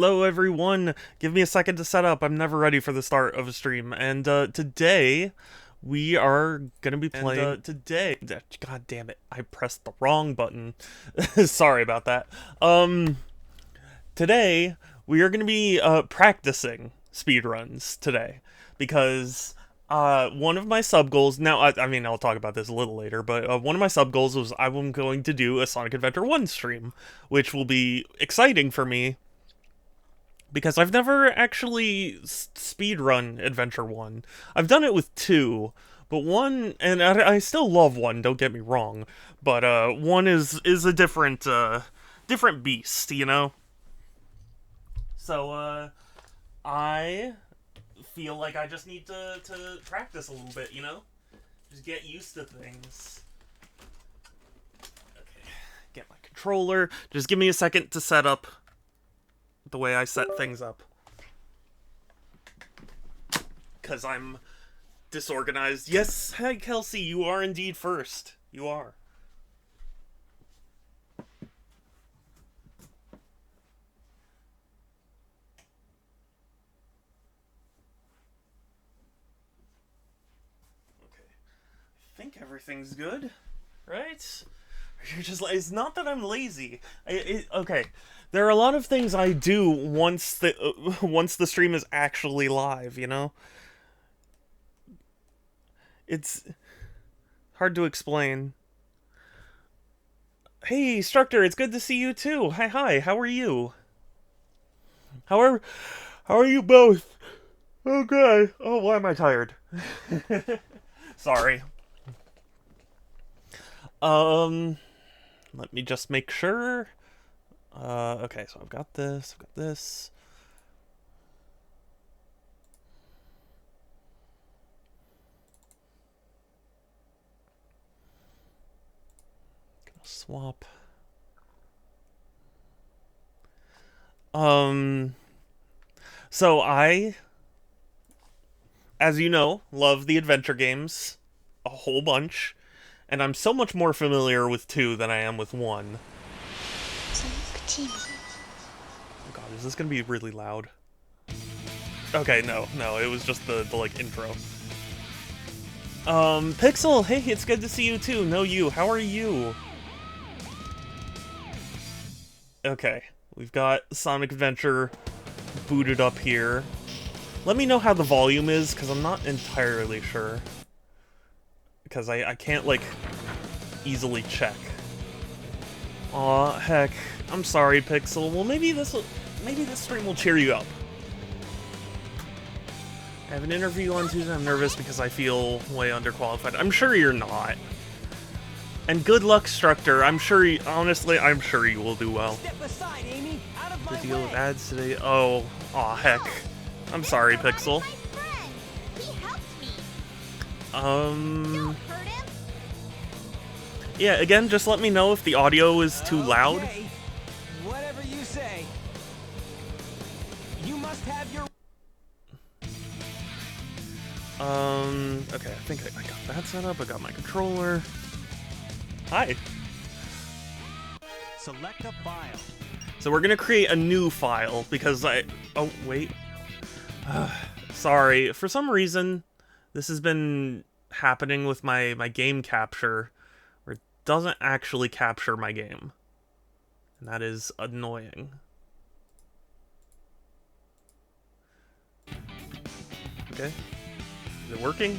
Hello everyone, give me a second to set up. I'm never ready for the start of a stream. And today we are gonna be playing God damn it, I pressed the wrong button. Sorry about that. Today we are gonna be practicing speedruns today because one of my sub goals now I mean I'll talk about this a little later, but one of my sub goals was I'm going to do a Sonic Adventure 1 stream, which will be exciting for me because I've never actually speedrun Adventure 1. I've done it with 2, but 1, and I still love 1, don't get me wrong, but 1 is a different beast, you know? So, I feel like I just need to practice a little bit, you know? Just get used to things. Okay, get my controller. Just give me a second to set up the way I set things up, because I'm disorganized. Yes, hi Kelsey, you are indeed first. You are. Okay, I think everything's good, right? You're just like, it's not that I'm lazy. Okay, there are a lot of things I do once the stream is actually live, you know? It's hard to explain. Hey, Structor, it's good to see you too. Hi, how are you? How are you both? Okay. Oh, why am I tired? Sorry. Let me just make sure. Okay, so I've got this, I've got this. Gonna swap. So I, as you know, love the adventure games a whole bunch, and I'm so much more familiar with 2 than I am with 1. Oh god, is this gonna be really loud? Okay, no, it was just the like, intro. Pixel, hey, it's good to see you too. No, you, how are you? Okay, we've got Sonic Adventure booted up here. Let me know how the volume is, because I'm not entirely sure. Because I can't, like, easily check. Aw, heck. I'm sorry, Pixel. Well, maybe this stream will cheer you up. I have an interview on Tuesday. I'm nervous because I feel way underqualified. I'm sure you're not. And good luck, Structor. Honestly, I'm sure you will do well. Step aside, Amy. Out of The my deal way. with ads today. Oh, aw, heck. I'm sorry, Pixel. Yeah, again, just let me know if the audio is too loud. Okay. Whatever you say. You must have your. Okay, I think I got that set up. I got my controller. Hi. Select a file. So we're gonna create a new file because oh, wait. Sorry. For some reason, this has been happening with my game capture, where it doesn't actually capture my game. And that is annoying. Okay. Is it working?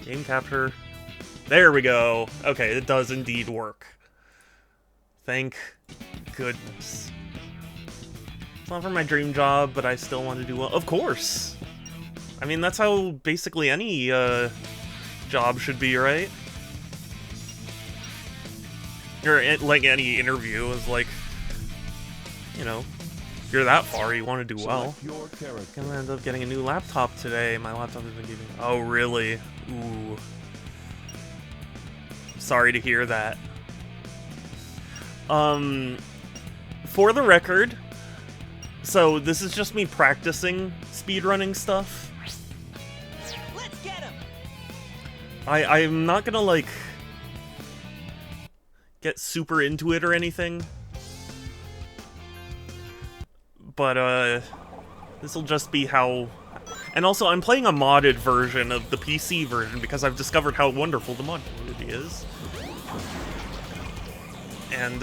Game capture. There we go. Okay, it does indeed work. Thank goodness. It's not for my dream job, but I still want to do well. Of course! I mean, that's how basically any job should be, right? Or like any interview is like, you know, if you're that far, you want to do well. Gonna end up getting a new laptop today. My laptop has been giving. Oh, really? Ooh. Sorry to hear that. For the record, so this is just me practicing speedrunning stuff. Let's get him. I'm not gonna, like, get super into it or anything. but this will just be how... And also, I'm playing a modded version of the PC version because I've discovered how wonderful the mod community is. And,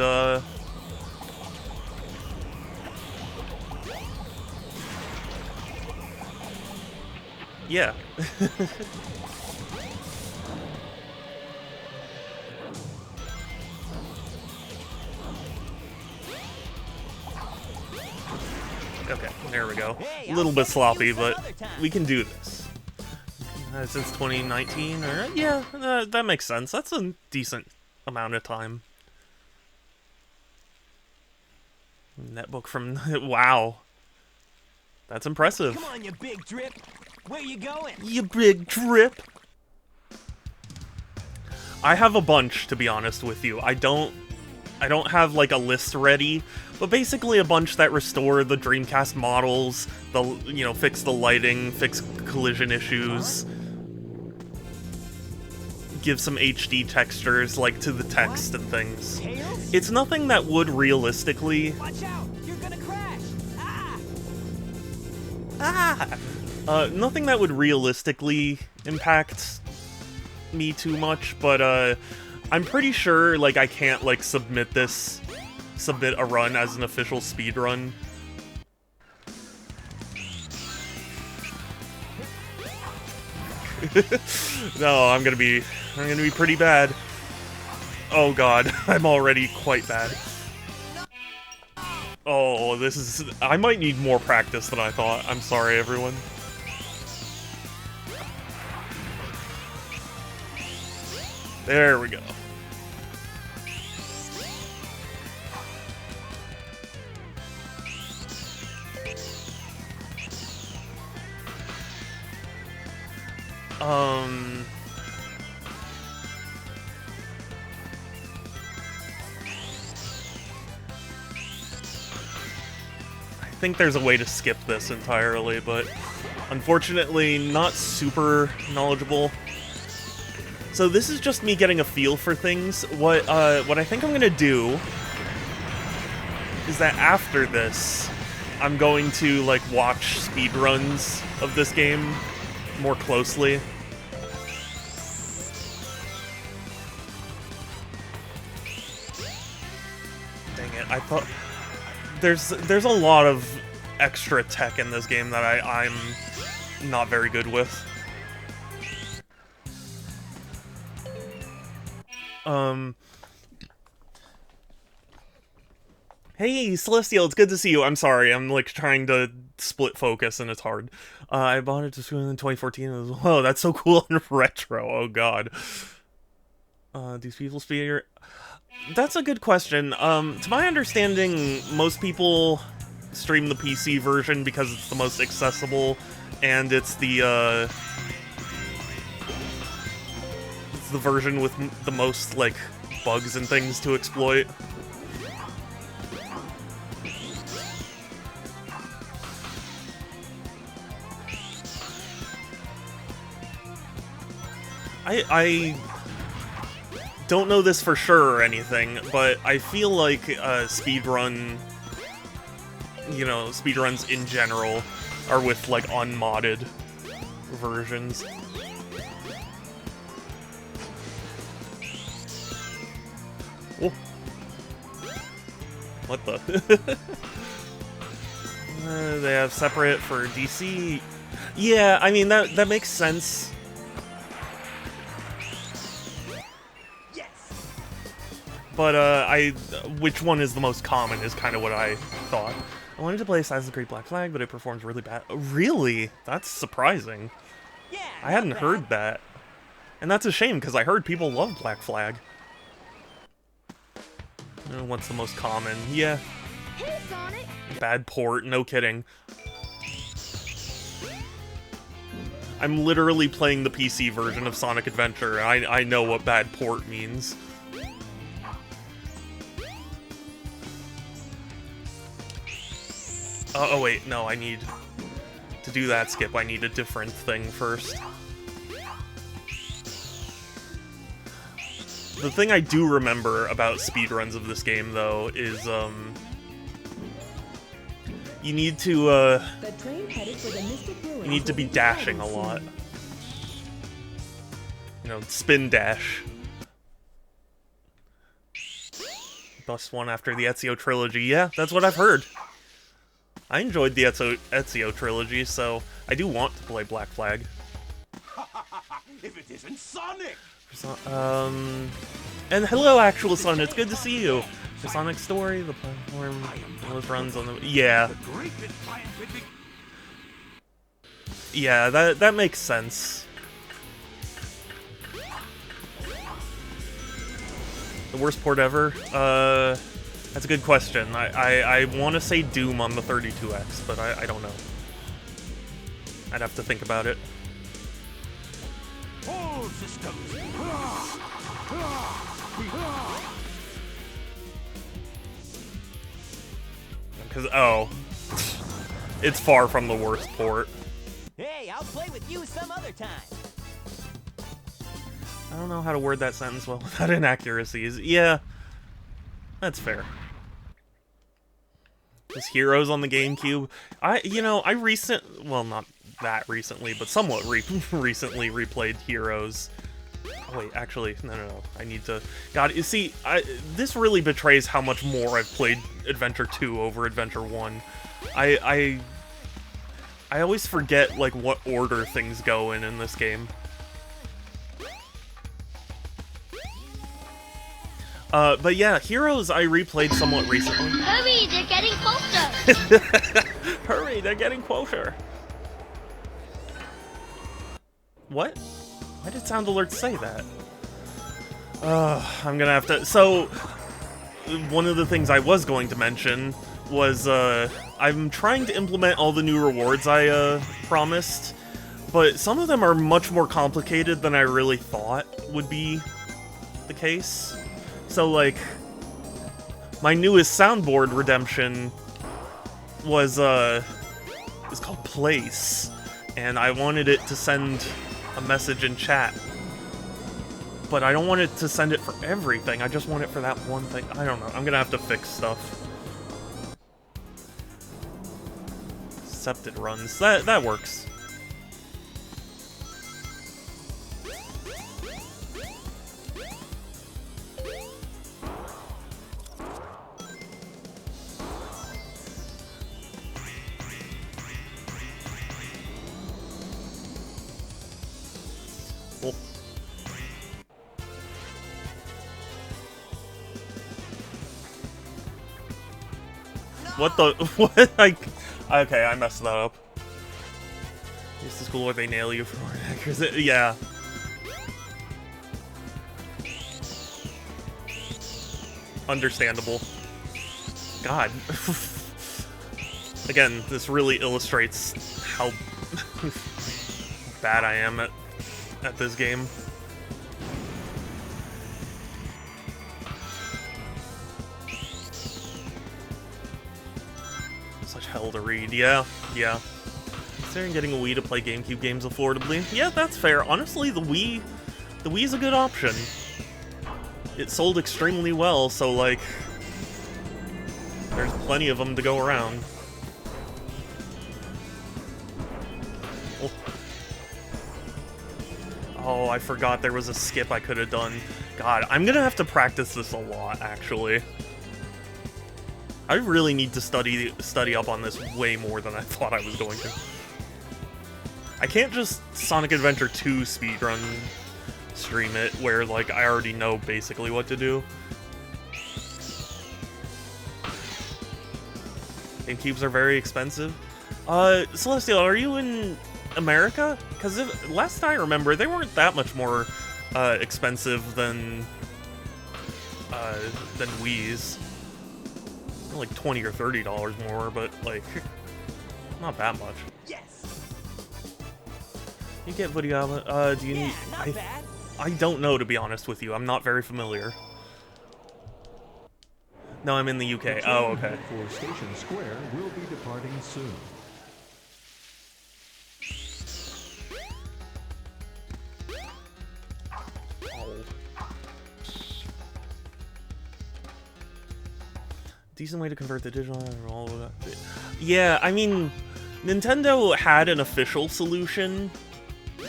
yeah. Okay, there we go. Hey, A little I'll bit take sloppy, you some but other time. we can do this. Since 2019, or yeah, that makes sense. That's a decent amount of time. Netbook from wow, that's impressive. Come on, you big drip. Where you going? You big drip. I have a bunch, to be honest with you. I don't have like a list ready, but basically a bunch that restore the Dreamcast models, fix the lighting, fix collision issues, give some HD textures like to the text and things. Tails? It's nothing that would realistically Watch out! You're gonna crash! nothing that would realistically impact me too much, but I'm pretty sure like I can't like submit a run as an official speedrun. No, I'm gonna be pretty bad. Oh god, I'm already quite bad. Oh, I might need more practice than I thought. I'm sorry, everyone. There we go. I think there's a way to skip this entirely, but unfortunately not super knowledgeable. So this is just me getting a feel for things. What I think I'm gonna do is that after this, I'm going to like watch speedruns of this game more closely. Dang it, I thought there's a lot of extra tech in this game that I'm not very good with. Hey, Celestial, it's good to see you. I'm sorry, I'm like trying to split focus and it's hard. I bought it in 2014. It was, whoa, that's so cool and retro. Oh god. These people speed. That's a good question. To my understanding, most people stream the PC version because it's the most accessible, and it's the version with the most like bugs and things to exploit. I don't know this for sure or anything, but I feel like speedruns in general are with like unmodded versions. Oh. What the? They have separate for DC. Yeah, I mean that makes sense. But which one is the most common is kind of what I thought. I wanted to play Assassin's Creed Black Flag, but it performs really bad. Really? That's surprising. Yeah, I hadn't not heard bad. that. And that's a shame, because I heard people love Black Flag. What's the most common? Yeah. Hey, Sonic! Bad port, no kidding. I'm literally playing the PC version of Sonic Adventure. I know what bad port means. Oh wait, no, I need to do that skip. I need a different thing first. The thing I do remember about speedruns of this game, though, is You need to The train headed for the Mystic Ruins you need to will be dashing a departing lot. soon. You know, spin dash. Best one after the Ezio trilogy. Yeah, that's what I've heard. I enjoyed the Ezio trilogy, so I do want to play Black Flag. If it isn't Sonic! And hello, Actual Sun. It's good to see you. The Sonic story, the platform, those runs on the yeah, Great big scientific. yeah. That makes sense. The worst port ever? That's a good question. I want to say Doom on the 32X, but I don't know. I'd have to think about it. All systems. Because, oh. It's far from the worst port. Hey, I'll play with you some other time. I don't know how to word that sentence well without inaccuracies. Yeah. That's fair. There's Heroes on the GameCube. Well, not that recently, but somewhat recently replayed Heroes. Oh, wait, actually, no. I need to... God, you see, this really betrays how much more I've played Adventure 2 over Adventure 1. I always forget, like, what order things go in this game. But yeah, Heroes I replayed somewhat recently. Hurry, they're getting closer! Hurry, they're getting closer! What? Why did Sound Alert say that? I'm gonna have to... So, one of the things I was going to mention was, I'm trying to implement all the new rewards I, promised, but some of them are much more complicated than I really thought would be the case. So, like, my newest soundboard redemption was, it's called Place, and I wanted it to send a message in chat. But I don't want it to send it for everything, I just want it for that one thing. I don't know, I'm gonna have to fix stuff. Accepted runs, that works. Cool. What the? What? Okay, I messed that up. It's the school where they nail you for inaccuracy. Yeah. Understandable. God. Again, this really illustrates how bad I am at this game. Such hell to read. Yeah. Considering getting a Wii to play GameCube games affordably. Yeah, that's fair. Honestly, the Wii is a good option. It sold extremely well, so like there's plenty of them to go around. Oh, I forgot there was a skip I could have done. God, I'm gonna have to practice this a lot, actually. I really need to study up on this way more than I thought I was going to. I can't just Sonic Adventure 2 speedrun stream it, where, like, I already know basically what to do. GameCubes are very expensive. Celestial, are you in America? Because last I remember, they weren't that much more expensive than Wii's. Like $20 or $30 more, but like not that much. Yes. You get video. Do you Yeah, need? not bad. I don't know, to be honest with you. I'm not very familiar. No, I'm in the UK. Oh, okay. For Station Square will be departing soon. decent way to convert the digital and all of that. Yeah, I mean, Nintendo had an official solution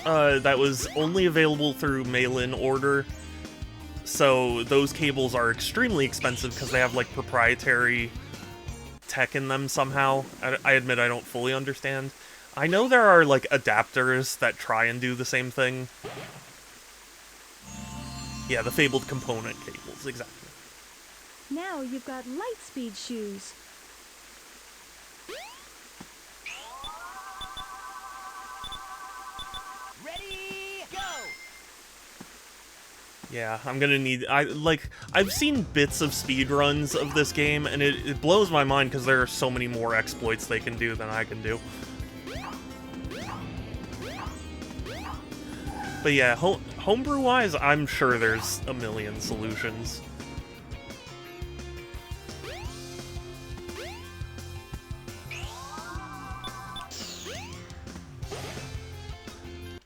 that was only available through mail-in order. So those cables are extremely expensive because they have like proprietary tech in them somehow. I admit I don't fully understand. I know there are like adapters that try and do the same thing. Yeah, the fabled component cables, exactly. Now you've got Lightspeed shoes. Ready, go! Yeah, I'm gonna need... I've seen bits of speedruns of this game, and it blows my mind because there are so many more exploits they can do than I can do. But yeah, homebrew-wise, I'm sure there's a million solutions.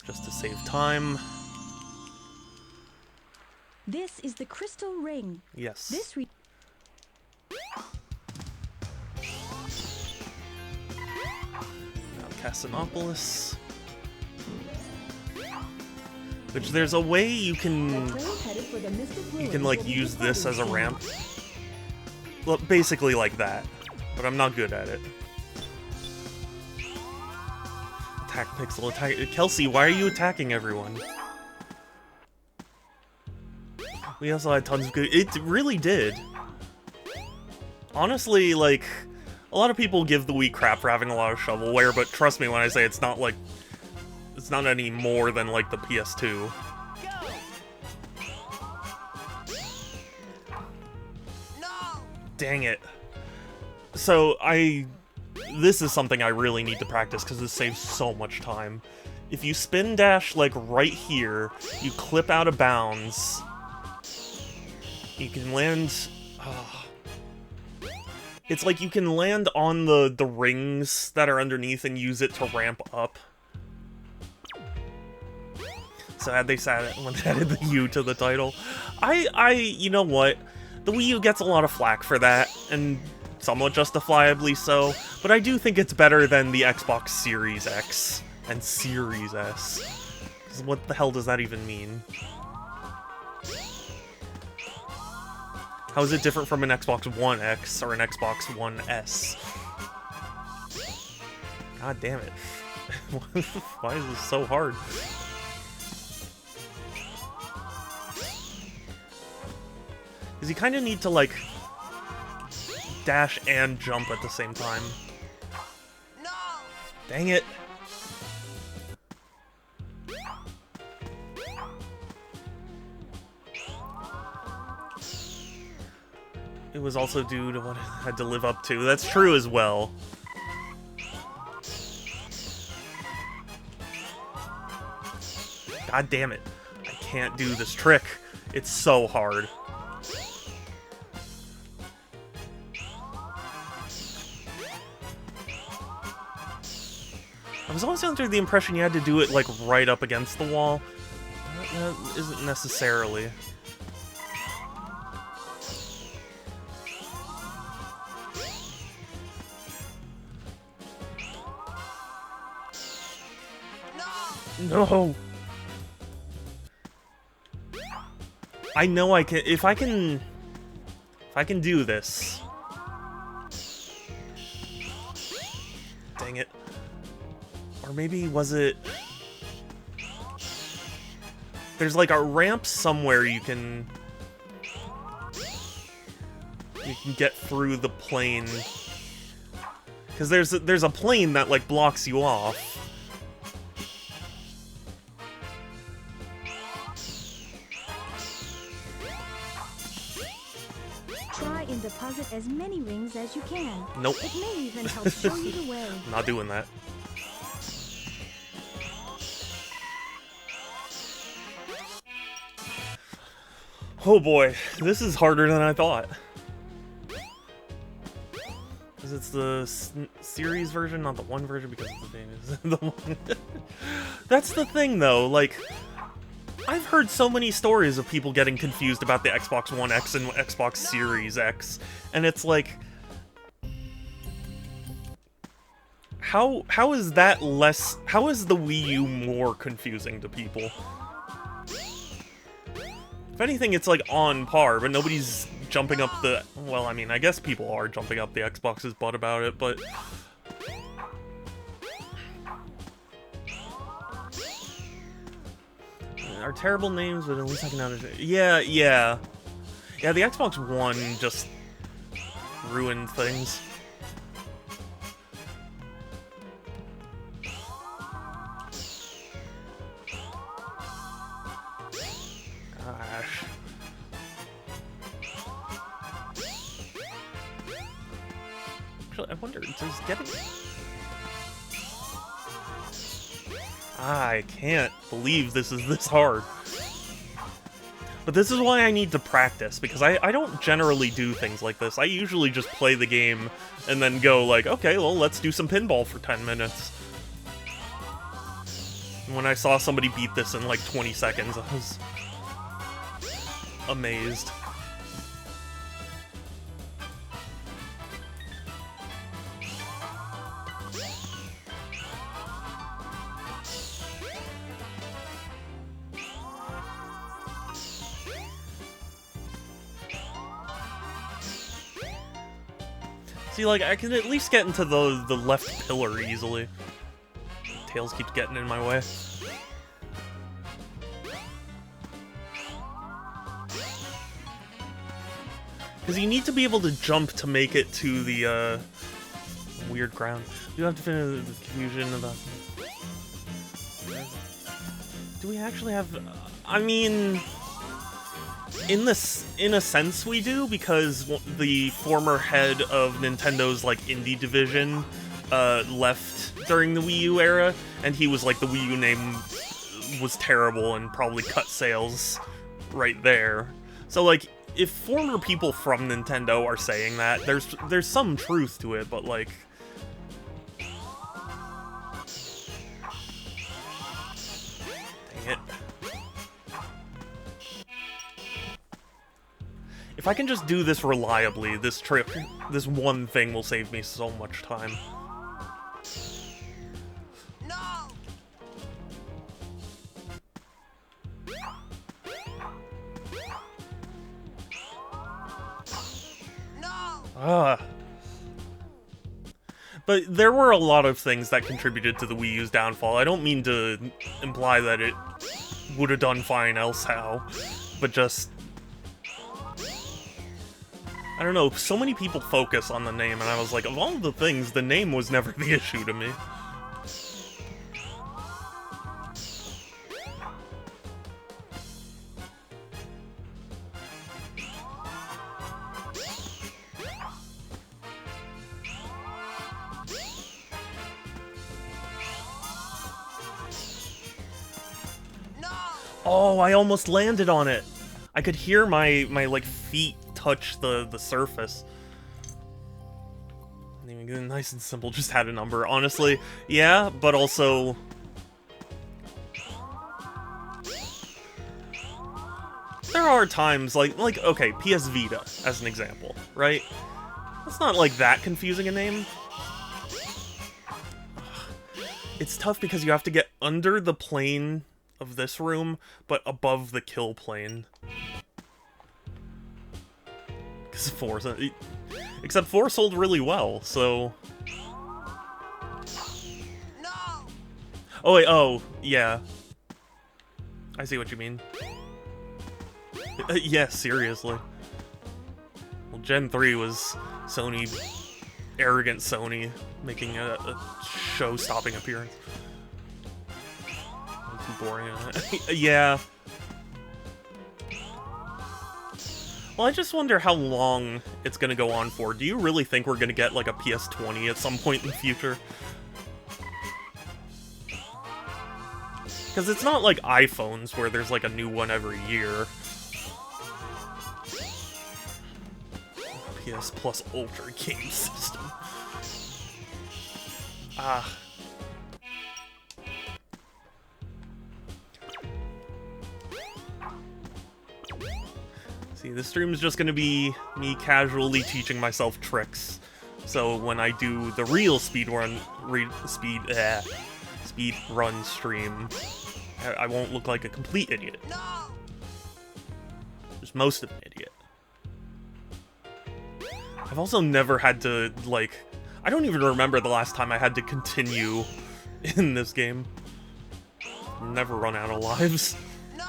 Just to save time. This is the Crystal Ring. Yes. This Now Casinopolis. Which there's a way you can like use this as a ramp. Well, basically like that, but I'm not good at it. Attack Pixel, attack Kelsey, why are you attacking everyone? We also had tons of good... It really did. Honestly, like, a lot of people give the Wii crap for having a lot of shovelware, but trust me when I say it's not like... It's not any more than, like, the PS2. No! Dang it. So, this is something I really need to practice, because this saves so much time. If you spin dash, like, right here, you clip out of bounds, you can land... It's like you can land on the rings that are underneath and use it to ramp up. So had they added the U to the title. You know what? The Wii U gets a lot of flack for that, and somewhat justifiably so, but I do think it's better than the Xbox Series X and Series S. 'Cause what the hell does that even mean? How is it different from an Xbox One X or an Xbox One S? God damn it. Why is this so hard? Because you kind of need to, like, dash and jump at the same time. No! Dang it. It was also due to what it had to live up to. That's true as well. God damn it. I can't do this trick. It's so hard. I was always under the impression you had to do it, like, right up against the wall. That isn't necessarily. No! I know I can... If I can do this... Dang it. Or maybe was it... There's like a ramp somewhere you can get through the plane. Because there's a plane that like blocks you off. Try and deposit as many rings as you can. Nope. It may even help show you the way. I'm not doing that. Oh boy, this is harder than I thought. Because it's the series version, not the one version, because the name is the one. That's the thing, though, like... I've heard so many stories of people getting confused about the Xbox One X and Xbox Series X, and it's like, how is that less? How is the Wii U more confusing to people? If anything, it's like on par, but nobody's jumping up the... Well, I mean, I guess people are jumping up the Xbox's butt about it, but... Are terrible names, but at least I can understand. Yeah. Yeah, the Xbox One just ruined things. Gosh. Actually, I wonder, does getting... I can't believe this is this hard. But this is why I need to practice, because I don't generally do things like this. I usually just play the game and then go like, okay, well, let's do some pinball for 10 minutes. And when I saw somebody beat this in like 20 seconds, I was amazed. See, like, I can at least get into the left pillar easily. Tails keeps getting in my way. Because you need to be able to jump to make it to the, weird ground. You have to finish the confusion about... Do we actually have... I mean... In a sense we do, because the former head of Nintendo's, like, indie division, left during the Wii U era, and he was like, the Wii U name was terrible and probably cut sales right there. So, like, if former people from Nintendo are saying that, there's some truth to it, but, like... Dang it. If I can just do this reliably, this trip, this one thing will save me so much time. No! No! But there were a lot of things that contributed to the Wii U's downfall. I don't mean to imply that it would have done fine else how, but just... I don't know, so many people focus on the name, and I was like, of all the things, the name was never the issue to me. No! Oh, I almost landed on it! I could hear my like, feet touch the surface. Didn't even get nice and simple, just had a number. Honestly, yeah, but also... There are times, like, okay, PS Vita, as an example, right? It's not, like, that confusing a name. It's tough because you have to get under the plane of this room, but above the kill plane. Because 4, except 4 sold really well, so... No! Oh wait, oh, yeah. I see what you mean. Yeah, seriously. Well, Gen 3 was Sony, arrogant Sony, making a show-stopping appearance. Too boring. Yeah. Well, I just wonder how long it's gonna go on for. Do you really think we're gonna get, like, a PS20 at some point in the future? Because it's not like iPhones, where there's, like, a new one every year. PS Plus Ultra game system. Ah. See, this stream is just gonna be me casually teaching myself tricks. So when I do the real speed run stream, I won't look like a complete idiot. No! Just most of an idiot. I've also never had to, like... I don't even remember the last time I had to continue in this game. Never run out of lives. No!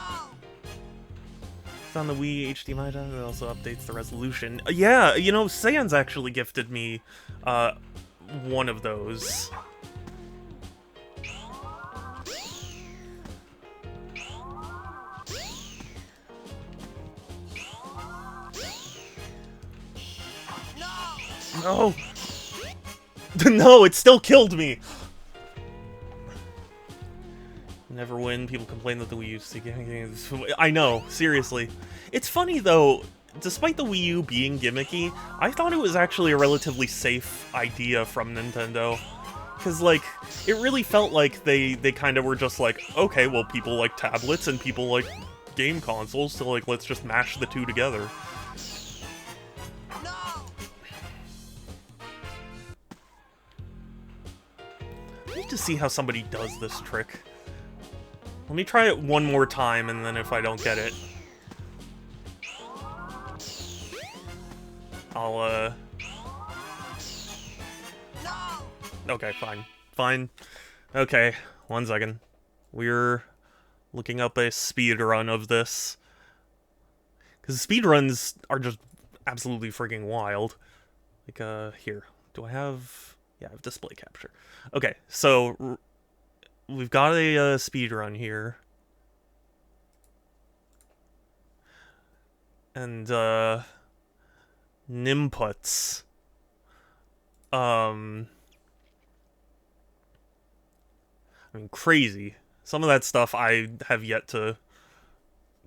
It's on the Wii HDMI drive. It also updates the resolution. Yeah, you know, Sans actually gifted me one of those. No! No, it still killed me! Never win. People complain that the Wii U... I know, seriously. It's funny, though, despite the Wii U being gimmicky, I thought it was actually a relatively safe idea from Nintendo. Because, like, it really felt like they kind of were just like, okay, well, people like tablets and people like game consoles, so, like, let's just mash the two together. No! I need to see how somebody does this trick. Let me try it one more time, and then if I don't get it, I'll, No! okay, fine. Fine. Okay, 1 second. We're looking up a speed run of this. Because speedruns are just absolutely freaking wild. Like, here. Do I have... Yeah, I have display capture. Okay, so... We've got a speed run here. And, Nimputs. I mean, crazy. Some of that stuff I have yet to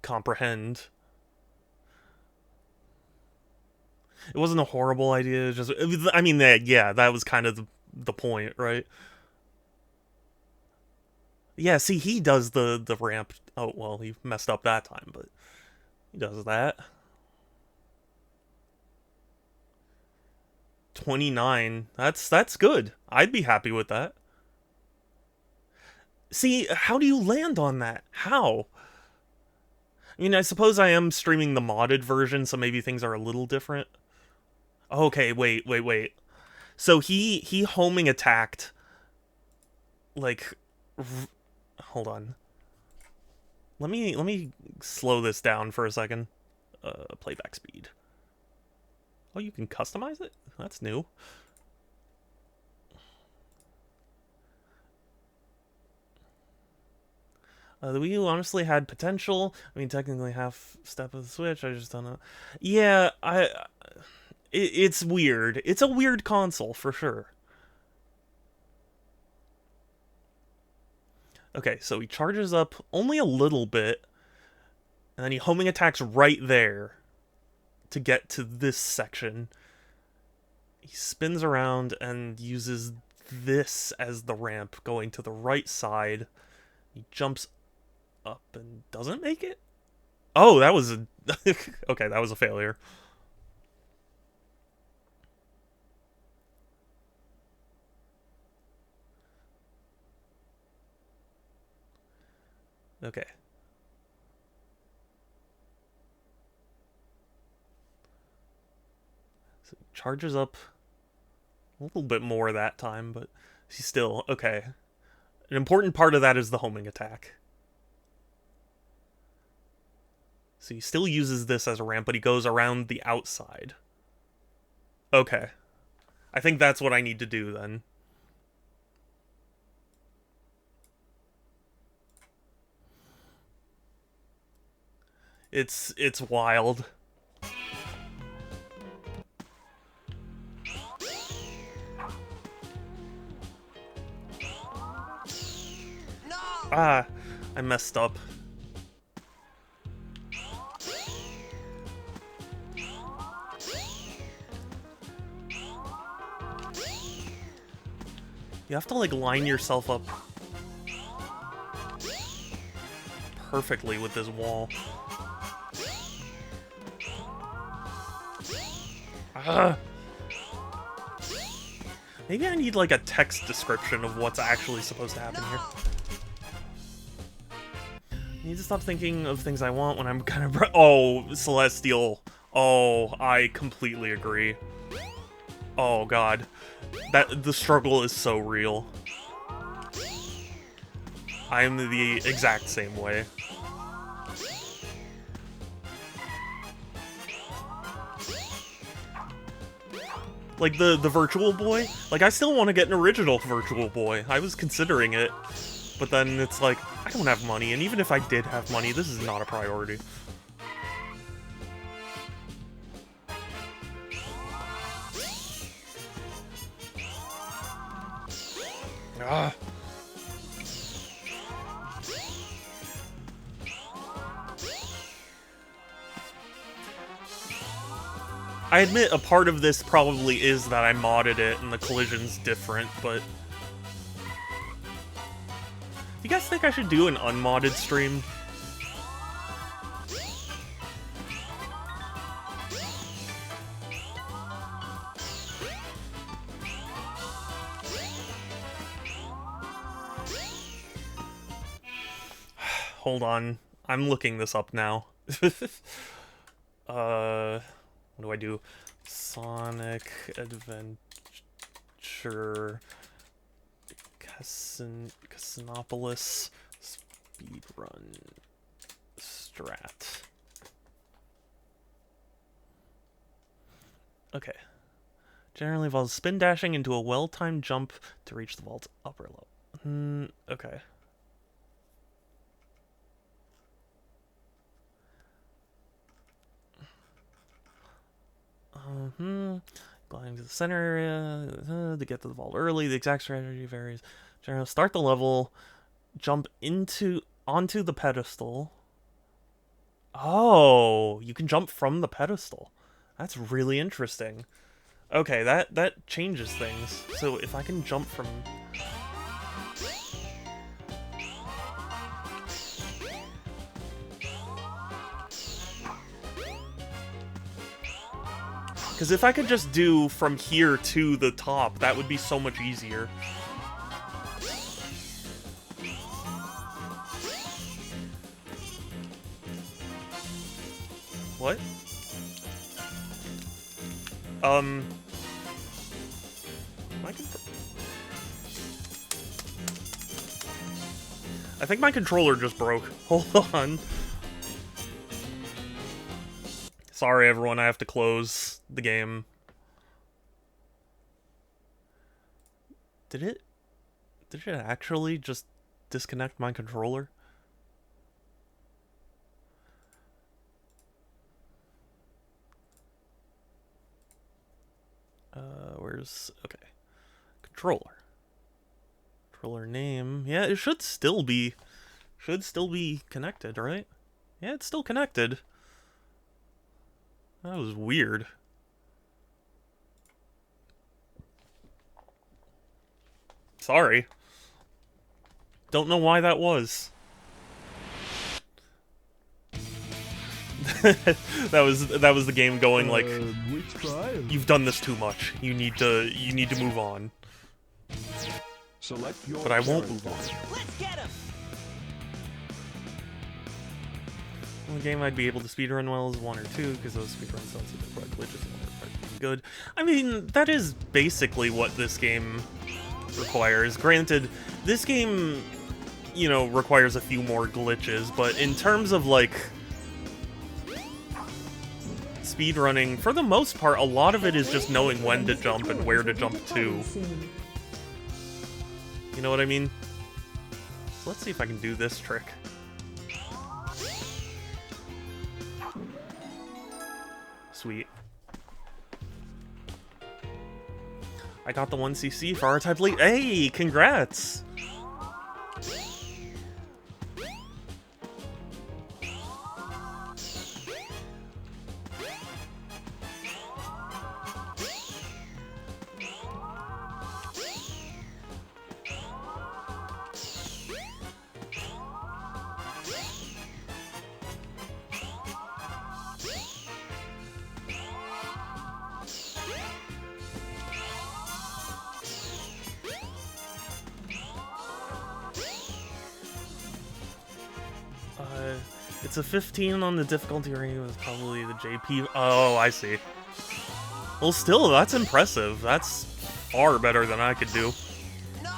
comprehend. It wasn't a horrible idea, just... It was, I mean, yeah, that was kind of the point, right? Yeah, see, he does the ramp. Oh, well, he messed up that time, but he does that. 29. That's good. I'd be happy with that. See, how do you land on that? How? I mean, I suppose I am streaming the modded version, so maybe things are a little different. Okay, wait. So he homing attacked, like... Hold on. Let me slow this down for a second. Playback speed. Oh, you can customize it? That's new. The Wii U honestly had potential. I mean, technically half step of the Switch. I just don't know. Yeah, it's weird. It's a weird console for sure. Okay, so he charges up only a little bit, and then he homing attacks right there to get to this section. He spins around and uses this as the ramp going to the right side. He jumps up and doesn't make it? Oh, that was a... okay, that was a failure. Okay. So he charges up a little bit more that time, but he's still... Okay. An important part of that is the homing attack. So he still uses this as a ramp, but he goes around the outside. Okay. I think that's what I need to do then. It's wild. No! Ah, I messed up. You have to, like, line yourself up perfectly with this wall. Ah. Maybe I need like a text description of what's actually supposed to happen here. I need to stop thinking of things I want when I'm kind of... Oh, Celestial. Oh, I completely agree. Oh, God. The struggle is so real. I am the exact same way. Like, the Virtual Boy? Like, I still want to get an original Virtual Boy. I was considering it. But then it's like, I don't have money, and even if I did have money, this is not a priority. Ah. I admit a part of this probably is that I modded it and the collision's different, but... Do you guys think I should do an unmodded stream? Hold on. I'm looking this up now. What do I do? Sonic Adventure Casinopolis Speedrun Strat. Okay. Generally involves spin dashing into a well-timed jump to reach the vault's upper level. Okay. Gliding to the center area to get to the vault early. The exact strategy varies. Generally, start the level, jump onto the pedestal. Oh, you can jump from the pedestal. That's really interesting. Okay, that changes things. So if I can jump from... Because if I could just do from here to the top, that would be so much easier. What? I think my controller just broke. Hold on. Sorry, everyone, I have to close the game. Did it actually just disconnect my controller? Okay. Controller name. Yeah, it should still be connected, right? Yeah, it's still connected. That was weird. Sorry. Don't know why that was. that was the game going like, you've done this too much. You need to move on. But I won't move on. Let's get him. The game I'd be able to speedrun well is 1 or 2, because those speedruns don't seem to require glitches and are good. I mean, that is basically what this game requires. Granted, this game, you know, requires a few more glitches, but in terms of, like, speedrunning, for the most part, a lot of it is just knowing when to jump and where to jump to. You know what I mean? So let's see if I can do this trick. Sweet. I got the 1cc for R-Type Lead. Hey, congrats! It's a 15 on the difficulty rating. It was probably the JP. Oh, I see. Well, still, that's impressive. That's far better than I could do. No!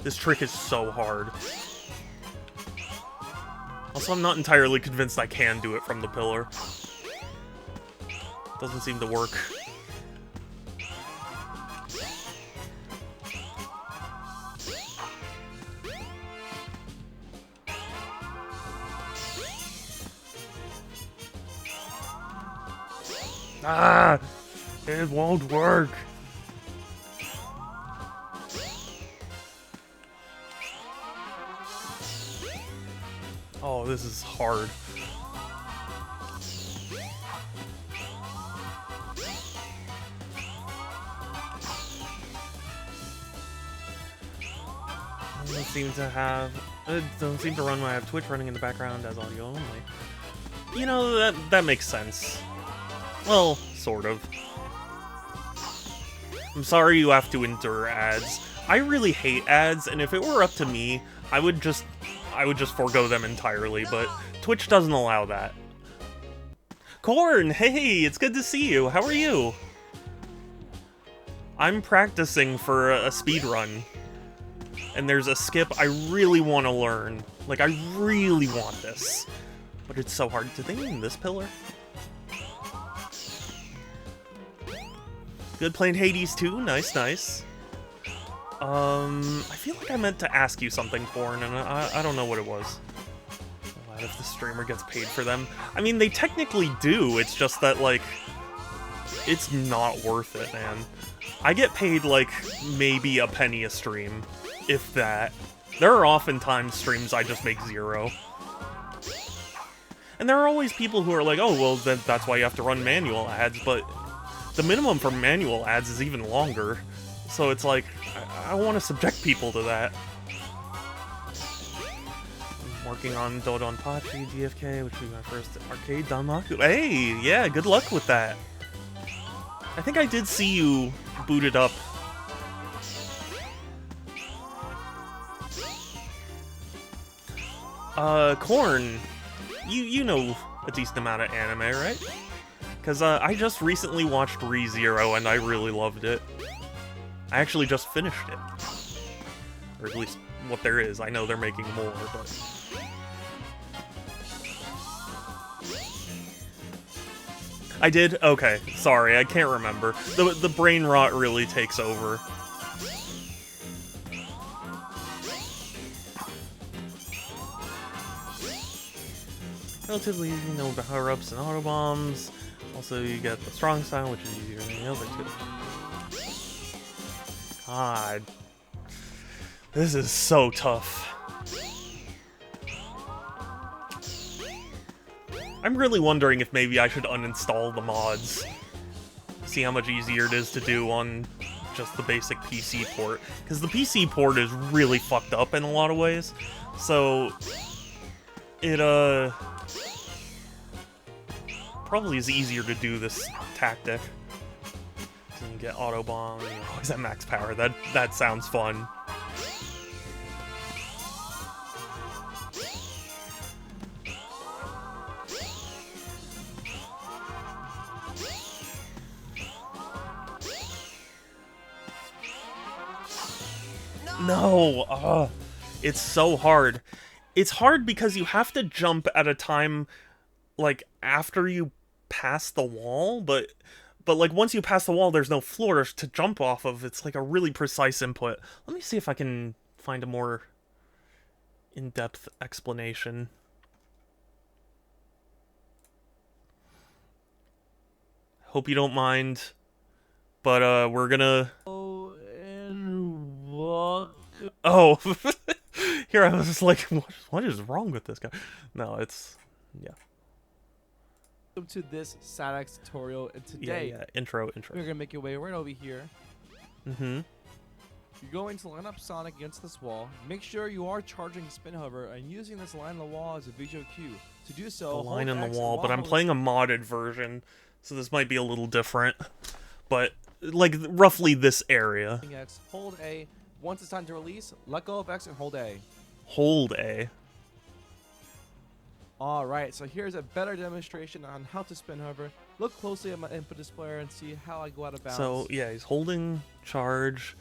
This trick is so hard. Also, I'm not entirely convinced I can do it from the pillar. Doesn't seem to work. Ah! It won't work! Oh, this is hard. It doesn't seem to run when I have Twitch running in the background as audio only. You know, that makes sense. Well, sort of. I'm sorry you have to endure ads. I really hate ads, and if it were up to me, I would just forego them entirely, but Twitch doesn't allow that. Corn, hey, it's good to see you. How are you? I'm practicing for a speedrun, and there's a skip I really want to learn. Like, I really want this, but it's so hard. Did they mean this pillar? Good playing Hades too. Nice, nice. I feel like I meant to ask you something, Corn, and I don't know what it was. What if the streamer gets paid for them? I mean, they technically do, it's just that, like, it's not worth it, man. I get paid, like, maybe a penny a stream, if that. There are oftentimes streams I just make 0. And there are always people who are like, oh, well, then that's why you have to run manual ads, but the minimum for manual ads is even longer. So it's like, I want to subject people to that. I'm working on Dodonpachi DFK, which will be my first arcade Danmaku. Hey, yeah, good luck with that. I think I did see you booted up. Corn, you know a decent amount of anime, right? Because I just recently watched ReZero and I really loved it. I actually just finished it. Or at least what there is. I know they're making more, but... I did? Okay, sorry, I can't remember. The brain rot really takes over. Relatively easy, no power-ups and autobombs. Also, you get the strong style, which is easier than the other two. God. This is so tough. I'm really wondering if maybe I should uninstall the mods. See how much easier it is to do on just the basic PC port. Because the PC port is really fucked up in a lot of ways. So, it, probably is easier to do this tactic. So you get auto bomb, and you're always at max power. That sounds fun. No! It's so hard. It's hard because you have to jump at a time, like, after you pass the wall, but like, once you pass the wall, there's no floor to jump off of. It's like a really precise input. Let me see if I can find a more in-depth explanation. Hope you don't mind, but, we're gonna... Oh, here I was just like, what is wrong with this guy? No, it's, yeah. Welcome to this Sadax tutorial, and today Yeah, intro. we're gonna make your way right over here. Mm-hmm. You're going to line up Sonic against this wall. Make sure you are charging Spin Hover and using this line on the wall as a visual cue. To do so, The line hold on X the wall, but while I'm holding- playing a modded version, so this might be a little different. But, like, roughly this area. X, hold A. Once it's time to release, let go of X and hold A. Hold A. Alright, so here's a better demonstration on how to Spin Hover. Look closely at my input display and see how I go out of bounds. So, yeah, he's holding charge,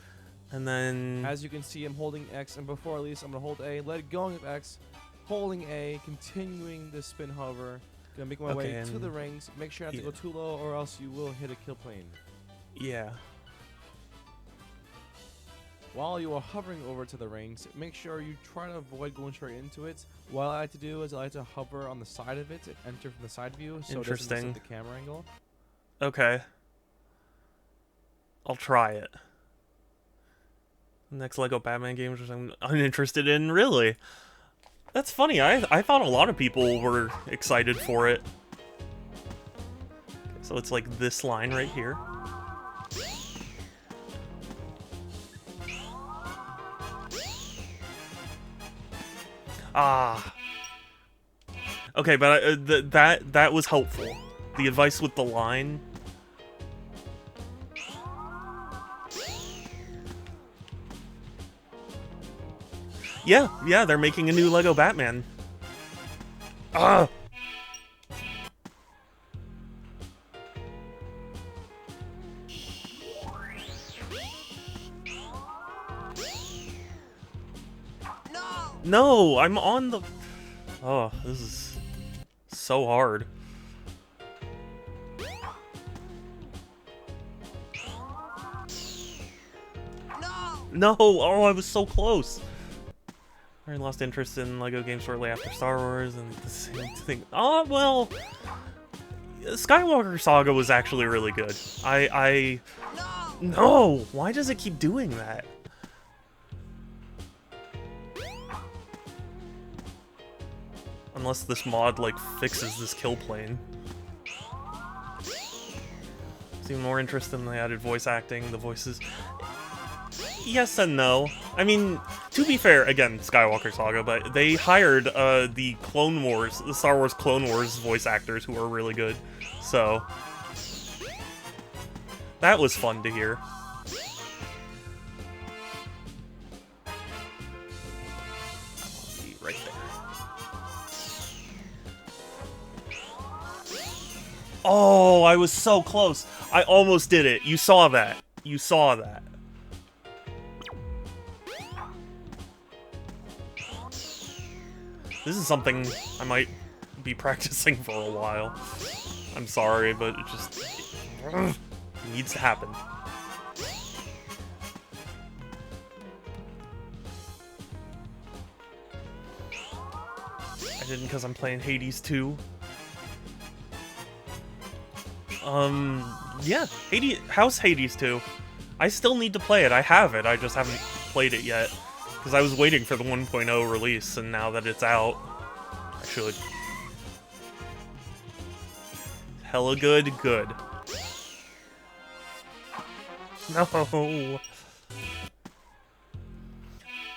and then... As you can see, I'm holding X, and before release, I'm going to hold A, let go of X, holding A, continuing the Spin Hover. Gonna make my way Okay, to the and- rings. Make sure not to yeah. go too low, or else you will hit a kill plane. Yeah. While you are hovering over to the rings, make sure you try to avoid going straight into it. What I like to do is I like to hover on the side of it and enter from the side view, so it doesn't mess Interesting. up the camera angle. Okay. I'll try it. Next Lego Batman games, which I'm uninterested in, really. That's funny. I thought a lot of people were excited for it. So it's like this line right here. Ah. Okay, but that was helpful. The advice with the line. Yeah, they're making a new Lego Batman. Ah. No! No, I'm on the... Oh, this is so hard. No! No! Oh, I was so close! I lost interest in Lego games shortly after Star Wars, and the same thing... Oh, well... Skywalker Saga was actually really good. No! No! Why does it keep doing that? Unless this mod, like, fixes this kill plane. See more interest in the added voice acting, the voices. Yes and no. I mean, to be fair, again, Skywalker Saga, but they hired the Clone Wars, the Star Wars Clone Wars voice actors who are really good. So, that was fun to hear. Right there. Oh, I was so close. I almost did it. You saw that. You saw that. This is something I might be practicing for a while. I'm sorry, but it just it needs to happen. I didn't because I'm playing Hades 2. Yeah, Hades. How's Hades 2? I still need to play it. I have it. I just haven't played it yet because I was waiting for the 1.0 release, and now that it's out, I should. Hella good, good. No.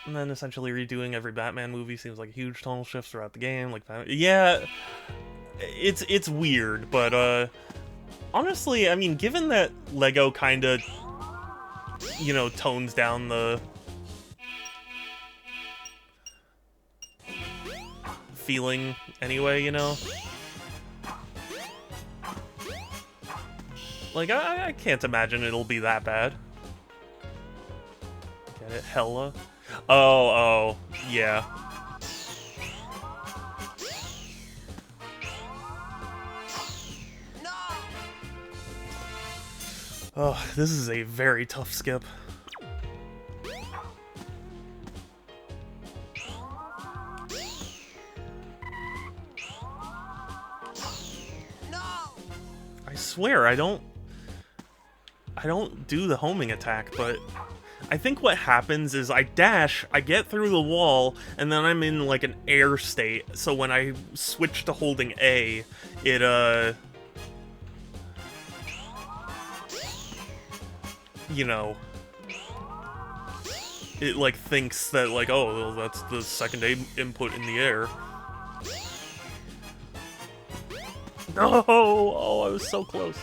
And then essentially redoing every Batman movie seems like a huge tonal shift throughout the game. Like, yeah, it's weird, but honestly, I mean, given that Lego kind of, you know, tones down the feeling anyway, you know? Like, I can't imagine it'll be that bad. Get it? Hella? Oh, yeah. No! Oh, this is a very tough skip. No! I swear, I don't do the homing attack, but I think what happens is I dash, I get through the wall, and then I'm in like an air state. So when I switch to holding A, it you know, it like thinks that like, oh, well, that's the second input in the air. No! Oh, I was so close.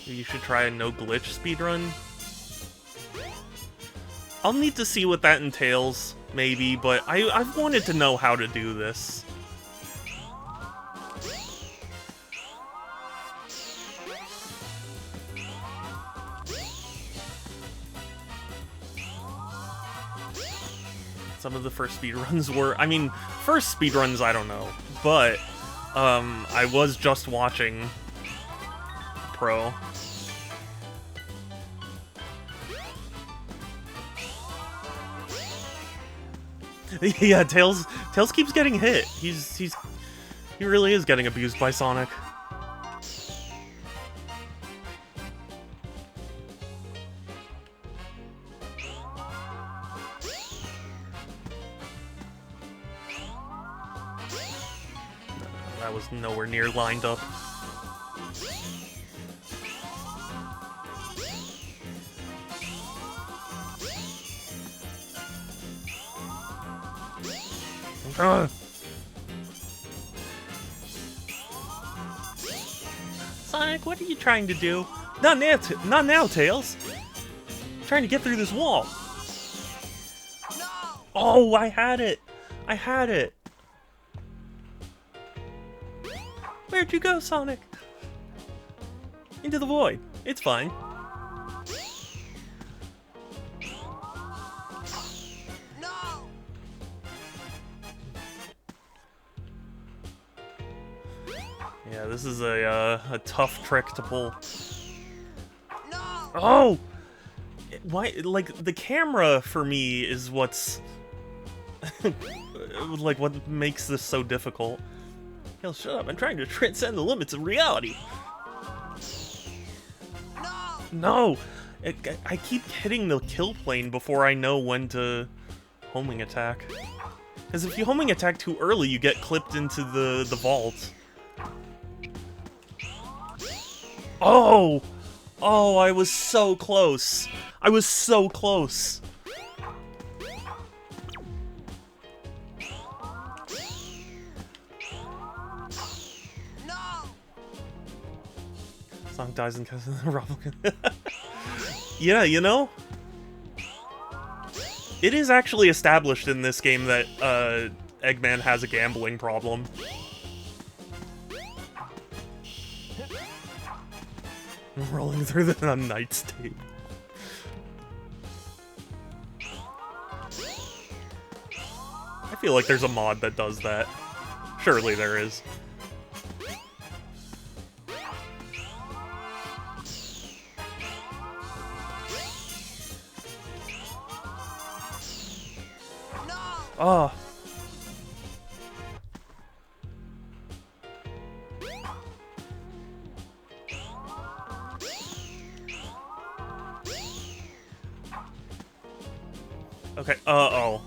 You should try a no glitch speedrun. I'll need to see what that entails, maybe, but I've wanted to know how to do this. Some of the first speedruns were... I mean, first speedruns, I don't know. But, I was just watching Pro. Yeah, Tails keeps getting hit. He really is getting abused by Sonic. That was nowhere near lined up. Sonic, what are you trying to do? Not now, Tails. I'm trying to get through this wall. No! Oh, I had it. I had it. Where'd you go, Sonic? Into the void. It's fine. No! Yeah, this is a tough trick to pull. No! Oh! Why? Like, the camera, for me, is what's... like, what makes this so difficult. Hell, shut up. I'm trying to transcend the limits of reality. No! No! I keep hitting the kill plane before I know when to homing attack. Because if you homing attack too early, you get clipped into the vault. Oh! Oh, I was so close. I was so close. No! Sonic dies in case of the replicant. Yeah, you know? It is actually established in this game that Eggman has a gambling problem. Rolling through the night state. I feel like there's a mod that does that. Surely there is. No! Oh. Okay, uh-oh.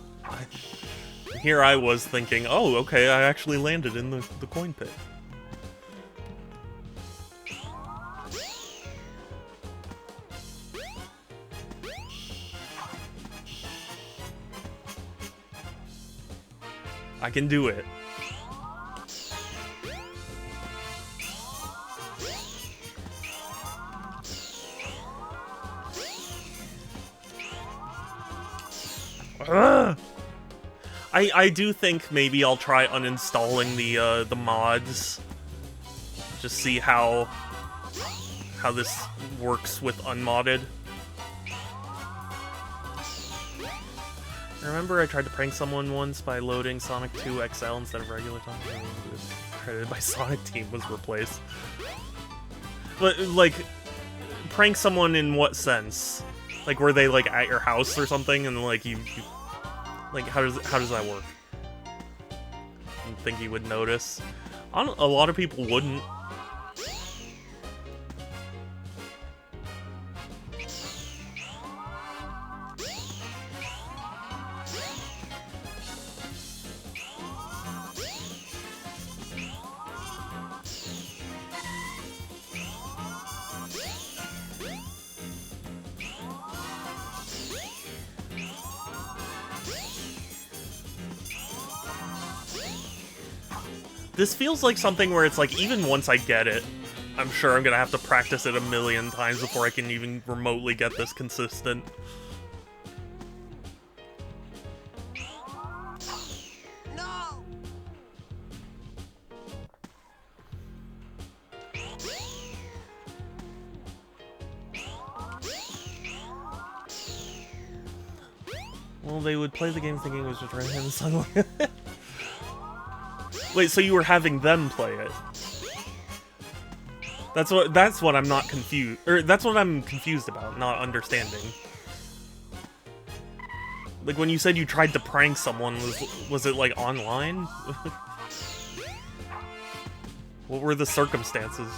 Here I was thinking, oh, okay, I actually landed in the coin pit. I can do it. Ugh! I do think maybe I'll try uninstalling the mods. Just see how this works with unmodded. Remember I tried to prank someone once by loading Sonic 2 XL instead of regular time? Credited by Sonic Team was replaced. But, like, prank someone in what sense? Like, were they, like, at your house or something, and, like, you like, how does that work? I don't think you would notice. A lot of people wouldn't. This feels like something where it's like, even once I get it, I'm sure I'm gonna have to practice it a million times before I can even remotely get this consistent. No! Well, they would play the game thinking it was just right hand suddenly. Wait, so you were having them play it? That's what I'm not confused, or that's what I'm confused about, not understanding. Like when you said you tried to prank someone, was it like online? What were the circumstances?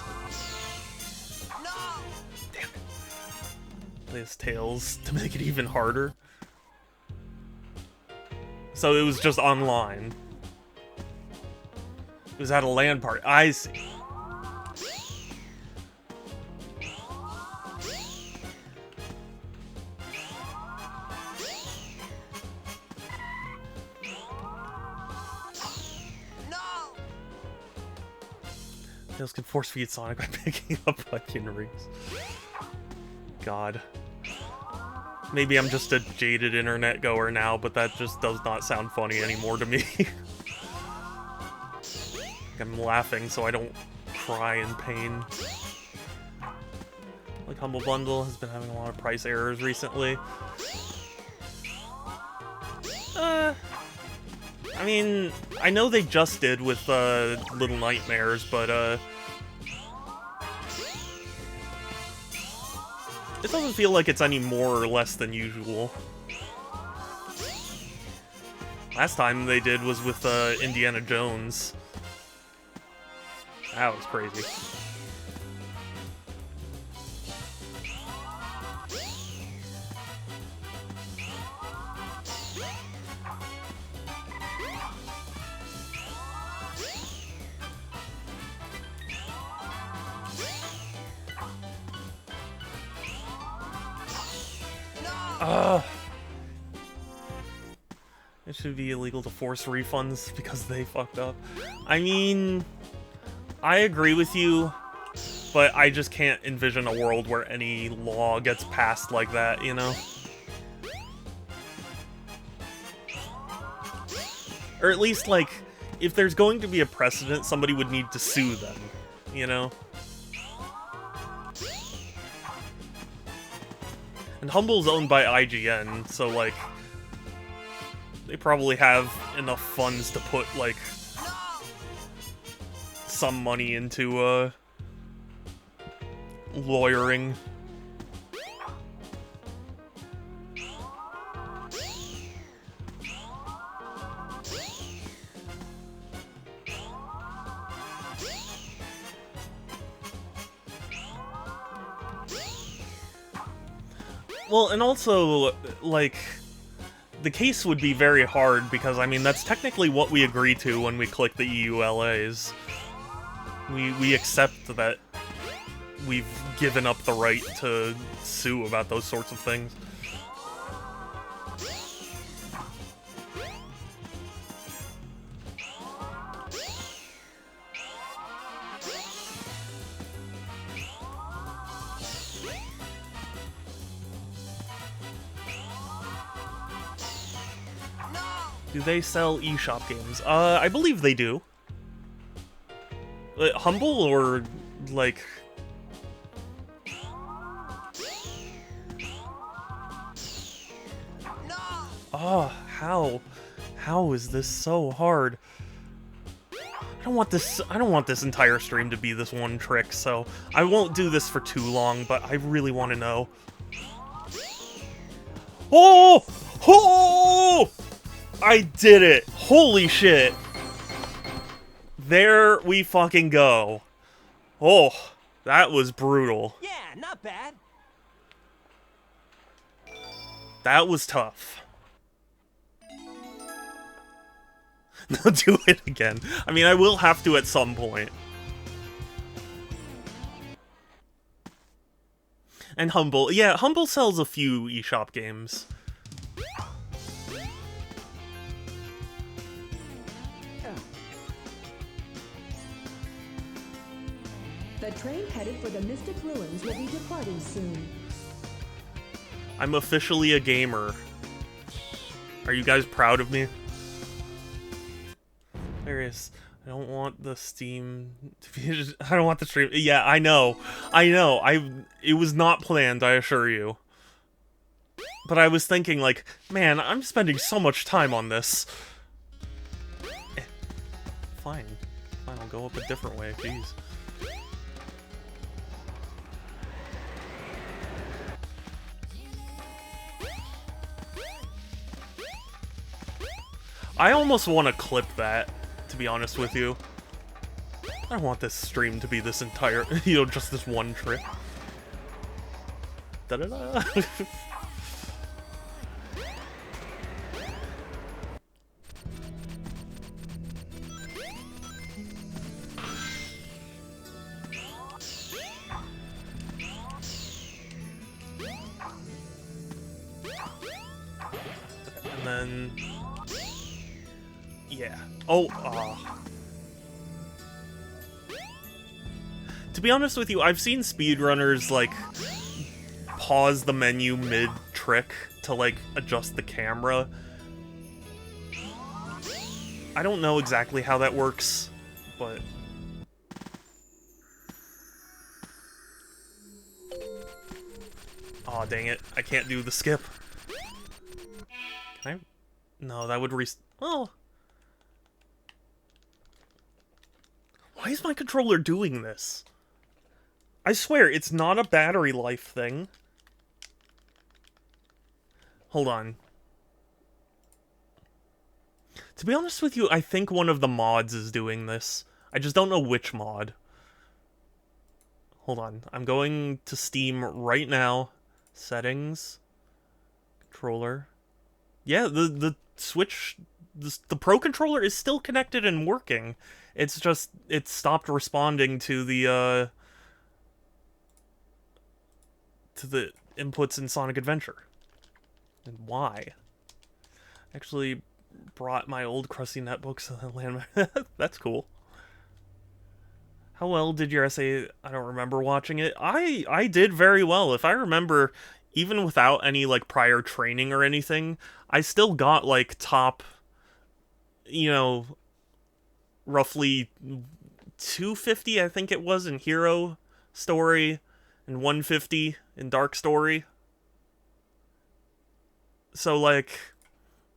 No! Damn it. Play as Tails to make it even harder. So it was just online. It was at a LAN party. I see. No! Tails can force feed Sonic by picking up onion rings. God. Maybe I'm just a jaded internet goer now, but that just does not sound funny anymore to me. I'm laughing so I don't cry in pain. Like Humble Bundle has been having a lot of price errors recently. I mean, I know they just did with Little Nightmares, but it doesn't feel like it's any more or less than usual. Last time they did was with Indiana Jones. That was crazy. It should be illegal to force refunds because they fucked up. I mean, I agree with you, but I just can't envision a world where any law gets passed like that, you know? Or at least, like, if there's going to be a precedent, somebody would need to sue them, you know? And Humble's owned by IGN, so, like, they probably have enough funds to put, like, some money into, lawyering. Well, and also, like, the case would be very hard because, I mean, that's technically what we agree to when we click the EULAs. We accept that we've given up the right to sue about those sorts of things. Do they sell eShop games? I believe they do. Humble or, like... Oh, how? How is this so hard? I don't want this entire stream to be this one trick, so I won't do this for too long, but I really want to know. Oh! Oh! I did it! Holy shit! There we fucking go. Oh, that was brutal. Yeah, not bad. That was tough. No, do it again. I mean, I will have to at some point. And Humble. Yeah, Humble sells a few eShop games. The train headed for the Mystic Ruins will be departing soon. I'm officially a gamer. Are you guys proud of me? Hilarious. I don't want the Steam to be. I don't want the stream. Yeah, I know. It was not planned, I assure you. But I was thinking, like, man, I'm spending so much time on this. Fine. Fine, I'll go up a different way. Jeez. I almost want to clip that, to be honest with you. I don't want this stream to be this entire, just this one trip. Da-da-da. And then... yeah. Oh, to be honest with you, I've seen speedrunners, like, pause the menu mid-trick to, like, adjust the camera. I don't know exactly how that works, but... aw, dang it. I can't do the skip. Can I? No, that would well... why is my controller doing this? I swear, it's not a battery life thing. Hold on. To be honest with you, I think one of the mods is doing this. I just don't know which mod. Hold on. I'm going to Steam right now. Settings. Controller. Yeah, the Switch... the Pro Controller is still connected and working. It's just, it stopped responding to the inputs in Sonic Adventure. And why? Actually brought my old crusty netbooks and landmark. That's cool. How well did your essay? I don't remember watching it. I did very well. If I remember, even without any, like, prior training or anything, I still got, like, top, roughly 250, I think it was, in Hero Story, and 150 in Dark Story. So, like,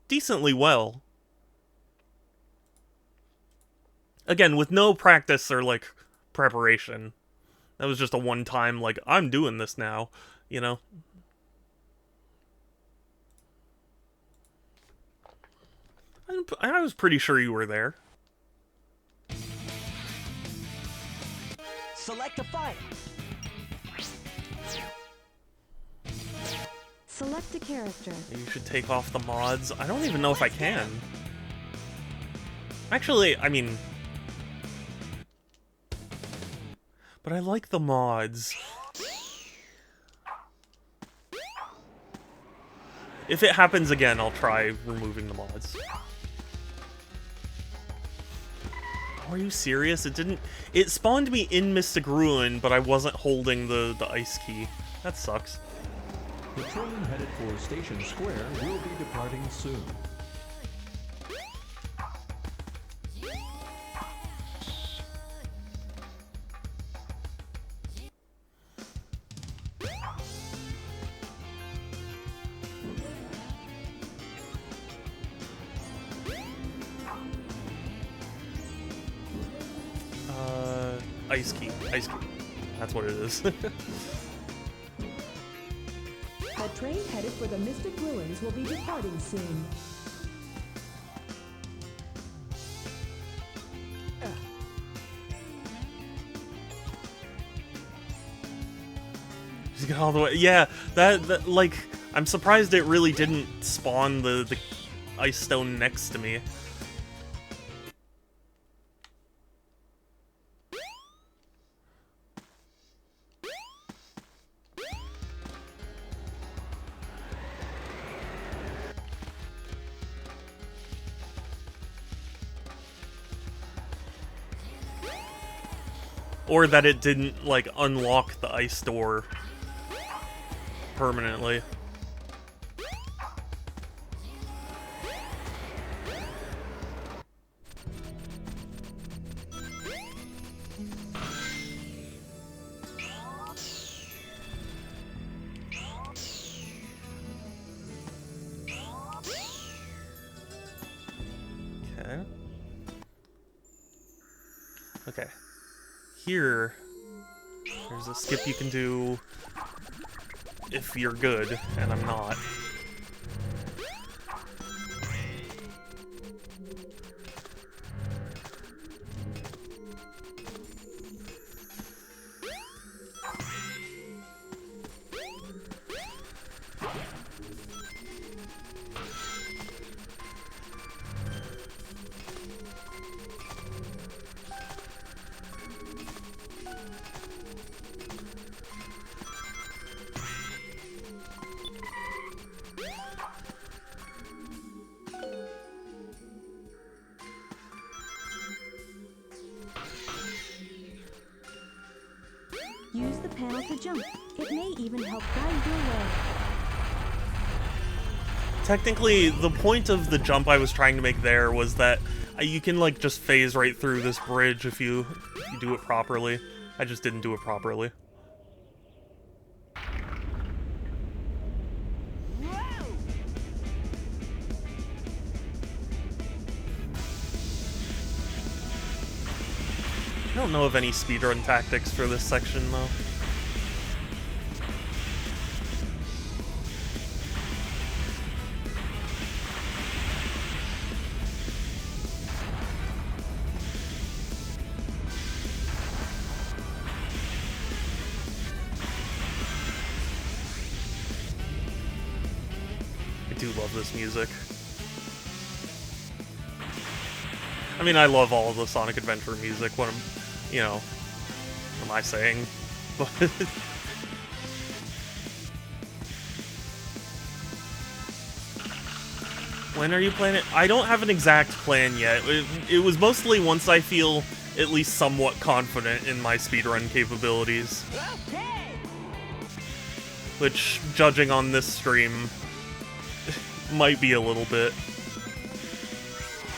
decently well. Again, with no practice or, like, preparation. That was just a one-time, like, I'm doing this now, I was pretty sure you were there. Select a fight. Select a character. You should take off the mods. I don't even know if I can. Actually, I mean... but I like the mods. If it happens again, I'll try removing the mods. Are you serious? It spawned me in Mystic Ruin, but I wasn't holding the ice key. That sucks. The train headed for Station Square will be departing soon. Ice key. Ice key. That's what it is. The train headed for the Mystic Ruins will be departing soon. Just get all the way. Yeah, that like, I'm surprised it really didn't spawn the ice stone next to me. or that it didn't, like, unlock the ice door permanently. Okay. Here, there's a skip you can do if you're good, and I'm not. Use the panel to jump. It may even help guide your way. Technically, the point of the jump I was trying to make there was that you can, like, just phase right through this bridge if you do it properly. I just didn't do it properly. I don't know of any speedrun tactics for this section, though. I do love this music. I mean, I love all the Sonic Adventure music. What am I saying? But when are you playing it? I don't have an exact plan yet. It was mostly once I feel at least somewhat confident in my speedrun capabilities. Which, judging on this stream, might be a little bit.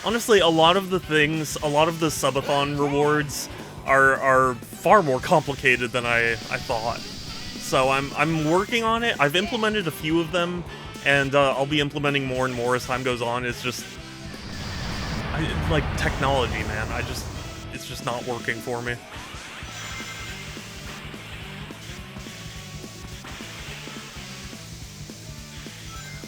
Honestly, a lot of the subathon rewards are far more complicated than I thought. So I'm working on it. I've implemented a few of them, and I'll be implementing more and more as time goes on. It's just like technology, man. It's just not working for me.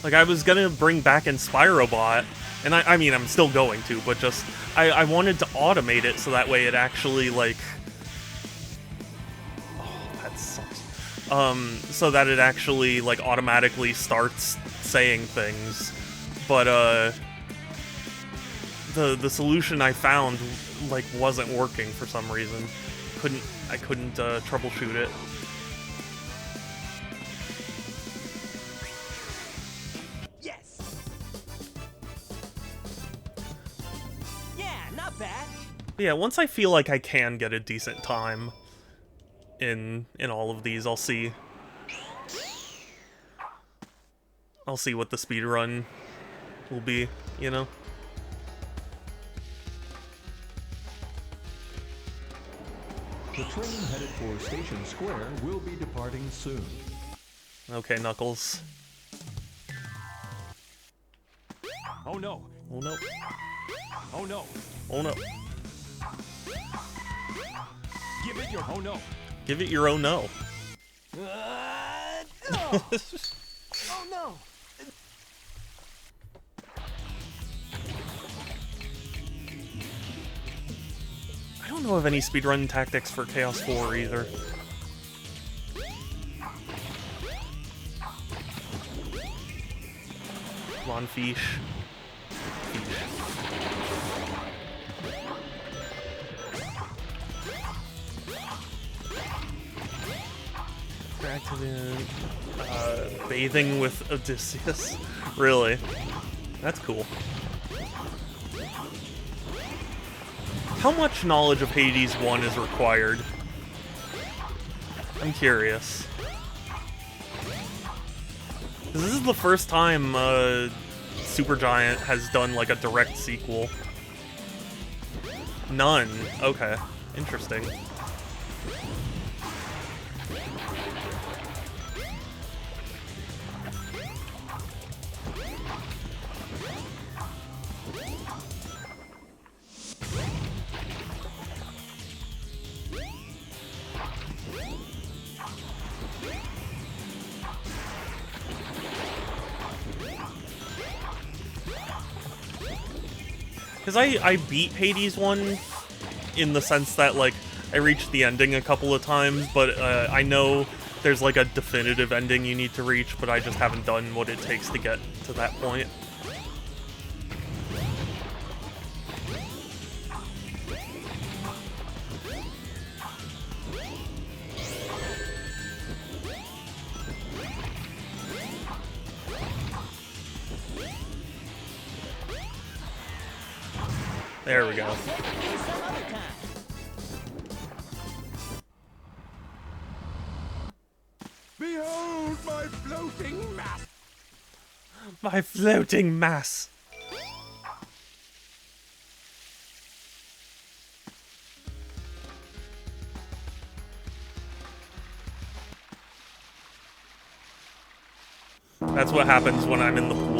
Like, I was gonna bring back Inspirobot, and I mean, I'm still going to, but just, I wanted to automate it so that way it actually, like... Oh, that sucks. So that it actually, like, automatically starts saying things. But, the solution I found, like, wasn't working for some reason. I couldn't troubleshoot it. But yeah, once I feel like I can get a decent time in all of these, I'll see what the speedrun will be, you know? The train headed for Station Square will be departing soon. Okay, Knuckles. Oh no. Oh no. Oh no. Oh no. Give it your oh no. Give it your oh no. Oh no. I don't know of any speedrun tactics for Chaos 4 either. Come on, Fish. Bathing with Odysseus? Really? That's cool. How much knowledge of Hades 1 is required I'm curious. 'Cause this is the first time Supergiant has done like a direct sequel. None. Okay. Interesting. Because I beat Hades 1 in the sense that, like, I reached the ending a couple of times, but I know there's, like, a definitive ending you need to reach, but I just haven't done what it takes to get to that point. There we go. Behold my floating mass! My floating mass! That's what happens when I'm in the pool.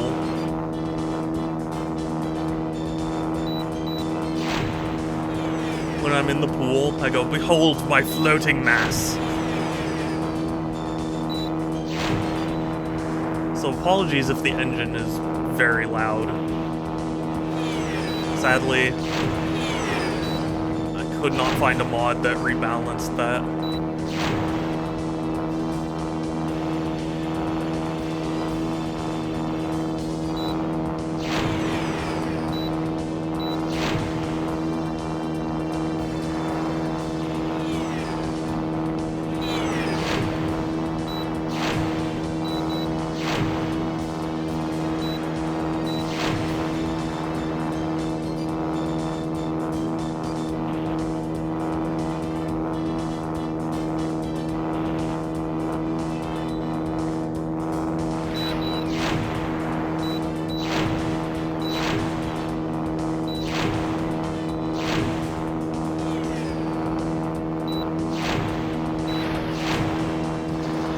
When I'm in the pool, I go, behold my floating mass. So apologies if the engine is very loud. Sadly, I could not find a mod that rebalanced that.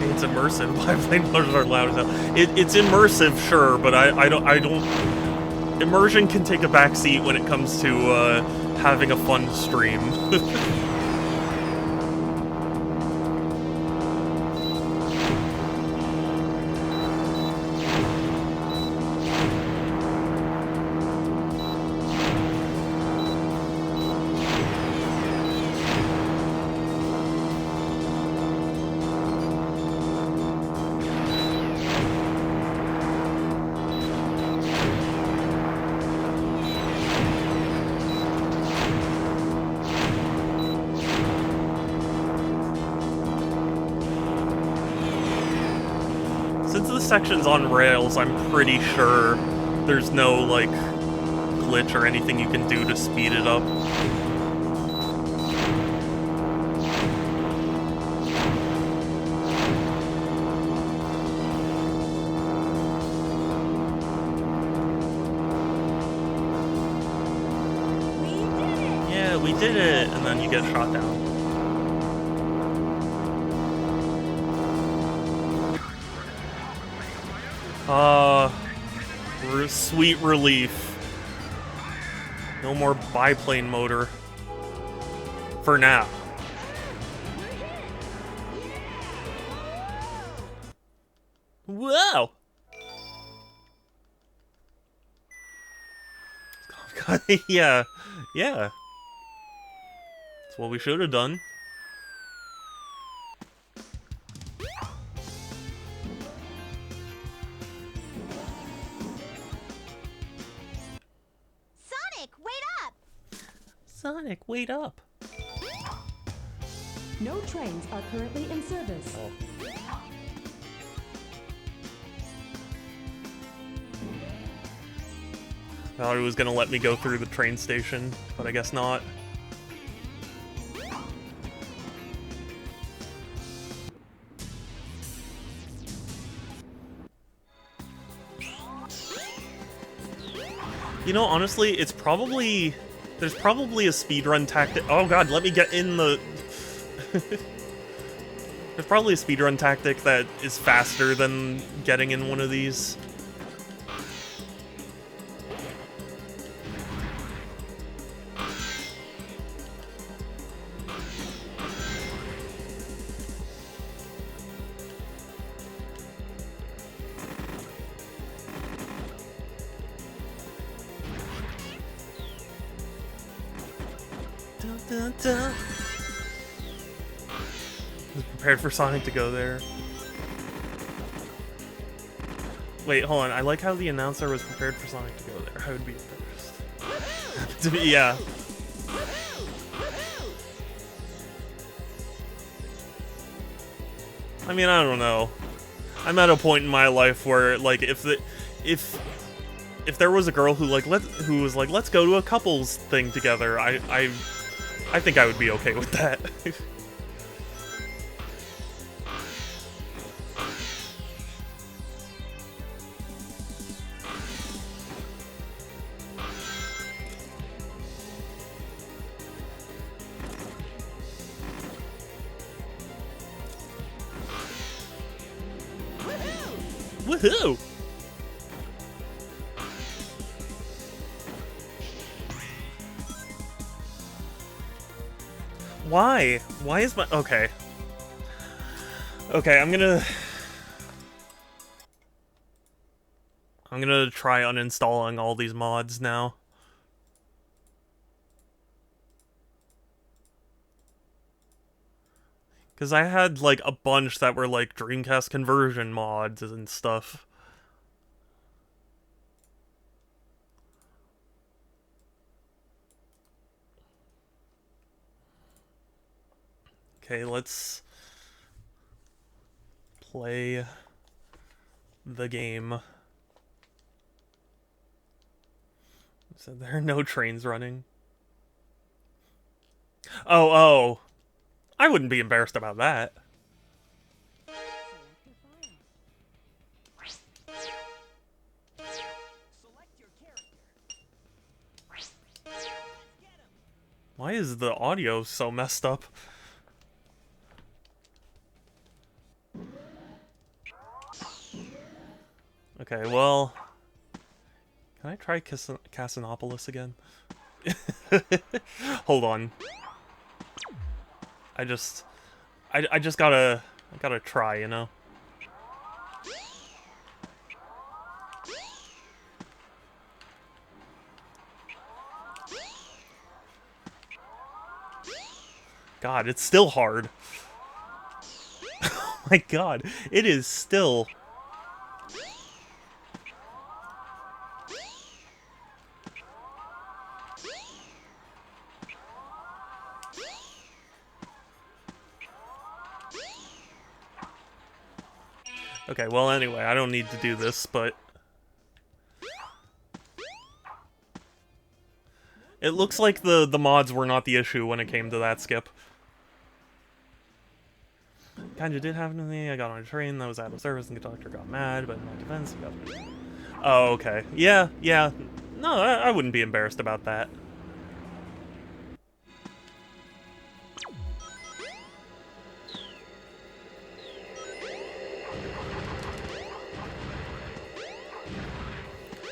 It's immersive. Biplane motors are loud as hell. It's immersive, sure, but I don't. Immersion can take a backseat when it comes to having a fun stream. Since the section's on rails, I'm pretty sure there's no, like, glitch or anything you can do to speed it up. Yeah, we did it! And then you get shot down. Sweet relief. No more biplane motor. For now. Whoa! Yeah. Yeah. That's what we should have done. Sonic, wait up! No trains are currently in service. Oh. I thought it was gonna let me go through the train station, but I guess not. You know, honestly, it's probably... There's probably a speedrun tactic... Oh god, let me get in the... There's probably a speedrun tactic that is faster than getting in one of these. Dun, dun, dun. Was prepared for Sonic to go there. Wait, hold on. I like how the announcer was prepared for Sonic to go there. I would be embarrassed. To be, yeah. I mean, I don't know. I'm at a point in my life where, like, if there was a girl who who was like, let's go to a couples thing together, I think I would be okay with that. Woohoo! Why? Why is my... Okay. Okay, I'm gonna try uninstalling all these mods now. Because I had, like, a bunch that were, like, Dreamcast conversion mods and stuff. Okay, let's play the game. So there are no trains running. Oh. I wouldn't be embarrassed about that. Why is the audio so messed up? Okay, well... Can I try Casinopolis again? Hold on. I just gotta try, you know? God, it's still hard. Oh my god, it is still... Okay, well anyway, I don't need to do this, but... It looks like the mods were not the issue when it came to that skip. Kinda did happen to me. I got on a train that was out of service and the conductor got mad, but in my defense, he got... Oh, okay. Yeah. No, I wouldn't be embarrassed about that.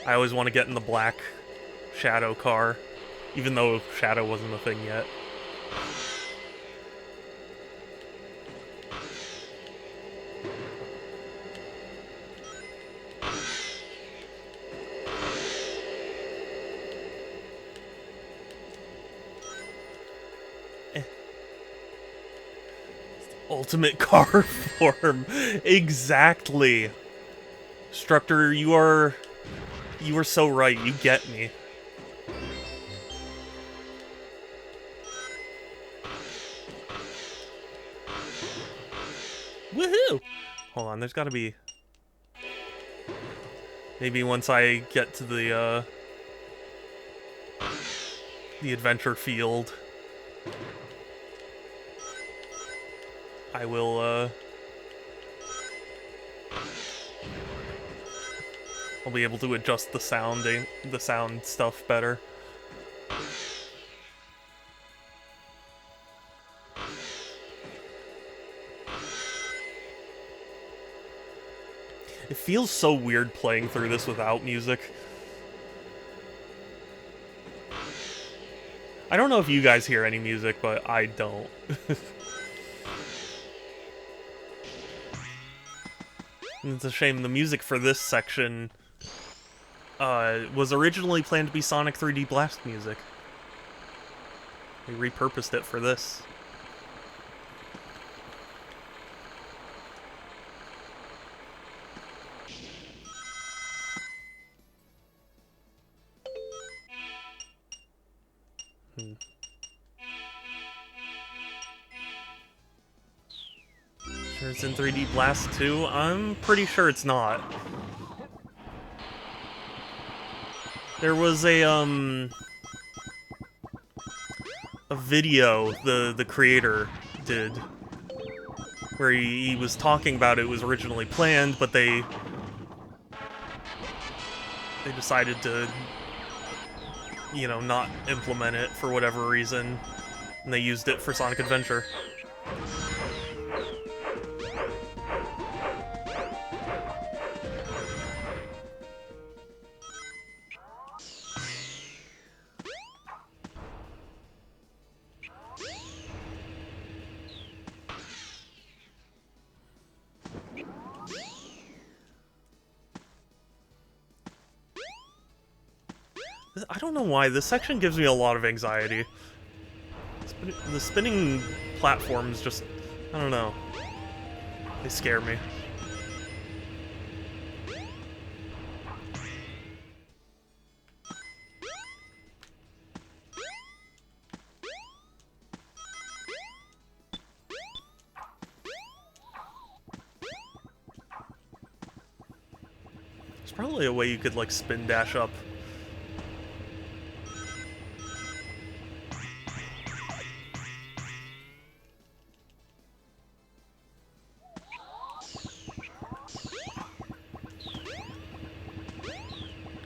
I always want to get in the black Shadow car, even though Shadow wasn't a thing yet. Ultimate car form. Exactly. Structor, you are so right. You get me. Woohoo! Hold on, there's gotta be... Maybe once I get to the adventure field, I will, I'll be able to adjust the sound stuff better. It feels so weird playing through this without music. I don't know if you guys hear any music, but I don't. And it's a shame the music for this section was originally planned to be Sonic 3D Blast music. They repurposed it for this. Sure it's in 3D Blast 2? I'm pretty sure it's not. There was a video the creator did where he was talking about it was originally planned, but they decided to, you know, not implement it for whatever reason, and they used it for Sonic Adventure. I don't know why, this section gives me a lot of anxiety. The spinning platforms just, I don't know. They scare me. There's probably a way you could, like, spin dash up.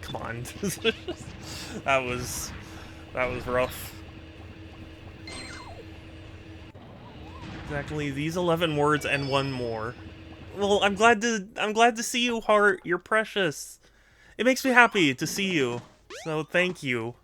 Come on. That was rough. Exactly, these 11 words and one more. Well, I'm glad to see you, Heart. You're precious. It makes me happy to see you. So thank you.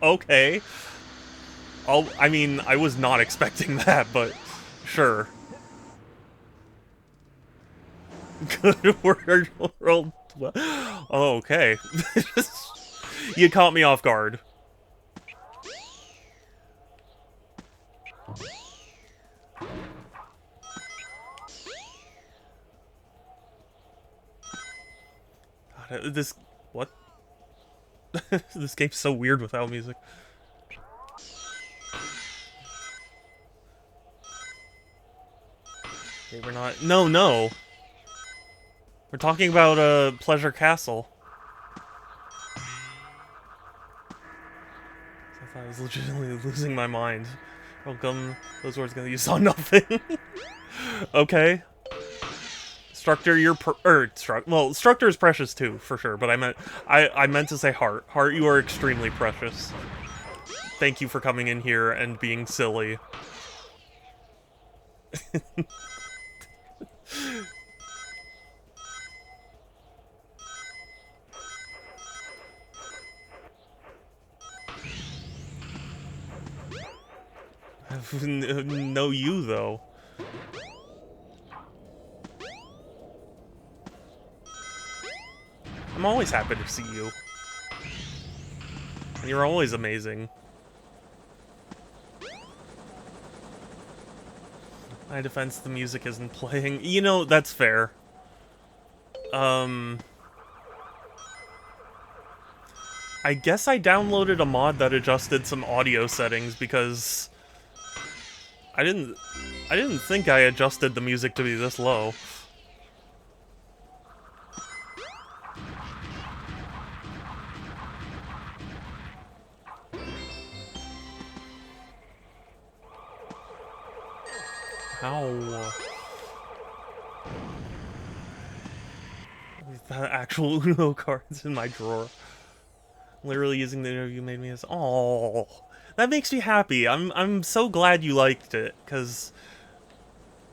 Okay. I mean, I was not expecting that, but sure. Good world. Oh, okay. You caught me off guard. God, this... What? This game's so weird without music. Okay, we're not... No! We're talking about, Pleasure Castle. I thought I was legitimately losing my mind. Welcome. Those words gonna use on nothing. Okay. Structure, you're well, Structure is precious too, for sure, but I meant to say Heart. Heart, you are extremely precious. Thank you for coming in here and being silly. No, you though. I'm always happy to see you. And you're always amazing. My defense, the music isn't playing. You know, that's fair. I guess I downloaded a mod that adjusted some audio settings because I didn't think I adjusted the music to be this low. How? The actual Uno cards in my drawer. Literally using the interview made me as oh, that makes me happy. I'm so glad you liked it, cause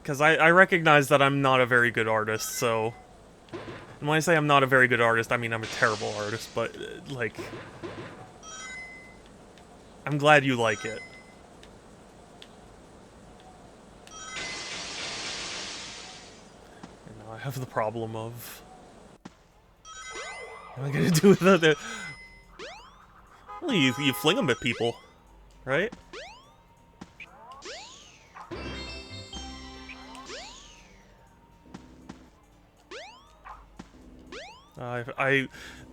I recognize that I'm not a very good artist. So, and when I say I'm not a very good artist, I mean I'm a terrible artist. But like, I'm glad you like it. And now I have the problem of what am I gonna do with the well, you fling them at people, right?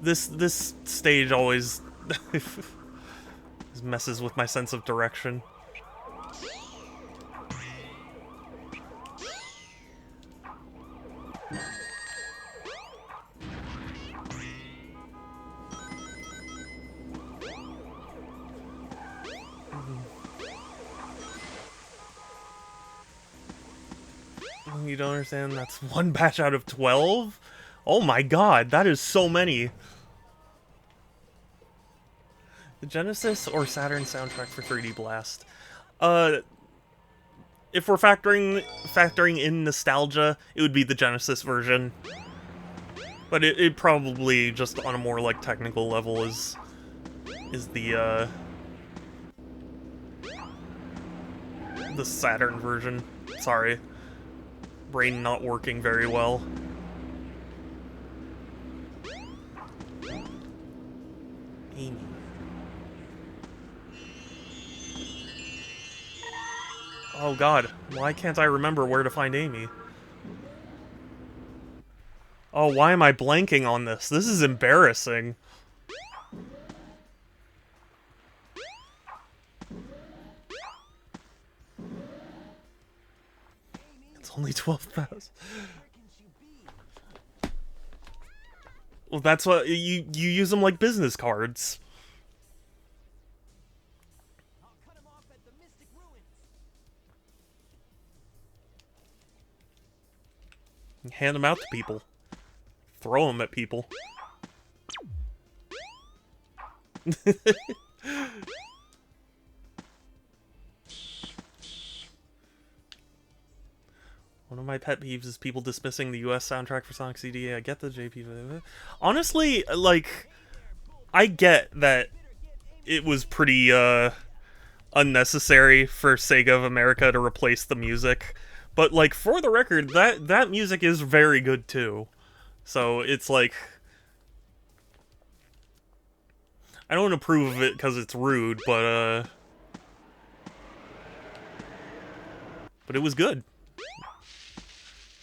This stage always messes with my sense of direction. You don't understand? That's one batch out of 12? Oh my god, that is so many. The Genesis or Saturn soundtrack for 3D Blast. If we're factoring in nostalgia, it would be the Genesis version. But it probably, just on a more like technical level, is the Saturn version. Sorry. Brain not working very well. Amy. Oh god, why can't I remember where to find Amy? Oh, why am I blanking on this? This is embarrassing. It's only 12,000. Well, that's what you use them like business cards. I'll cut him off at the Mystic Ruins. Hand them out to people. Throw them at people. One of my pet peeves is people dismissing the US soundtrack for Sonic CD. I get the JP. Honestly, like, I get that it was pretty unnecessary for Sega of America to replace the music. But, like, for the record, that music is very good, too. So, it's like... I don't approve of it because it's rude, but it was good.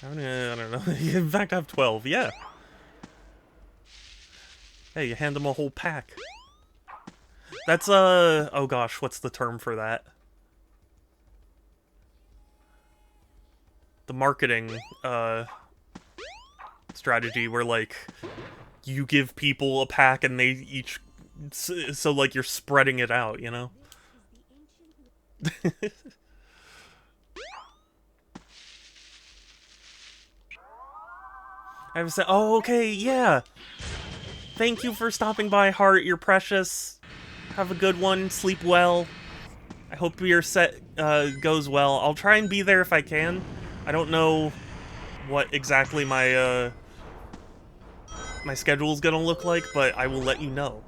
I don't know. In fact, I have 12, yeah. Hey, you hand them a whole pack. That's, oh gosh, what's the term for that? The marketing, strategy where, like, you give people a pack and they each... So, like, you're spreading it out, you know? I have said, oh, okay, yeah. Thank you for stopping by, Heart. You're precious. Have a good one. Sleep well. I hope your set goes well. I'll try and be there if I can. I don't know what exactly my my schedule's gonna look like, but I will let you know.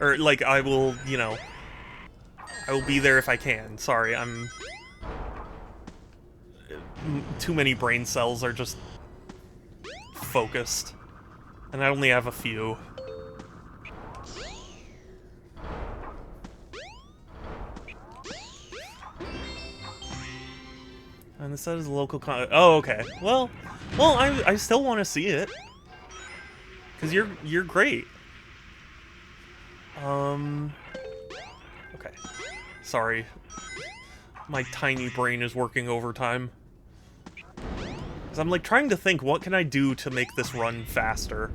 Or, like, I will, you know, I will be there if I can. Sorry, I'm... Too many brain cells are just focused. And I only have a few. And the set is a local con- oh, okay. Well, I still want to see it. Because you're great. Okay. Sorry. My tiny brain is working overtime. Because I'm, like, trying to think, what can I do to make this run faster?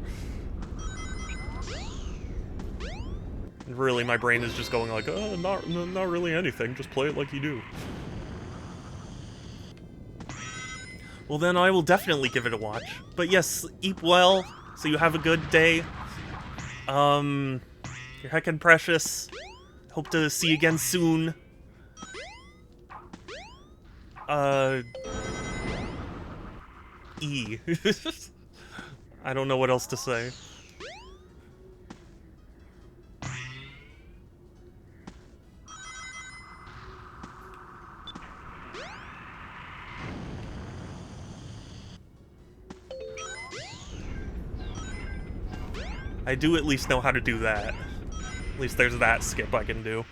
And really, my brain is just going like, not really anything, just play it like you do. Well, then I will definitely give it a watch. But yes, eat well, so you have a good day. You're heckin' precious. Hope to see you again soon. E. I don't know what else to say. I do at least know how to do that. At least there's that skip I can do.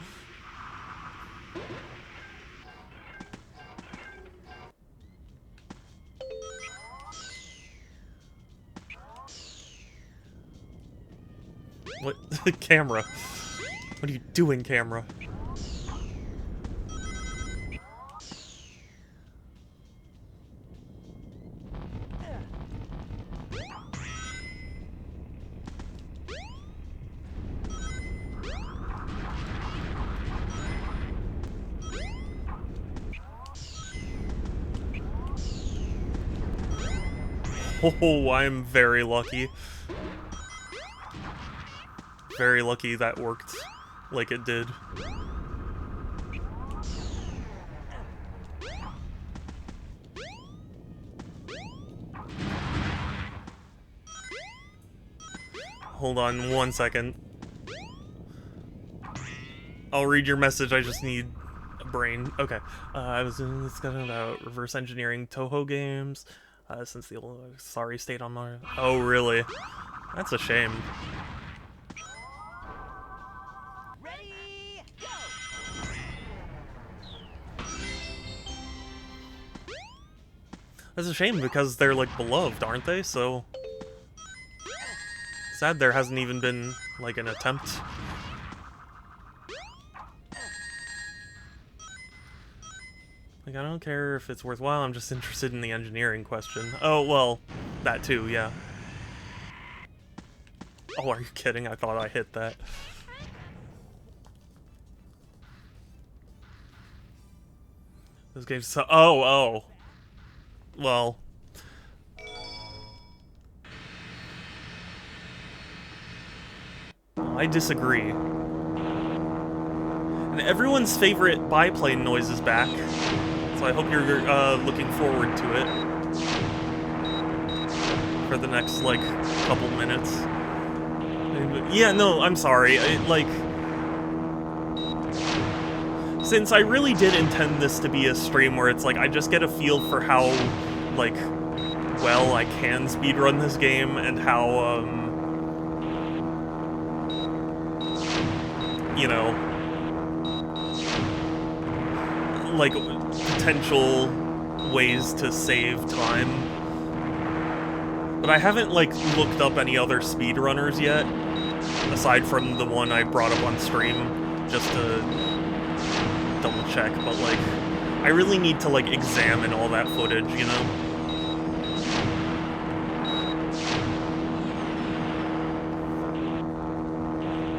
What? Camera. What are you doing, camera? Oh, I'm very lucky. Very lucky that worked like it did. Hold on 1 second. I'll read your message, I just need a brain. Okay. I was discussing about reverse engineering Toho games. Since the sorry state on my... Oh, really? That's a shame. Ready, go! That's a shame because they're, like, beloved, aren't they? So... sad there hasn't even been, like, an attempt. Like, I don't care if it's worthwhile, I'm just interested in the engineering question. Oh, well, that too, yeah. Oh, are you kidding? I thought I hit that. This game's so... Oh. Well... I disagree. And everyone's favorite biplane noise is back. So I hope you're looking forward to it for the next, like, couple minutes. Yeah, no, I'm sorry. Since I really did intend this to be a stream where it's like, I just get a feel for how, like, well I can speedrun this game and how, you know, like, potential ways to save time. But I haven't, like, looked up any other speedrunners yet, aside from the one I brought up on stream, just to double check, but, like, I really need to, like, examine all that footage, you know?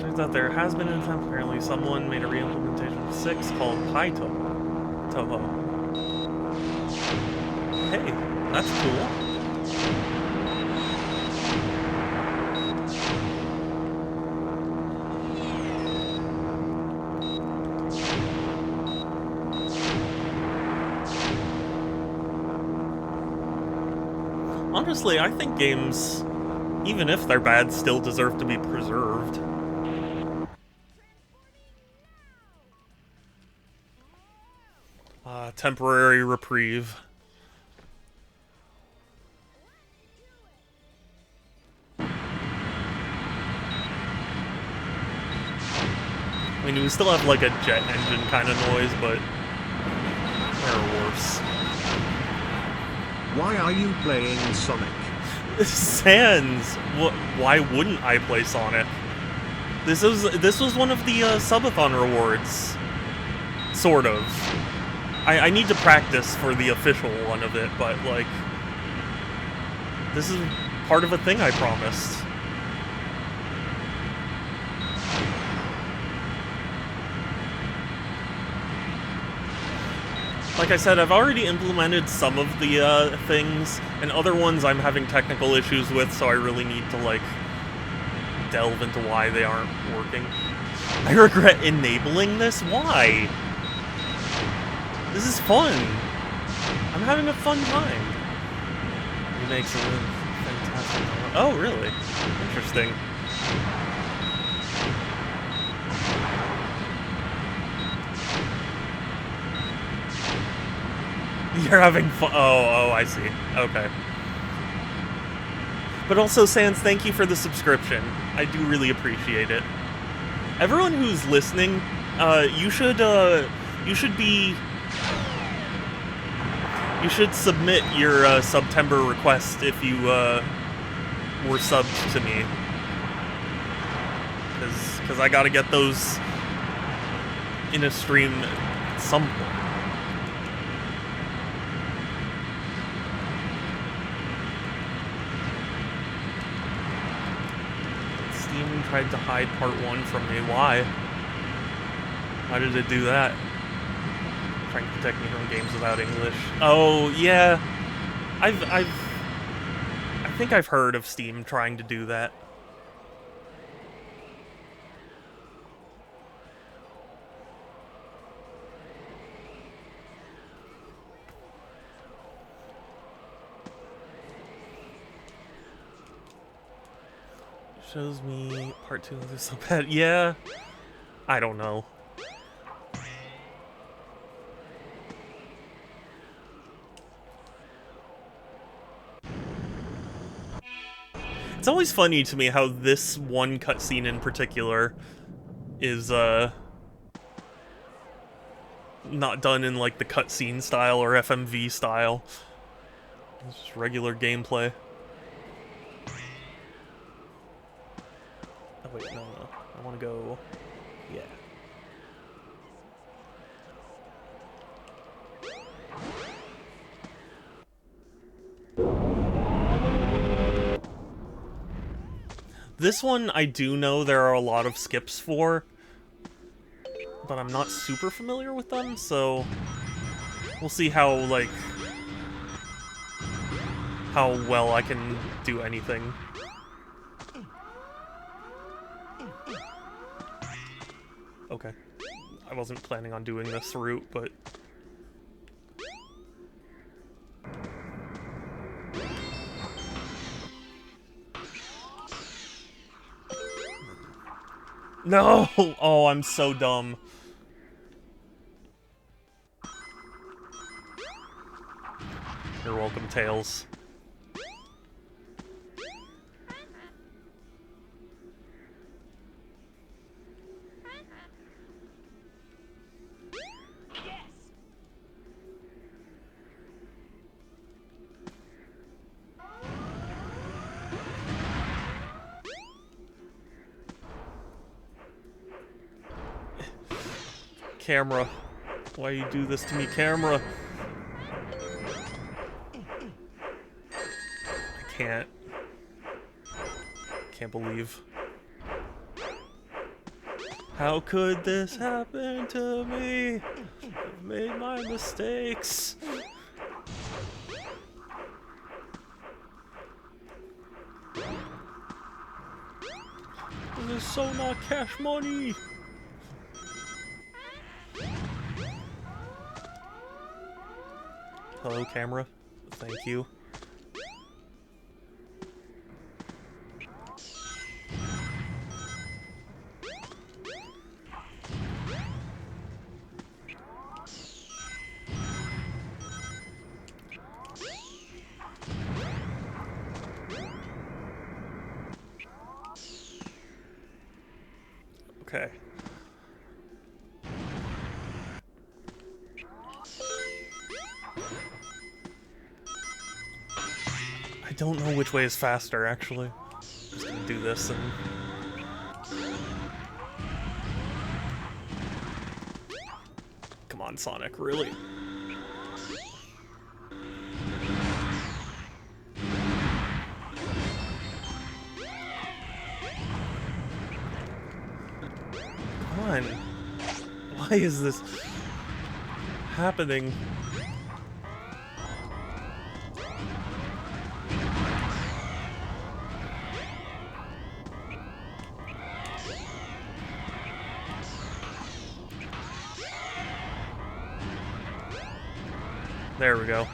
Turns out there has been an attempt. Apparently someone made a re-implementation of 6 called PyToho. Hey, that's cool. Honestly, I think games, even if they're bad, still deserve to be preserved. Temporary reprieve. I mean, we still have, like, a jet engine kind of noise, but they're worse. Why are you playing Sonic? Sans! Why wouldn't I play Sonic? This was one of the subathon rewards. Sort of. I need to practice for the official one of it, but, like, this is part of a thing I promised. Like I said, I've already implemented some of the things, and other ones I'm having technical issues with, so I really need to, like, delve into why they aren't working. I regret enabling this? Why? This is fun. I'm having a fun time. He makes a fantastic... Oh, really? Interesting. You're having fun. Oh, I see. Okay. But also, Sans, thank you for the subscription. I do really appreciate it. Everyone who's listening, you should submit your September request if you were subbed to me, because I gotta get those in a stream at some point. Steam tried to hide part 1 from me. Why? Why did it do that? Trying to protect me from games without English. Oh, yeah. I think I've heard of Steam trying to do that. Shows me part 2 of this so bad. Yeah. I don't know. It's always funny to me how this one cutscene in particular is, not done in, like, the cutscene style or FMV style. It's just regular gameplay. Oh, wait, no. I want to go... Yeah. This one, I do know there are a lot of skips for, but I'm not super familiar with them, so we'll see how, like, how well I can do anything. Okay. I wasn't planning on doing this route, but... No! Oh, I'm so dumb. You're welcome, Tails. Camera. Why you do this to me, camera? I can't. Can't believe. How could this happen to me? I've made my mistakes. This is so not cash money. Hello, camera. Thank you. Okay. I don't know which way is faster, actually. I'm just gonna do this and... Come on, Sonic, really? Come on. Why is this... happening? There we go.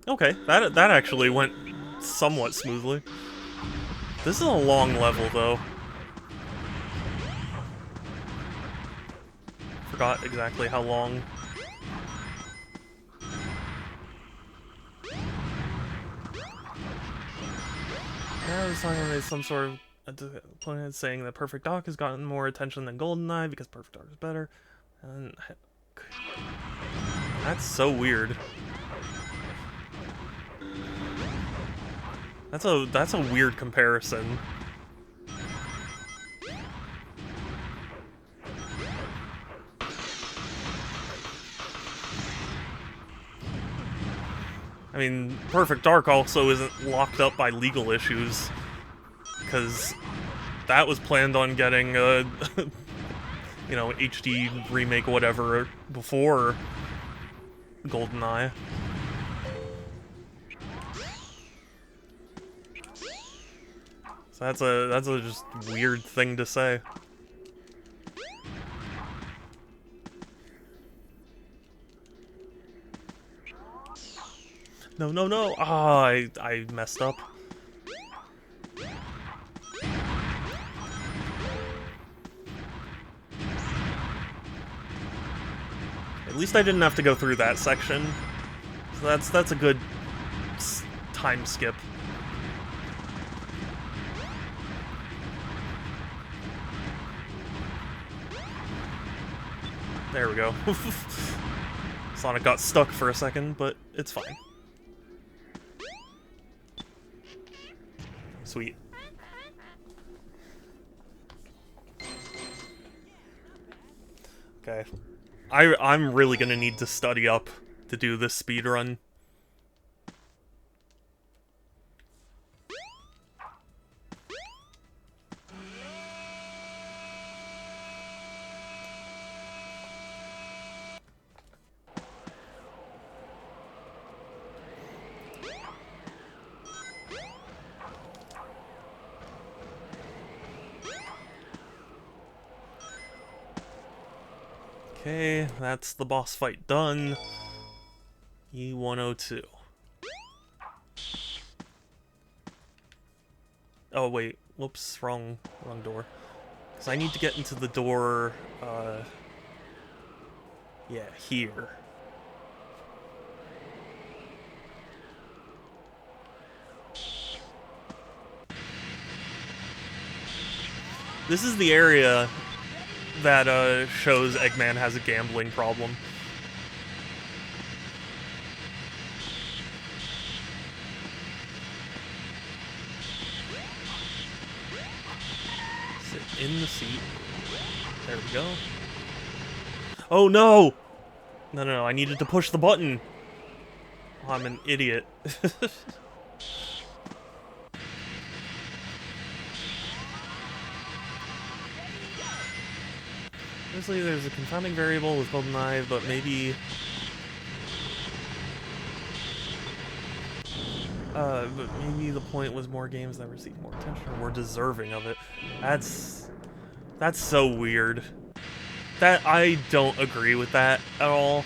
Okay, that actually went somewhat smoothly. This is a long level, though. Forgot exactly how long. Now it's talking about some sort of opponent saying that Perfect Dark has gotten more attention than GoldenEye because Perfect Dark is better. And that's so weird. That's a weird comparison. I mean, Perfect Dark also isn't locked up by legal issues, because that was planned on getting a, you know, HD remake, whatever, before GoldenEye. So that's a just weird thing to say. No, no, no! Ah, I messed up. At least I didn't have to go through that section. So that's a good time skip. There we go. Sonic got stuck for a second, but it's fine. Sweet. Okay. I'm really gonna need to study up to do this speedrun. Okay, that's the boss fight done. E102. Oh wait, whoops, wrong door. Because I need to get into the door, yeah, here. This is the area that shows Eggman has a gambling problem. Sit in the seat. There we go. Oh no! No, I needed to push the button. Oh, I'm an idiot. Obviously, there's a confounding variable with GoldenEye, but maybe... but maybe the point was more games that received more attention or were deserving of it. That's so weird. That, I don't agree with that at all.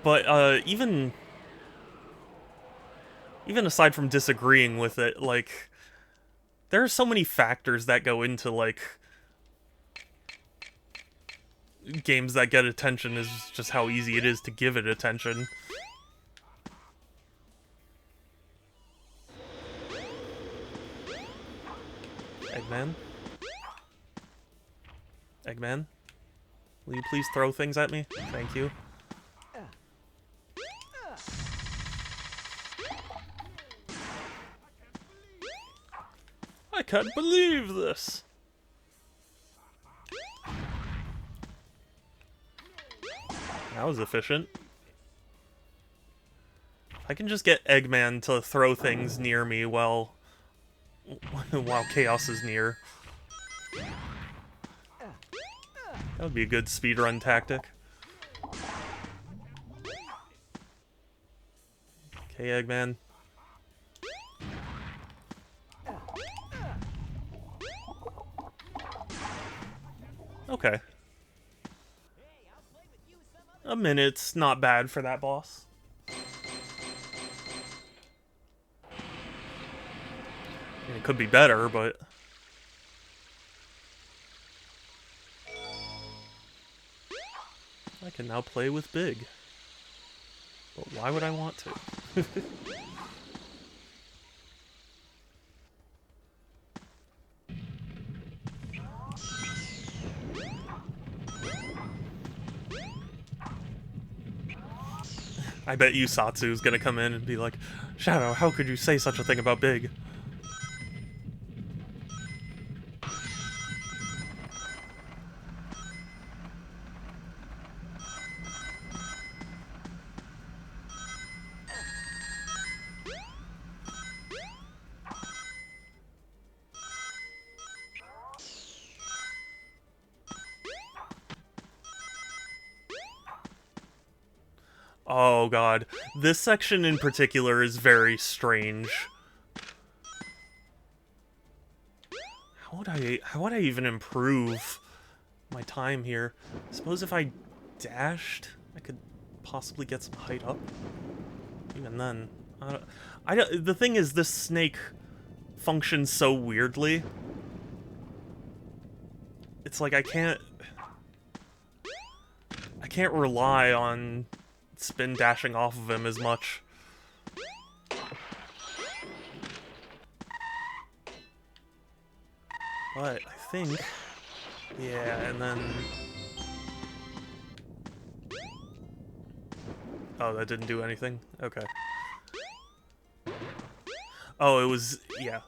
But, even aside from disagreeing with it, like, there are so many factors that go into, like, games that get attention is just how easy it is to give it attention. Eggman? Eggman? Will you please throw things at me? Thank you. I can't believe this! That was efficient. I can just get Eggman to throw things near me while Chaos is near. That would be a good speedrun tactic. Okay, Eggman. Okay. A minute's not bad for that boss. I mean, it could be better, but... I can now play with Big. But why would I want to? I bet Yusatsu's gonna come in and be like, Shadow, how could you say such a thing about Big? Oh god, this section in particular is very strange. How would I even improve my time here? I suppose if I dashed, I could possibly get some height up. Even then, the thing is, this snake functions so weirdly. It's like I can't rely on spin dashing off of him as much. But I think, yeah, and then... Oh, that didn't do anything? Okay. Oh, it was, yeah.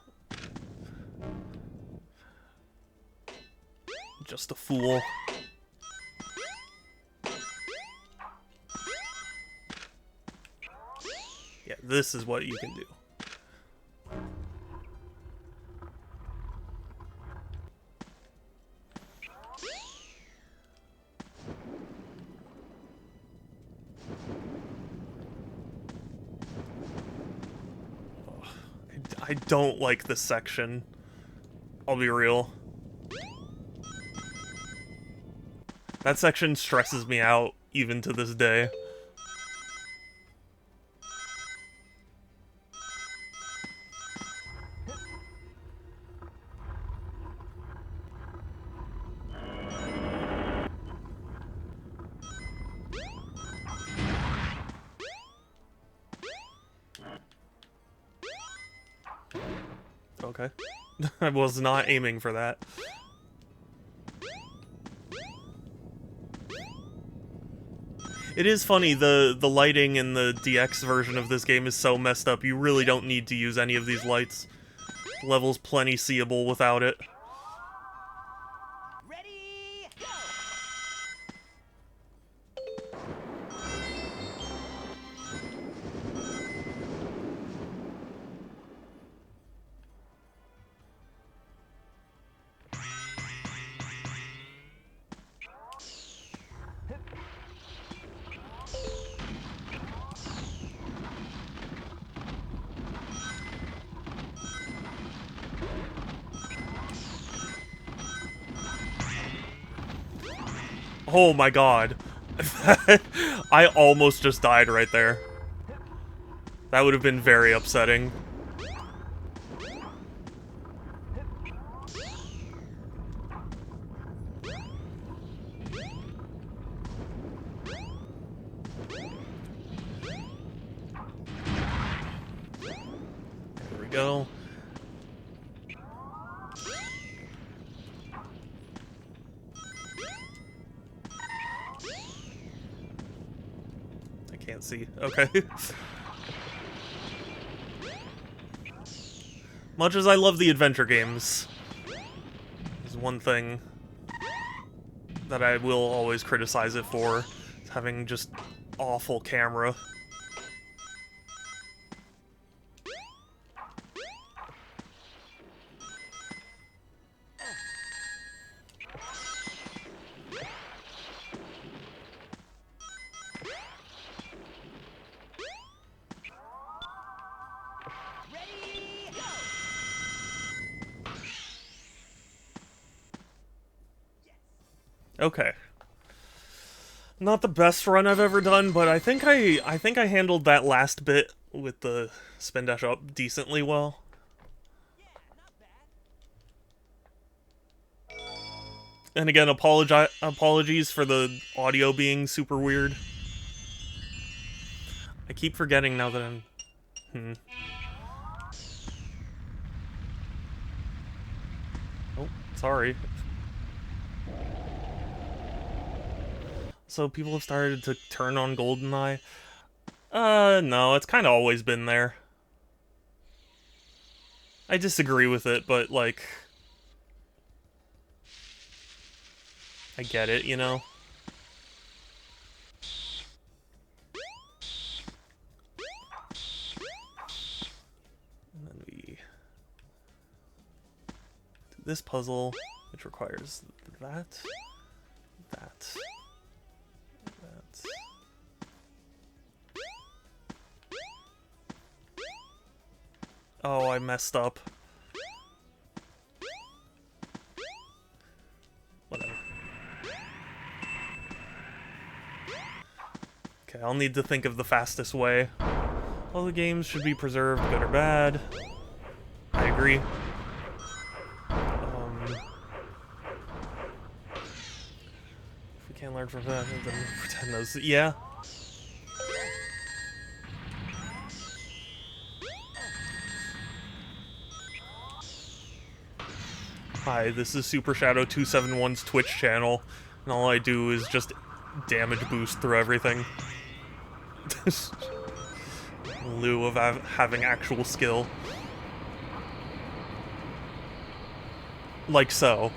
Just a fool. Yeah, this is what you can do. I don't like this section. I'll be real. That section stresses me out, even to this day. Okay. I was not aiming for that. It is funny, the lighting in the DX version of this game is so messed up, you really don't need to use any of these lights. The level's plenty seeable without it. Ready, go! Oh my god. I almost just died right there. That would have been very upsetting. There we go. Can't see. Okay. Much as I love the adventure games, there's one thing that I will always criticize it for, is having just awful camera. Okay. Not the best run I've ever done, but I think I handled that last bit with the spin dash up decently well. And again, apologies for the audio being super weird. I keep forgetting now that I'm... Oh, sorry. So people have started to turn on GoldenEye. No, it's kind of always been there. I disagree with it, but, like... I get it, you know? And then we do this puzzle, which requires that. Oh, I messed up. Whatever. Okay, I'll need to think of the fastest way. All the games should be preserved, good or bad. I agree. If we can't learn from that, then pretend those. Yeah. Hi, this is Super Shadow 271's Twitch channel, and all I do is just damage boost through everything. In lieu of having actual skill. Like so.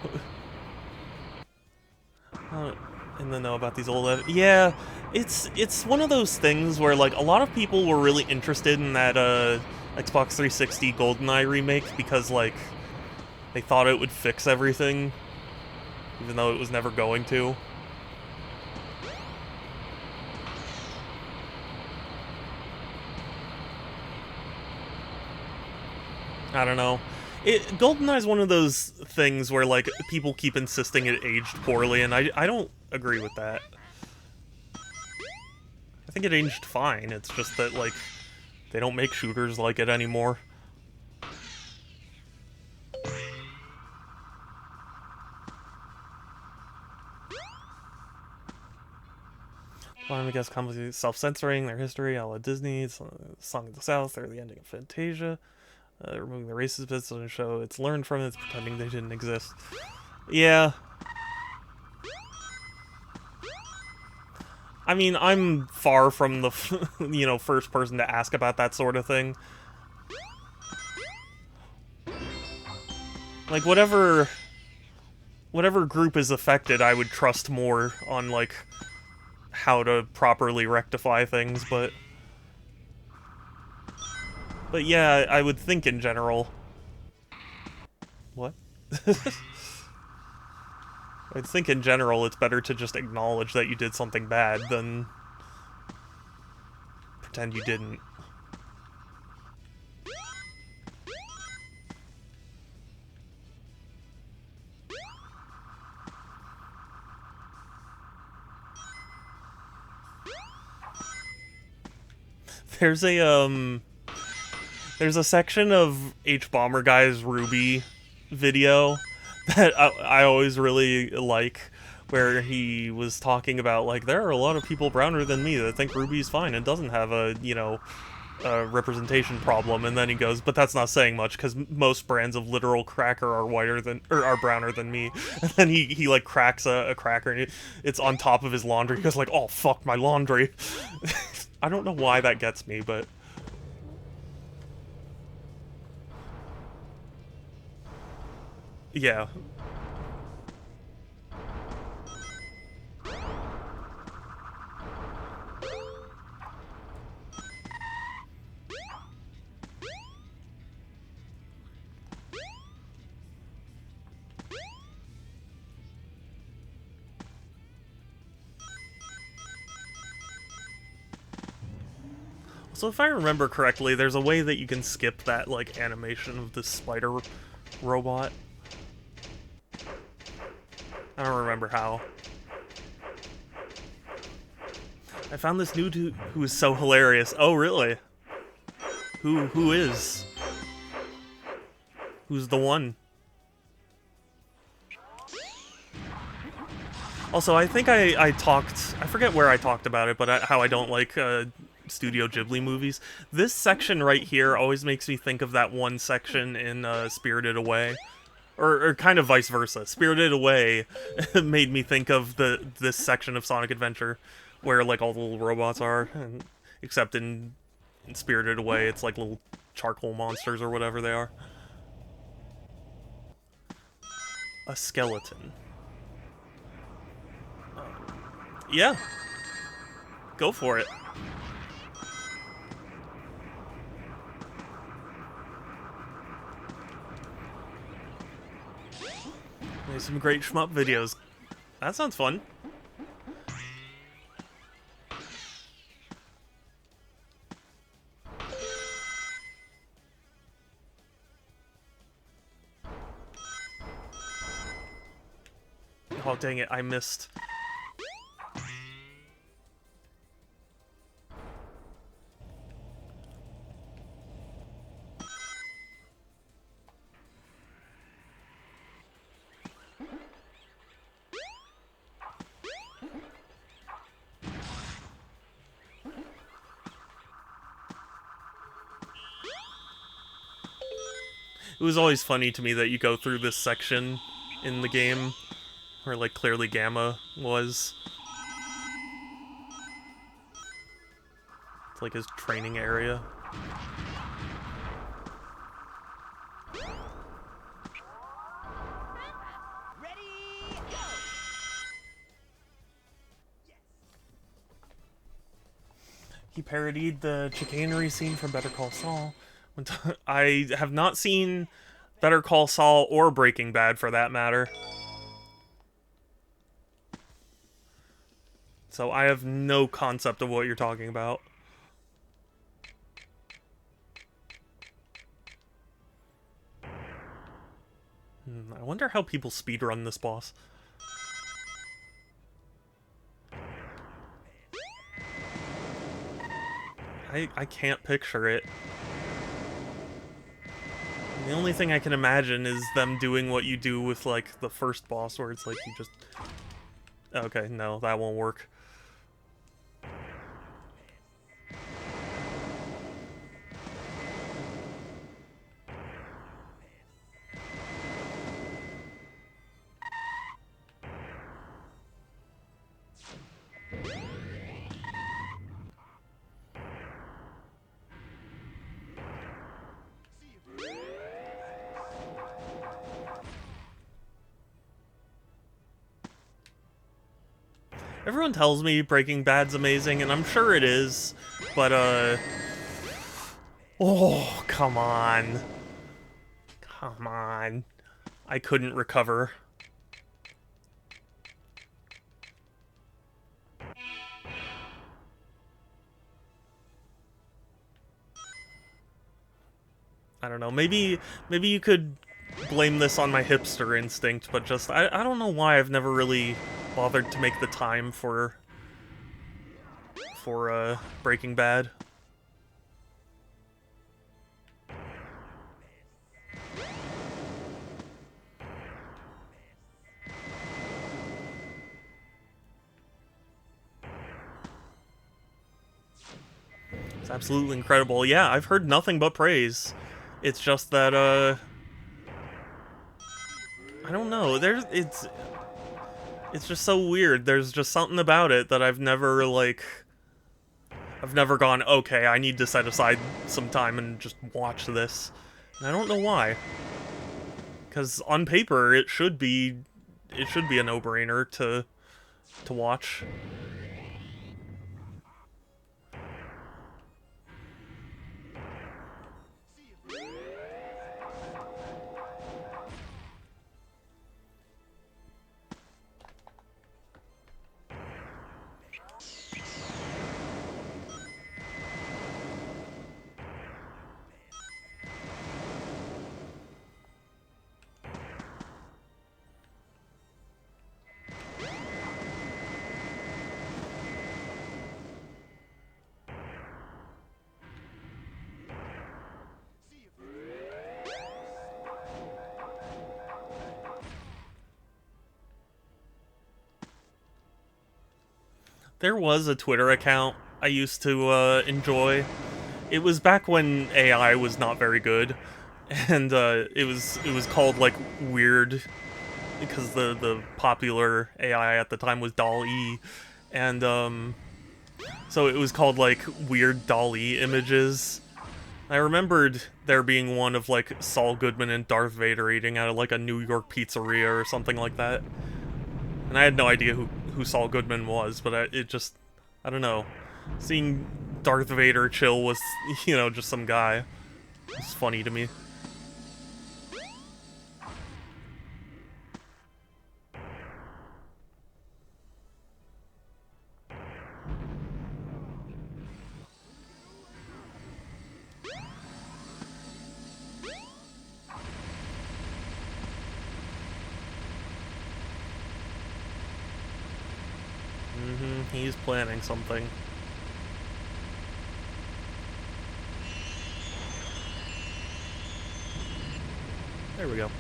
In the know about these old... Yeah, it's one of those things where, like, a lot of people were really interested in that Xbox 360 GoldenEye remake because, like, they thought it would fix everything, even though it was never going to. I don't know. GoldenEye is one of those things where, like, people keep insisting it aged poorly, and I don't agree with that. I think it aged fine, it's just that, like, they don't make shooters like it anymore. I guess companies self-censoring their history, a la Disney, Song of the South, or the ending of Fantasia. Removing the racist bits doesn't show it's learned from it, it's pretending they didn't exist. Yeah. I mean, I'm far from the, you know, first person to ask about that sort of thing. Like, whatever group is affected, I would trust more on, like, how to properly rectify things, but yeah, I would think in general. What? I'd think in general it's better to just acknowledge that you did something bad than pretend you didn't. There's a section of HBomberguy's RWBY video that I always really like, where he was talking about, like, there are a lot of people browner than me that think RWBY's fine and doesn't have a, you know, a representation problem, and then he goes, but that's not saying much, because most brands of literal cracker are whiter than, or are browner than me. And then he like cracks a cracker, and it's on top of his laundry. He goes like, oh fuck, my laundry. I don't know why that gets me, but yeah. So if I remember correctly, there's a way that you can skip that, like, animation of this spider robot. I don't remember how. I found this new dude who is so hilarious. Oh, really? Who is? Who's the one? Also, I think I talked, I forget where I talked about it, but how I don't like Studio Ghibli movies. This section right here always makes me think of that one section in Spirited Away. Or kind of vice versa. Spirited Away made me think of this section of Sonic Adventure where like all the little robots are, except in Spirited Away it's like little charcoal monsters or whatever they are. A skeleton. Yeah. Go for it. There's some great shmup videos. That sounds fun. Oh, dang it, I missed. It was always funny to me that you go through this section in the game where, like, clearly Gamma was. It's like his training area. Ready, go! He parodied the chicanery scene from Better Call Saul. I have not seen Better Call Saul or Breaking Bad, for that matter. So I have no concept of what you're talking about. I wonder how people speedrun this boss. I can't picture it. The only thing I can imagine is them doing what you do with, like, the first boss, where it's like you just... Okay, no, that won't work. Everyone tells me Breaking Bad's amazing, and I'm sure it is, but, oh, come on. Come on. I couldn't recover. I don't know, maybe you could blame this on my hipster instinct, but just, I don't know why I've never really bothered to make the time for Breaking Bad. It's absolutely incredible. Yeah, I've heard nothing but praise. It's just that, I don't know, it's just so weird. There's just something about it that I've never, like... I've never gone, okay, I need to set aside some time and just watch this. And I don't know why. Because on paper, it should be a no-brainer to watch. There was a Twitter account I used to enjoy. It was back when AI was not very good, and it was called like Weird, because the popular AI at the time was DALL-E, and so it was called like Weird DALL-E Images. I remembered there being one of like Saul Goodman and Darth Vader eating at like a New York pizzeria or something like that, and I had no idea who Saul Goodman was, but I don't know. Seeing Darth Vader chill with, you know, just some guy, it's funny to me. He's planning something. There we go.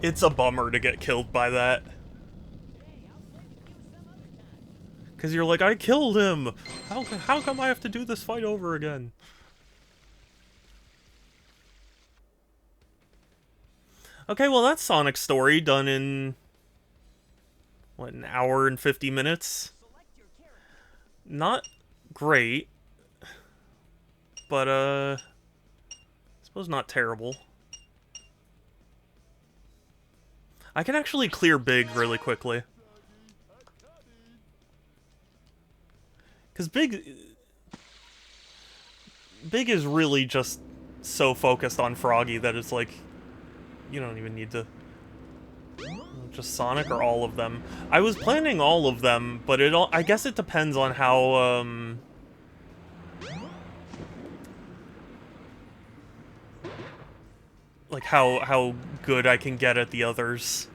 It's a bummer to get killed by that. Because you're like, I killed him! How come I have to do this fight over again? Okay, well that's Sonic's story done in... what, an hour and 50 minutes? Not great. But, I suppose not terrible. I can actually clear Big really quickly. Because Big is really just so focused on Froggy that it's like, you don't even need to... just Sonic or all of them. I was planning all of them, but I guess it depends on how, like how good I can get at the others.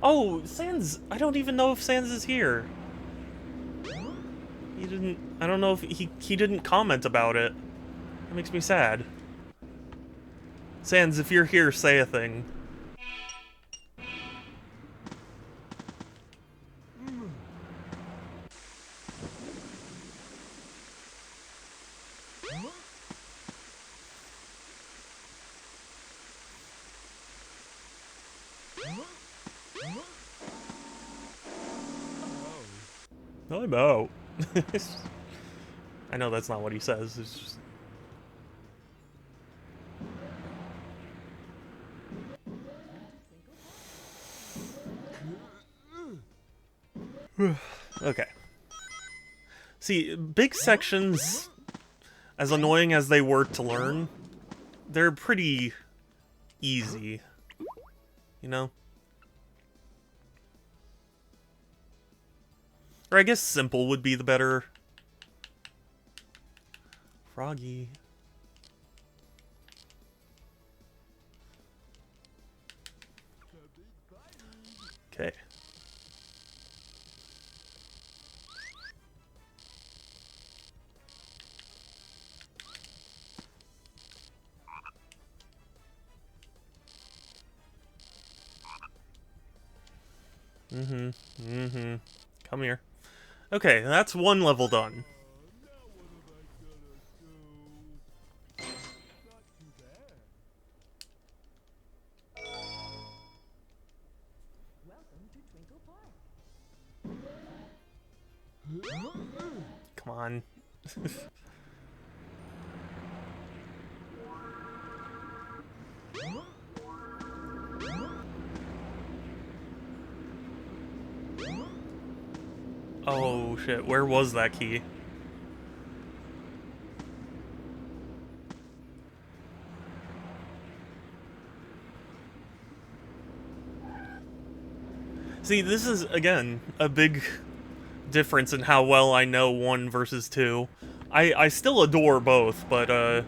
Oh, Sans, I don't even know if Sans is here. He didn't, I don't know if he didn't comment about it. That makes me sad. Sans, if you're here, say a thing. I'm out. I know that's not what he says. It's just... Okay. See, big sections, as annoying as they were to learn, they're pretty easy. You know? Or I guess simple would be the better. Froggy. Okay. Come here. Okay, that's one level done. Come on. Oh shit, where was that key? See, this is, again, a big difference in how well I know 1 versus 2. I still adore both, but, I'm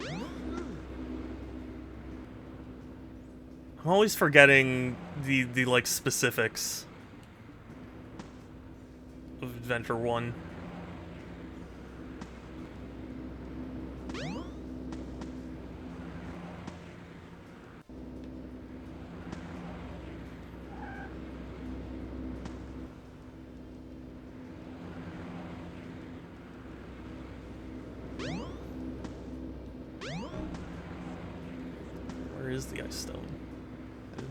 always forgetting the like, specifics of Adventure 1. Where is the ice stone? I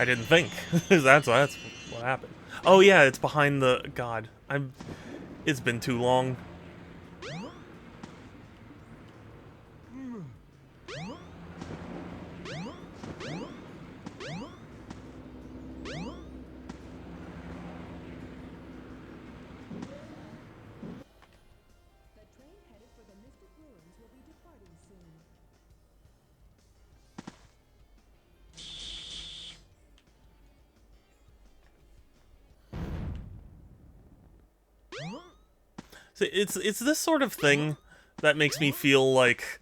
didn't think. That's what happened. Oh yeah, it's behind the God. It's been too long. The train headed for the Mystic Ruins will be departing soon. So it's this sort of thing that makes me feel like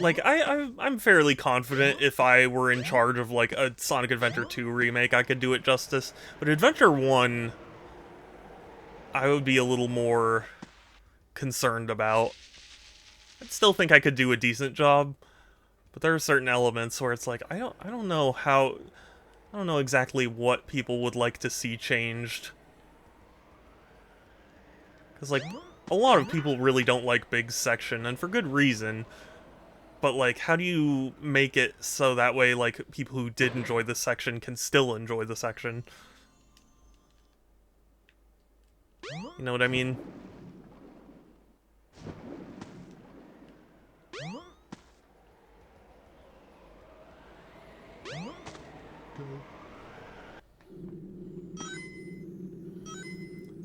I'm fairly confident if I were in charge of like a Sonic Adventure 2 remake, I could do it justice. But Adventure 1, I would be a little more concerned about. I still think I could do a decent job, but there are certain elements where it's like I don't know exactly what people would like to see changed. Because, like, a lot of people really don't like Big's section, and for good reason. But, like, how do you make it so that way, like, people who did enjoy this section can still enjoy the section? You know what I mean?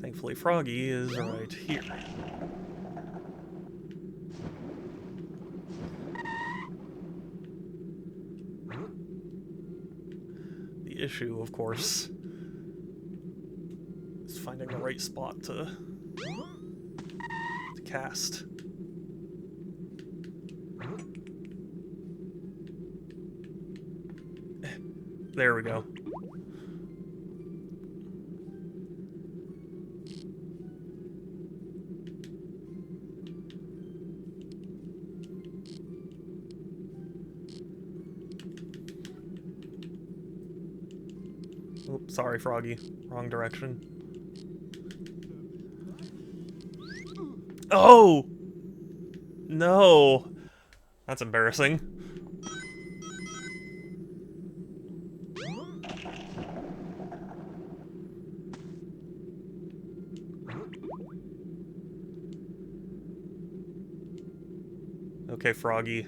Thankfully, Froggy is right here. The issue, of course, is finding the right spot to cast. There we go. Oops, sorry, Froggy. Wrong direction. Oh! No! That's embarrassing. Okay, Froggy.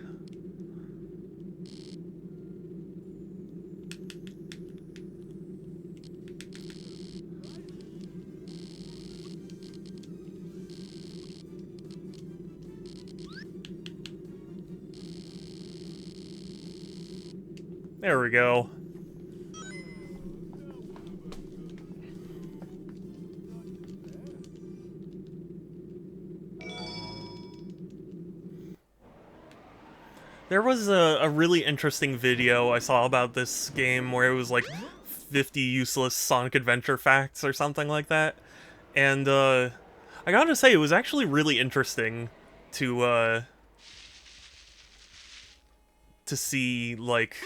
There we go. There was a really interesting video I saw about this game where it was like 50 useless Sonic Adventure facts or something like that. And I gotta say, it was actually really interesting to see, like,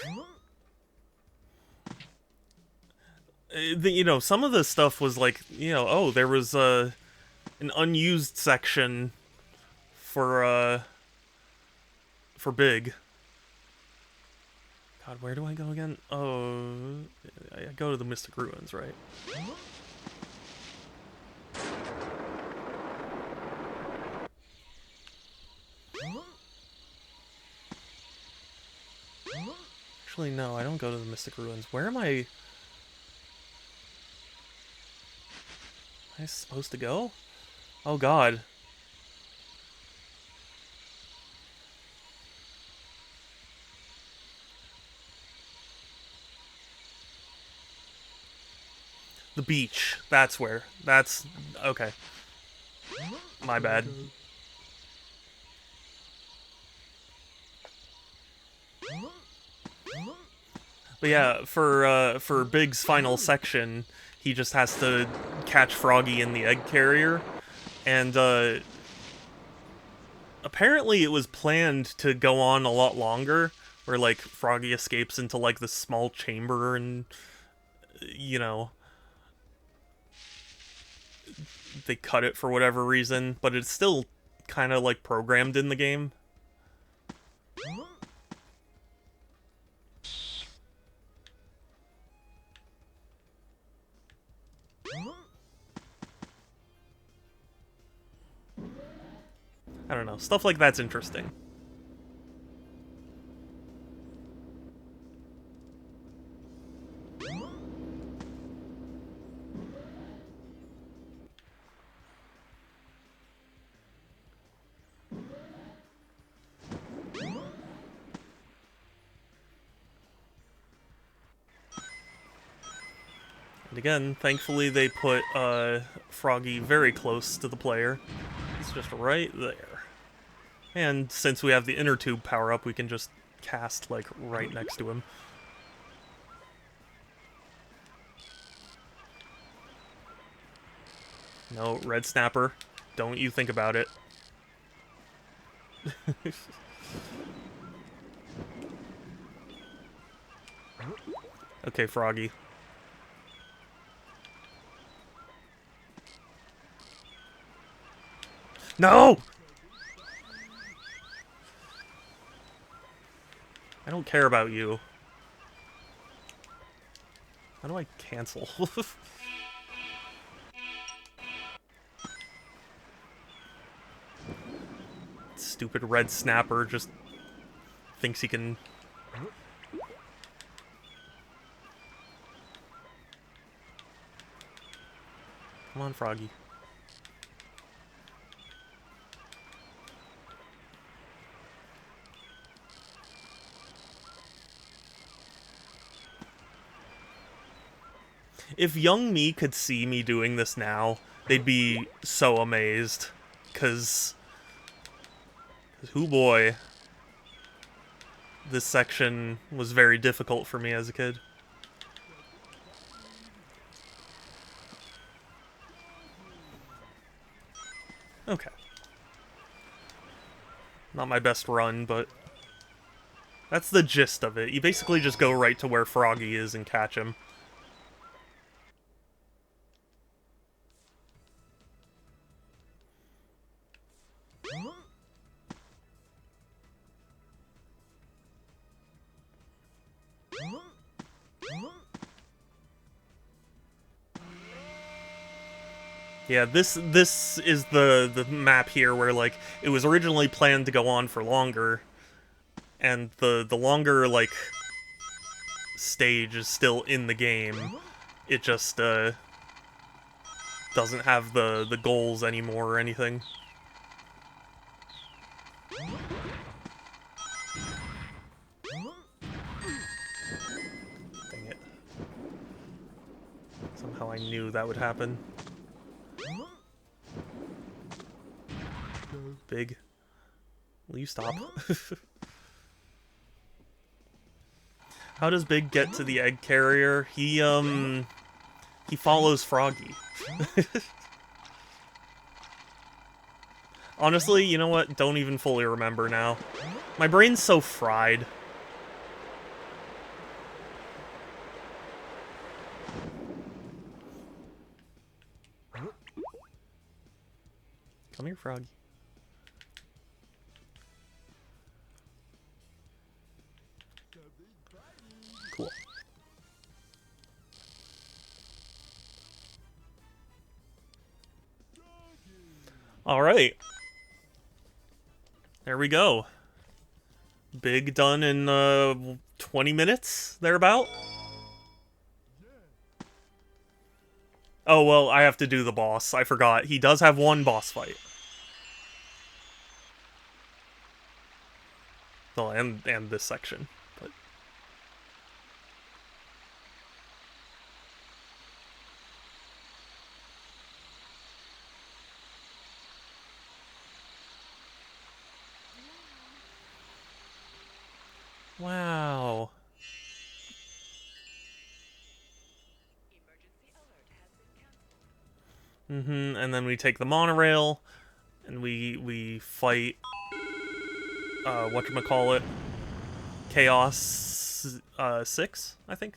you know, some of the stuff was like, you know, oh, there was an unused section for Big. God, where do I go again? Oh, I go to the Mystic Ruins, right? Actually, no, I don't go to the Mystic Ruins. Where am I supposed to go? Oh, God. The beach. That's where. That's... okay. My bad. But yeah, for Big's final section, he just has to catch Froggy in the egg carrier, and apparently it was planned to go on a lot longer, where, like, Froggy escapes into, like, this small chamber and, you know, they cut it for whatever reason, but it's still kind of, like, programmed in the game. I don't know, stuff like that's interesting. And again, thankfully they put Froggy very close to the player. It's just right there. And since we have the inner tube power up, we can just cast, like, right next to him. No, Red Snapper, don't you think about it. Okay, Froggy. No! I don't care about you. How do I cancel? Stupid Red Snapper just thinks he can... Come on, Froggy. If young me could see me doing this now, they'd be so amazed. 'Cause hoo boy, this section was very difficult for me as a kid. Okay. Not my best run, but that's the gist of it. You basically just go right to where Froggy is and catch him. Yeah, this is the map here where, like, it was originally planned to go on for longer, and the longer, like, stage is still in the game. It just doesn't have the goals anymore or anything. Dang it. Somehow I knew that would happen. Big. Will you stop? How does Big get to the egg carrier? He follows Froggy. Honestly, you know what? Don't even fully remember now. My brain's so fried. Come here, Froggy. Cool. All right. There we go. Big done in 20 minutes, thereabout. Oh, well, I have to do the boss. I forgot. He does have one boss fight. Well, and this section, but... Wow. And then we take the monorail, and we fight whatchamacallit, Chaos 6, I think.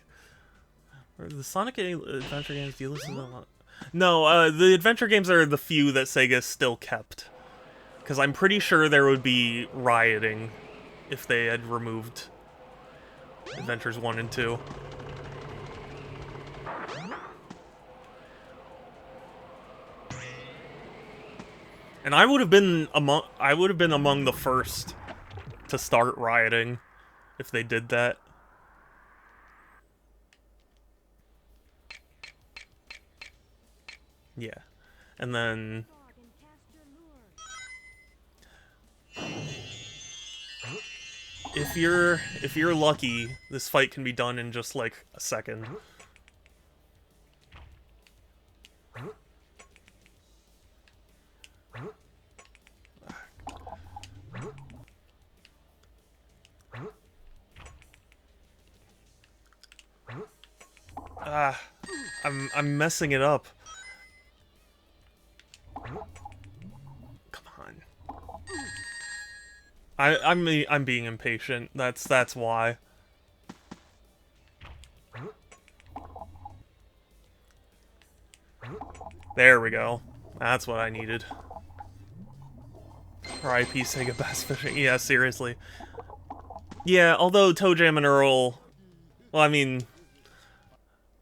Or the Sonic Adventure games, do you listen to a lot? No, the adventure games are the few that Sega still kept. Because I'm pretty sure there would be rioting if they had removed Adventures 1 and 2. And I would have been among the first to start rioting if they did that. Yeah. And then if you're lucky, this fight can be done in just like a second. I'm messing it up. Come on. I'm being impatient. That's why. There we go. That's what I needed. R.I.P. Sega Bass Fishing. Yeah, seriously. Yeah, although ToeJam and Earl... Well, I mean...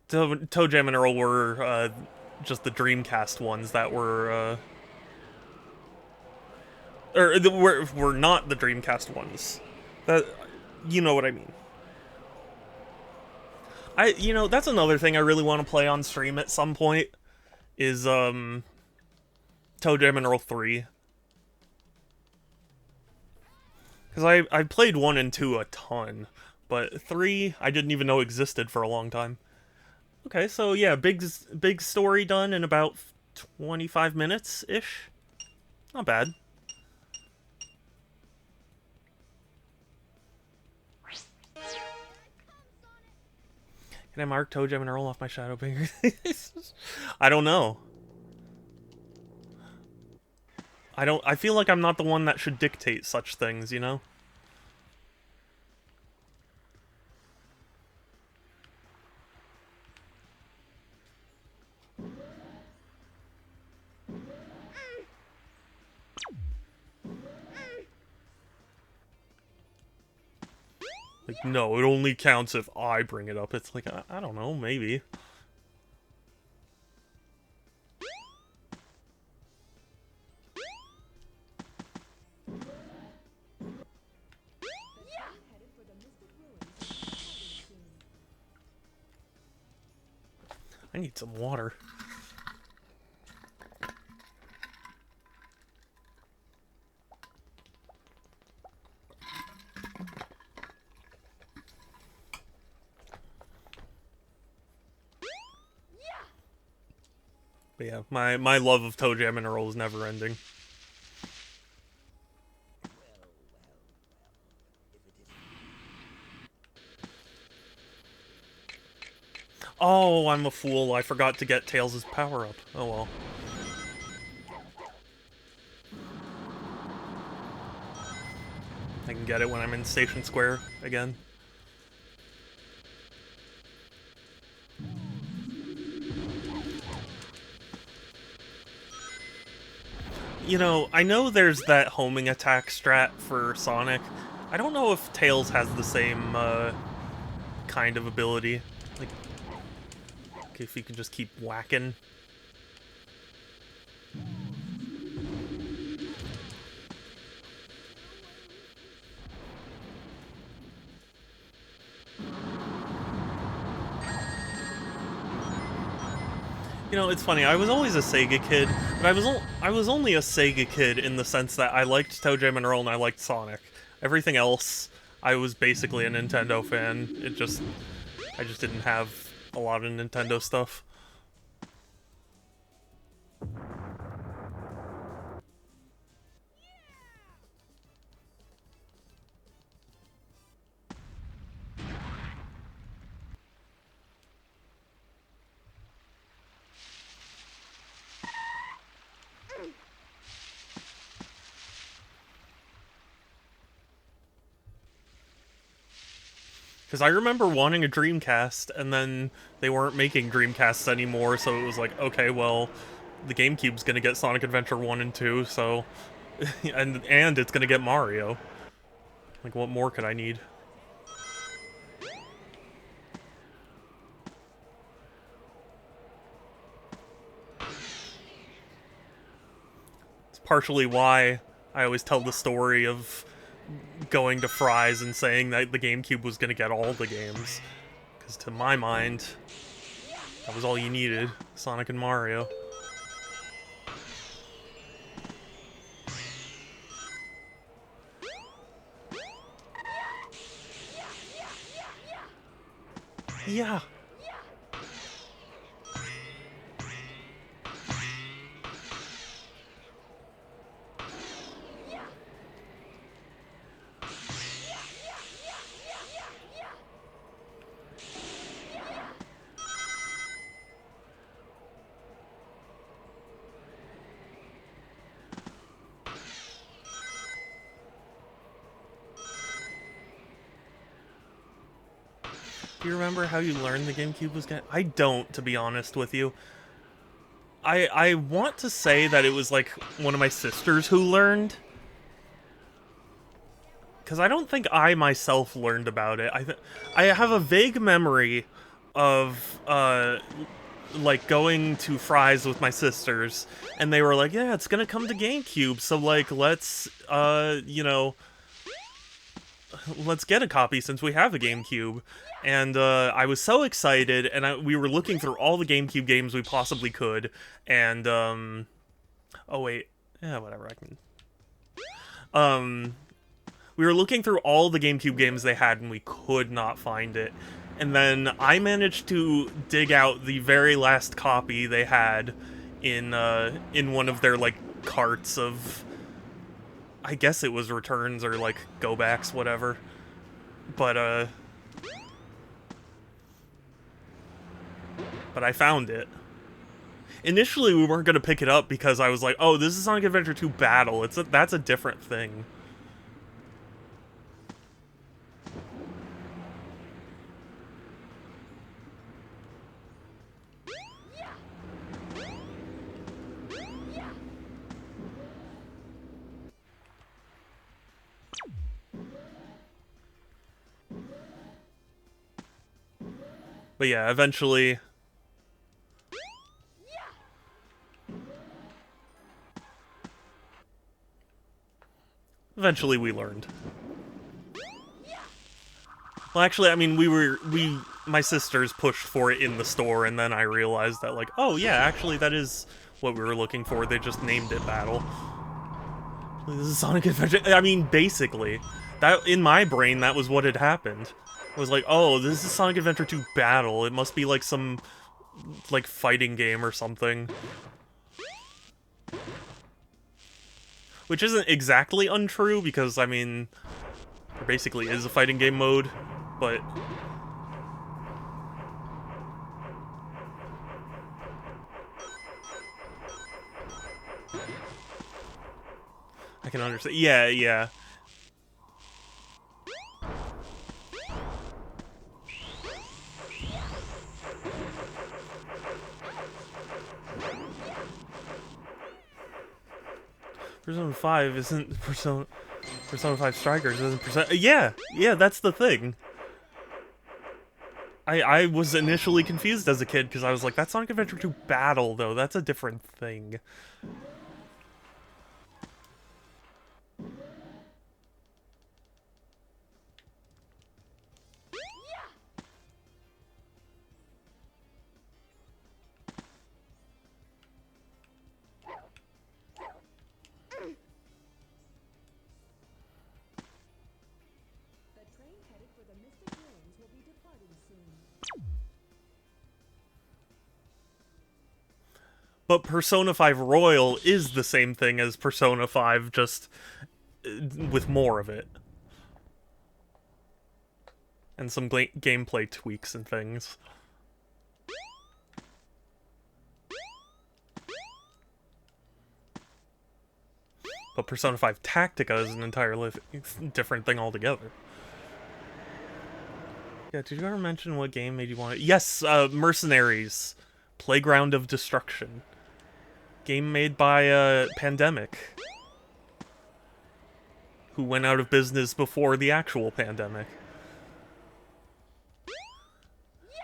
ToeJam and Earl were just the Dreamcast ones that were... were not the Dreamcast ones. That, you know what I mean. You know, that's another thing I really want to play on stream at some point, is, ToeJam and Earl 3. Because I played 1 and 2 a ton, but 3 I didn't even know existed for a long time. Okay, so yeah, big story done in about 25 minutes-ish. Not bad. Can I mark ToeJam and Earl off my shadow finger? I don't know. I feel like I'm not the one that should dictate such things, you know? Like, no, it only counts if I bring it up. It's like, I don't know, maybe. I need some water. But yeah, my love of ToeJam and Earl is never ending. Oh, I'm a fool. I forgot to get Tails' power-up. Oh well. I can get it when I'm in Station Square again. You know, I know there's that homing attack strat for Sonic. I don't know if Tails has the same kind of ability. Like, if you can just keep whacking. You know, it's funny, I was always a Sega kid, but I was only a Sega kid in the sense that I liked ToeJam and Earl and I liked Sonic. Everything else, I was basically a Nintendo fan. I just didn't have a lot of Nintendo stuff. Because I remember wanting a Dreamcast, and then they weren't making Dreamcasts anymore, so it was like, okay, well, the GameCube's gonna get Sonic Adventure 1 and 2, so... and it's gonna get Mario. Like, what more could I need? It's partially why I always tell the story of going to Fry's and saying that the GameCube was going to get all the games. Because to my mind, that was all you needed. Sonic and Mario. Yeah. Do you remember how you learned the GameCube was gonna... I don't, to be honest with you. I want to say that it was, like, one of my sisters who learned. Because I don't think I myself learned about it. I have a vague memory of, like, going to Fry's with my sisters, and they were like, yeah, it's gonna come to GameCube, so, like, let's, you know... let's get a copy since we have a GameCube. And I was so excited, and we were looking through all the GameCube games we possibly could, and oh wait, yeah, whatever, I can... we were looking through all the GameCube games they had, and we could not find it. And then I managed to dig out the very last copy they had in one of their, like, carts of... I guess it was returns or, like, go-backs, whatever. But I found it. Initially, we weren't going to pick it up because I was like, oh, this is Sonic Adventure 2 Battle. That's a different thing. But yeah, eventually... Eventually we learned. Well, actually, I mean, my sisters pushed for it in the store, and then I realized that, like, oh yeah, actually that is what we were looking for. They just named it Battle. This is Sonic Adventure. I mean, basically. That, in my brain, that was what had happened. I was like, oh, this is Sonic Adventure 2 Battle. It must be like some, like, fighting game or something. Which isn't exactly untrue, because, I mean, there basically is a fighting game mode, but... I can understand. Yeah, yeah. Persona 5 isn't Persona 5 Strikers isn't Persona... Yeah, that's the thing. I was initially confused as a kid because I was like, that's Sonic Adventure 2 Battle, though. That's a different thing. But Persona 5 Royal is the same thing as Persona 5, just with more of it. And some gameplay tweaks and things. But Persona 5 Tactica is an entirely different thing altogether. Yeah, did you ever mention what game made you want it? Yes, Mercenaries. Playground of Destruction. Game made by, Pandemic. Who went out of business before the actual pandemic.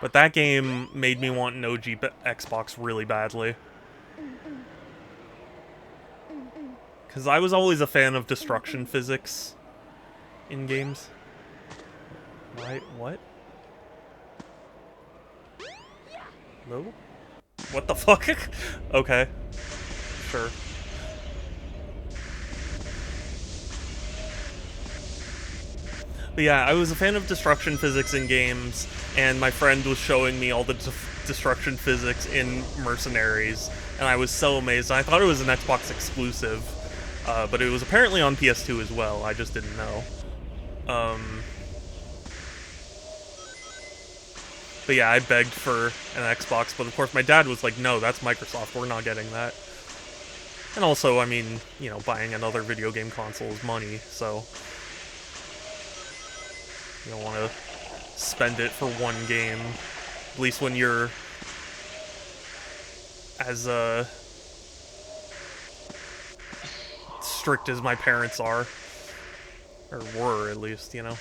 But that game made me want an OG Xbox really badly. Because I was always a fan of destruction physics in games. Right, what? Hello? What the fuck? Okay. Sure. But yeah, I was a fan of destruction physics in games, and my friend was showing me all the destruction physics in Mercenaries, and I was so amazed. I thought it was an Xbox exclusive, but it was apparently on PS2 as well. I just didn't know. But yeah, I begged for an Xbox, but of course my dad was like, no, that's Microsoft, we're not getting that. And also, I mean, you know, buying another video game console is money, so you don't want to spend it for one game, at least when you're as strict as my parents are, or were at least, you know.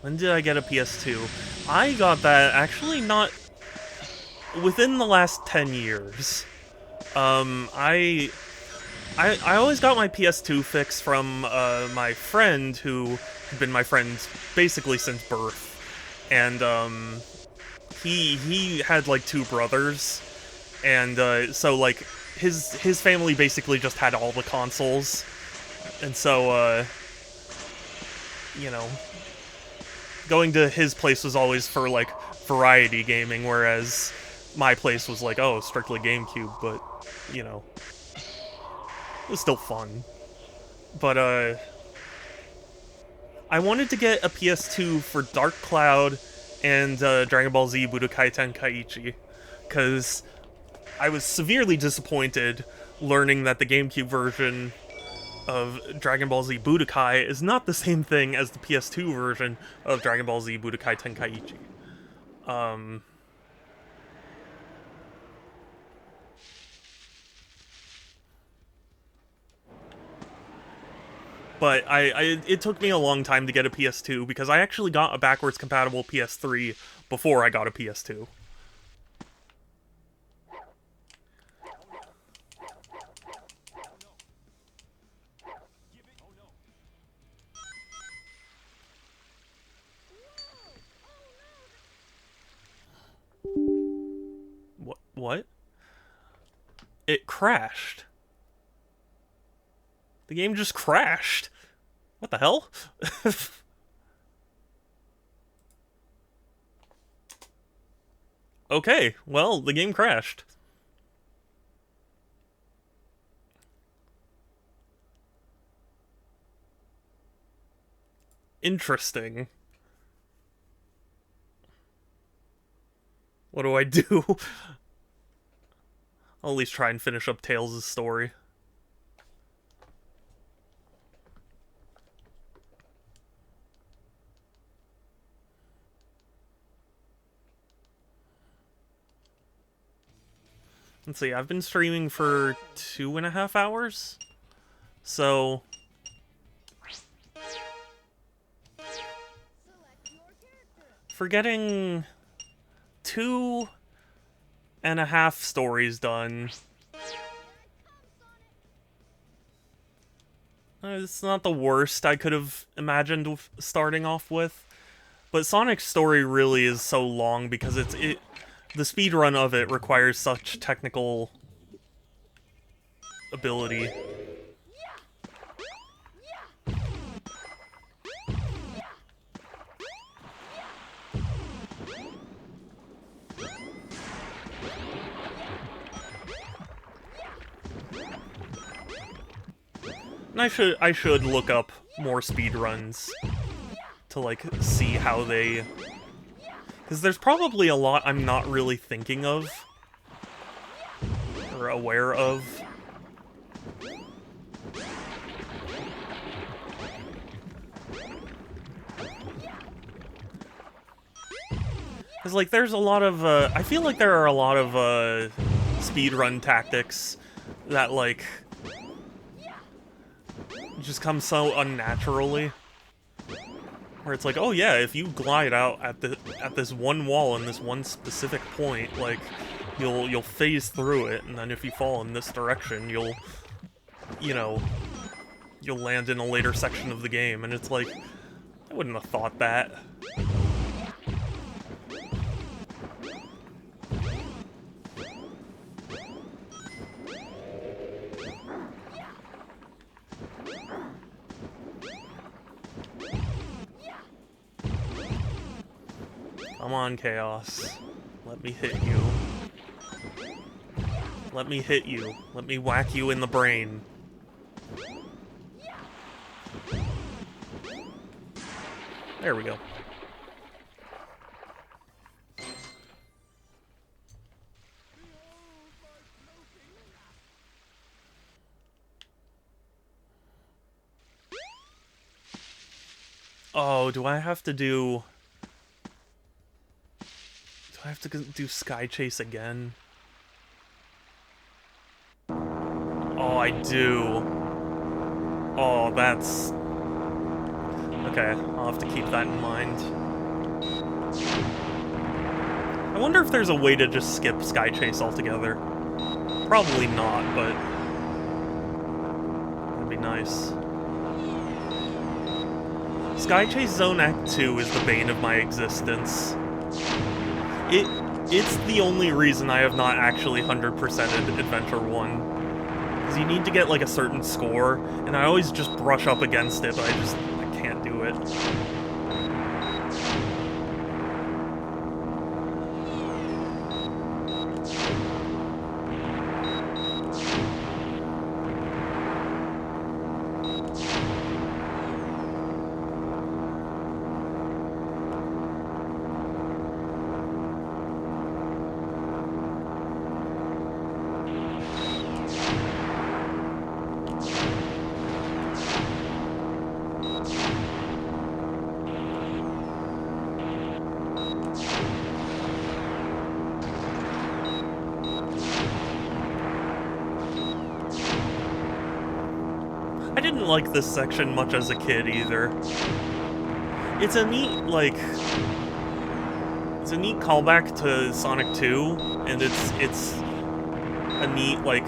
When did I get a PS2? I got that actually not within the last 10 years. I always got my PS2 fix from my friend who had been my friend basically since birth. And he had like 2 brothers, and so like his family basically just had all the consoles. And so you know, going to his place was always for, like, variety gaming, whereas my place was like, oh, strictly GameCube, but, you know, it was still fun. But, I wanted to get a PS2 for Dark Cloud and, Dragon Ball Z Budokai Tenkaichi, because I was severely disappointed learning that the GameCube version of Dragon Ball Z Budokai is not the same thing as the PS2 version of Dragon Ball Z Budokai Tenkaichi. But it took me a long time to get a PS2 because I actually got a backwards compatible PS3 before I got a PS2. What? It crashed. The game just crashed. What the hell? Okay, well, the game crashed. Interesting. What do I do? I'll at least try and finish up Tails' story. Let's see, I've been streaming for 2.5 hours? So for getting 2.5 stories done, it's not the worst I could have imagined starting off with. But Sonic's story really is so long because the speedrun of it requires such technical ability. And I should look up more speedruns to, like, see how they... Because there's probably a lot I'm not really thinking of or aware of. Because, like, there's a lot of, I feel like there are a lot of, speedrun tactics that, like, just come so unnaturally. Where it's like, oh yeah, if you glide out at this one wall in this one specific point, like, you'll phase through it, and then if you fall in this direction, you'll land in a later section of the game, and it's like, I wouldn't have thought that. Come on, Chaos. Let me hit you. Let me hit you. Let me whack you in the brain. There we go. Oh, do I have to do... Do I have to do Sky Chase again? Oh, I do. Oh, that's... Okay, I'll have to keep that in mind. I wonder if there's a way to just skip Sky Chase altogether. Probably not, but... That'd be nice. Sky Chase Zone Act 2 is the bane of my existence. It's the only reason I have not actually 100%ed Adventure 1. Because you need to get, like, a certain score, and I always just brush up against it, but I can't do it. I didn't like this section much as a kid either. It's a neat, like... It's a neat callback to Sonic 2, and it's a neat, like,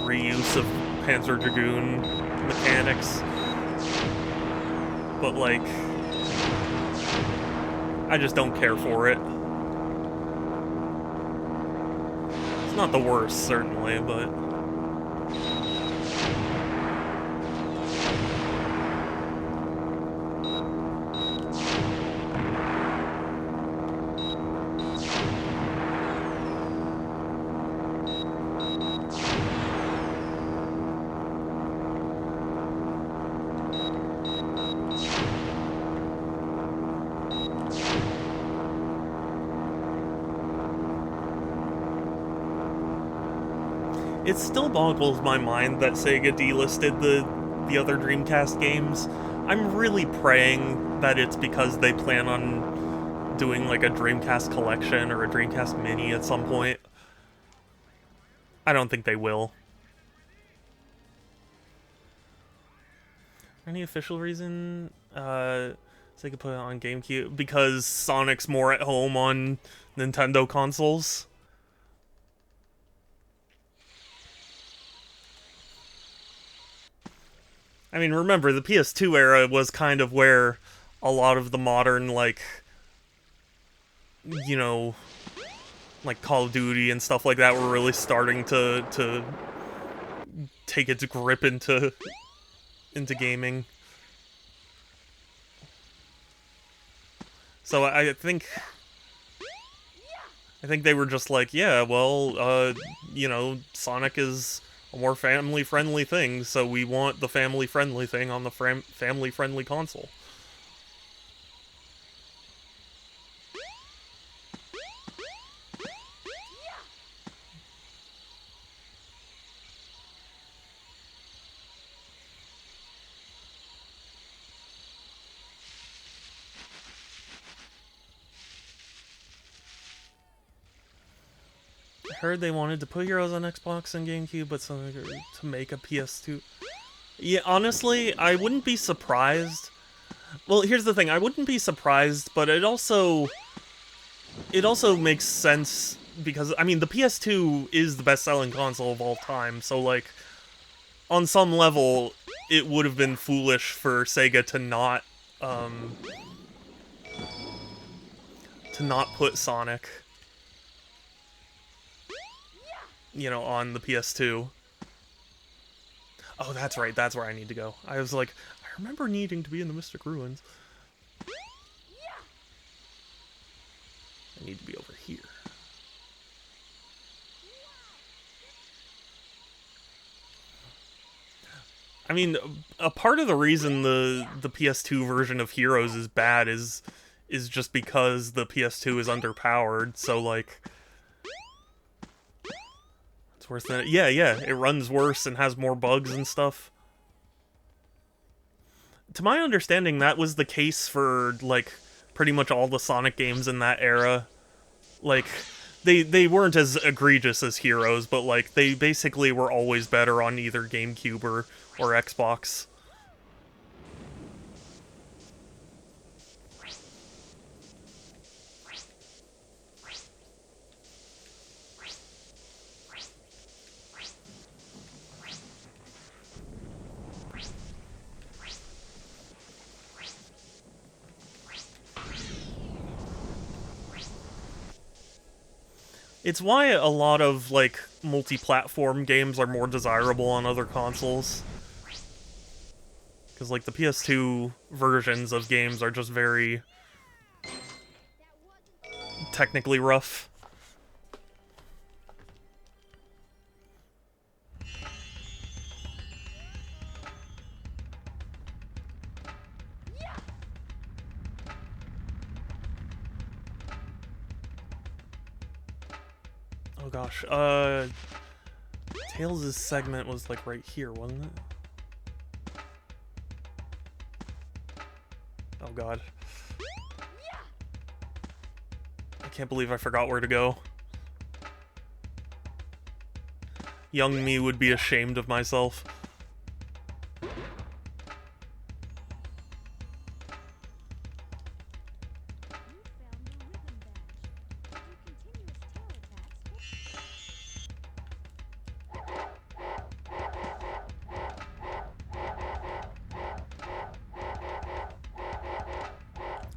reuse of Panzer Dragoon mechanics. But, like... I just don't care for it. It's not the worst, certainly, but... It still boggles my mind that Sega delisted the other Dreamcast games. I'm really praying that it's because they plan on doing like a Dreamcast collection or a Dreamcast mini at some point. I don't think they will. Any official reason Sega put it on GameCube? Because Sonic's more at home on Nintendo consoles? I mean, remember, the PS2 era was kind of where a lot of the modern, like, you know, like Call of Duty and stuff like that were really starting to take its grip into gaming. So I think they were just like, yeah, well, you know, Sonic is a more family-friendly thing, so we want the family-friendly thing on the family-friendly console. heard they wanted to put Heroes on Xbox and GameCube, but something to make a PS2. Yeah, honestly, I wouldn't be surprised. Well, here's the thing, I wouldn't be surprised, but it also makes sense because, I mean, the PS2 is the best-selling console of all time, so, like, on some level, it would have been foolish for Sega to not put Sonic, you know, on the PS2. Oh, that's right, that's where I need to go. I was like, I remember needing to be in the Mystic Ruins. I need to be over here. I mean, a part of the reason the PS2 version of Heroes is bad is just because the PS2 is underpowered, so, like, it's worse than it. Yeah, it runs worse and has more bugs and stuff. To my understanding, that was the case for, like, pretty much all the Sonic games in that era. Like, they weren't as egregious as Heroes, but, like, they basically were always better on either GameCube or Xbox. It's why a lot of, like, multi-platform games are more desirable on other consoles. Because, like, the PS2 versions of games are just very technically rough. Oh gosh, Tails' segment was, like, right here, wasn't it? Oh god. I can't believe I forgot where to go. Young me would be ashamed of myself.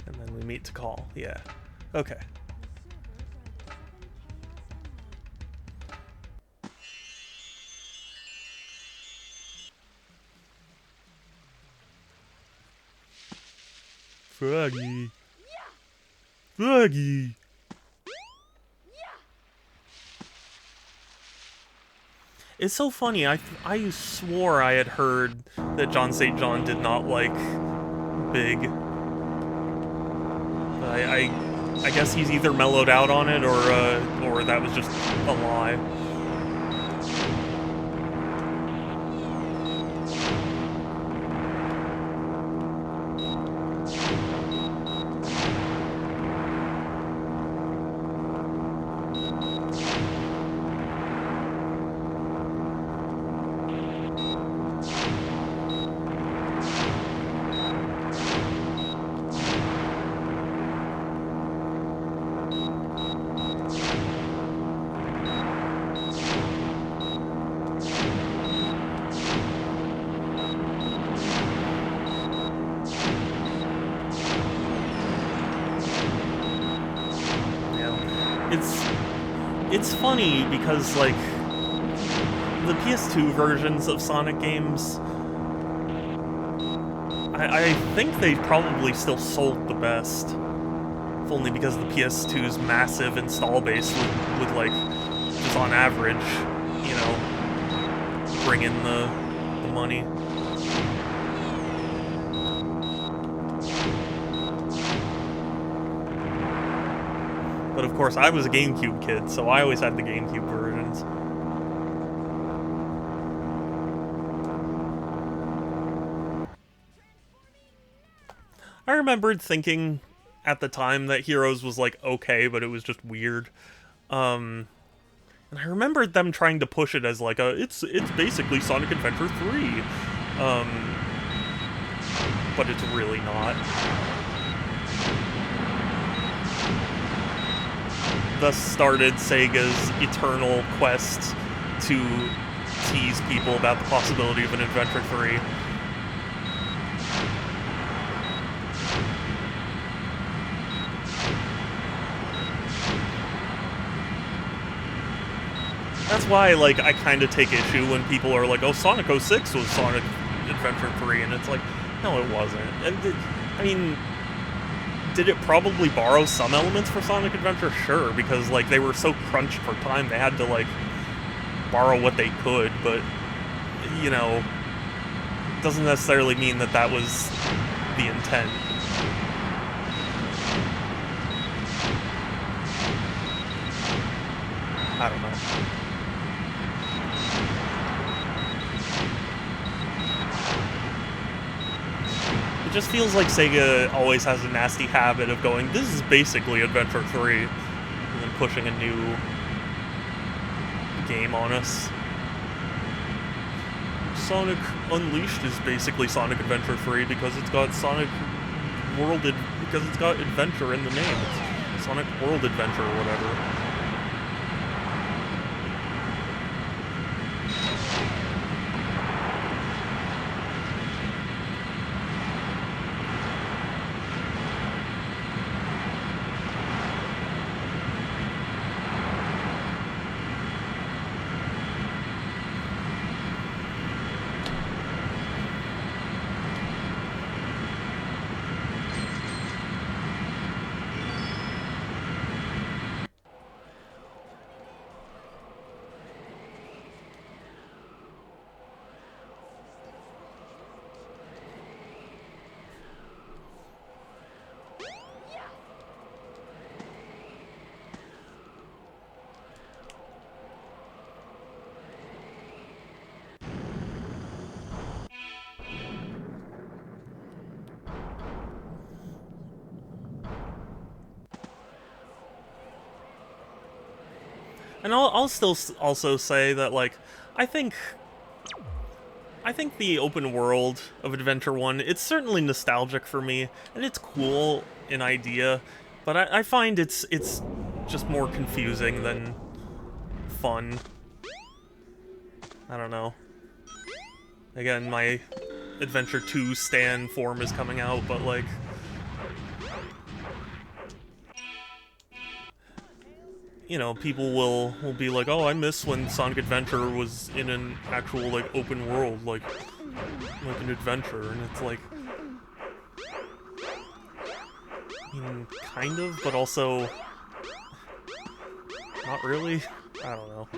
And then we meet to call, yeah. Okay. Froggy. Froggy. It's so funny, I swore I had heard that John St. John did not like Big. I guess he's either mellowed out on it or that was just a lie. It's funny because, like, the PS2 versions of Sonic games, I think they probably still sold the best. If only because the PS2's massive install base would like, just on average, you know, bring in the money. But of course, I was a GameCube kid, so I always had the GameCube versions. I remembered thinking at the time that Heroes was, like, okay, but it was just weird. And I remember them trying to push it as like it's basically Sonic Adventure 3. But it's really not. Thus started Sega's eternal quest to tease people about the possibility of an Adventure 3. That's why, like, I kind of take issue when people are like, oh, Sonic 06 was Sonic Adventure 3, and it's like, no, it wasn't. I mean, did it probably borrow some elements for Sonic Adventure? Sure, because, like, they were so crunched for time, they had to, like, borrow what they could, but, you know, doesn't necessarily mean that that was the intent. I don't know. It just feels like Sega always has a nasty habit of going, this is basically Adventure 3, and then pushing a new game on us. Sonic Unleashed is basically Sonic Adventure 3 because it's got Sonic World, because it's got adventure in the name. It's Sonic World Adventure or whatever. And I'll still also say that, like, I think the open world of Adventure 1, it's certainly nostalgic for me, and it's cool in idea, but I find it's just more confusing than fun. I don't know. Again, my Adventure 2 Stan form is coming out, but, like, you know, people will be like, oh, I miss when Sonic Adventure was in an actual, like, open world, like an adventure, and it's like, I mean, kind of, but also not really. I don't know.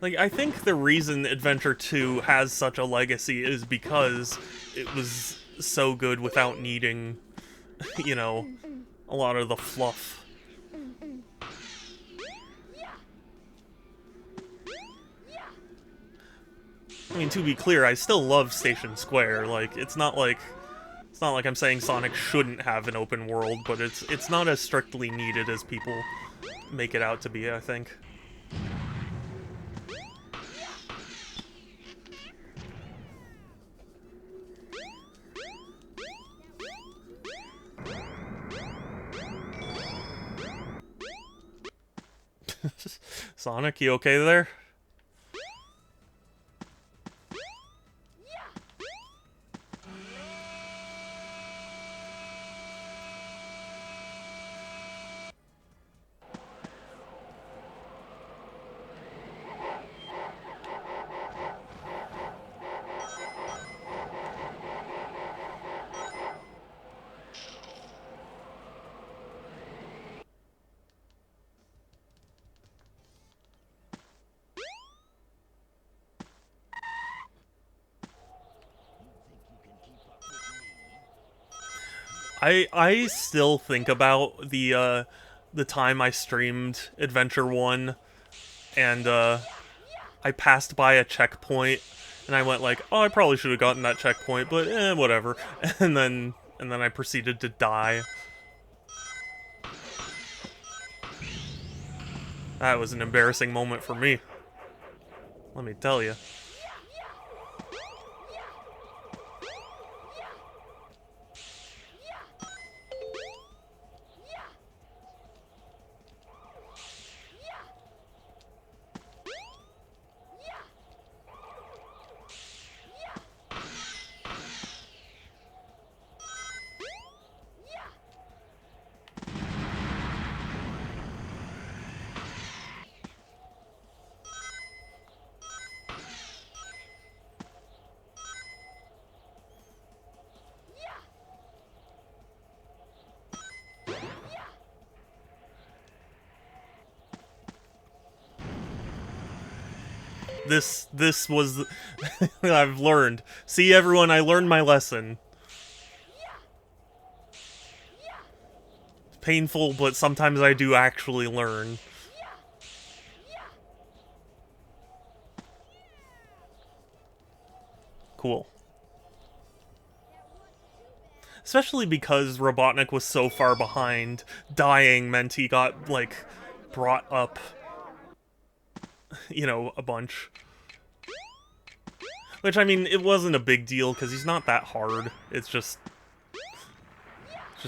Like, I think the reason Adventure 2 has such a legacy is because it was so good without needing, you know, a lot of the fluff. I mean, to be clear, I still love Station Square. Like, it's not like I'm saying Sonic shouldn't have an open world, but it's not as strictly needed as people make it out to be, I think. Sonic, you okay there? I still think about the time I streamed Adventure 1 and I passed by a checkpoint and I went like, oh, I probably should have gotten that checkpoint, but whatever. And then I proceeded to die. That was an embarrassing moment for me. Let me tell you. This was I've learned. See everyone, I learned my lesson. It's painful, but sometimes I do actually learn. Cool. Especially because Robotnik was so far behind, dying meant he got, like, brought up, you know, a bunch. Which, I mean, it wasn't a big deal, because he's not that hard. It's just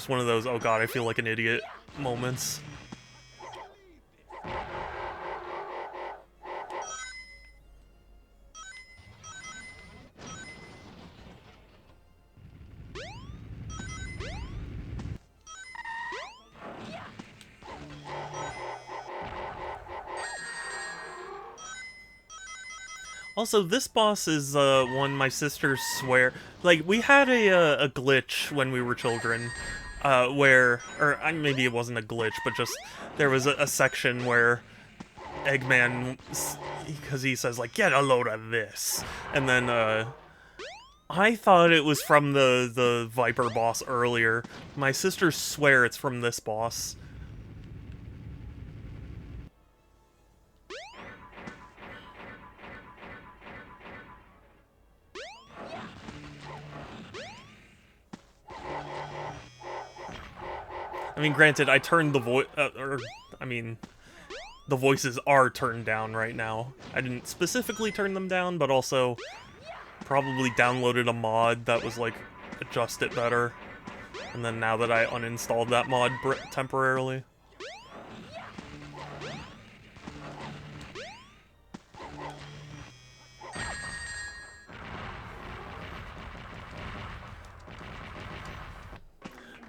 one of those, oh god, I feel like an idiot moments. Also, this boss is one my sisters swear. Like, we had a glitch when we were children, where, or maybe it wasn't a glitch, but just there was a section where Eggman, because he says like, "Get a load of this," and then I thought it was from the Viper boss earlier. My sisters swear it's from this boss. I mean, granted, I turned the the voices are turned down right now. I didn't specifically turn them down, but also probably downloaded a mod that was, like, adjust it better. And then now that I uninstalled that mod temporarily.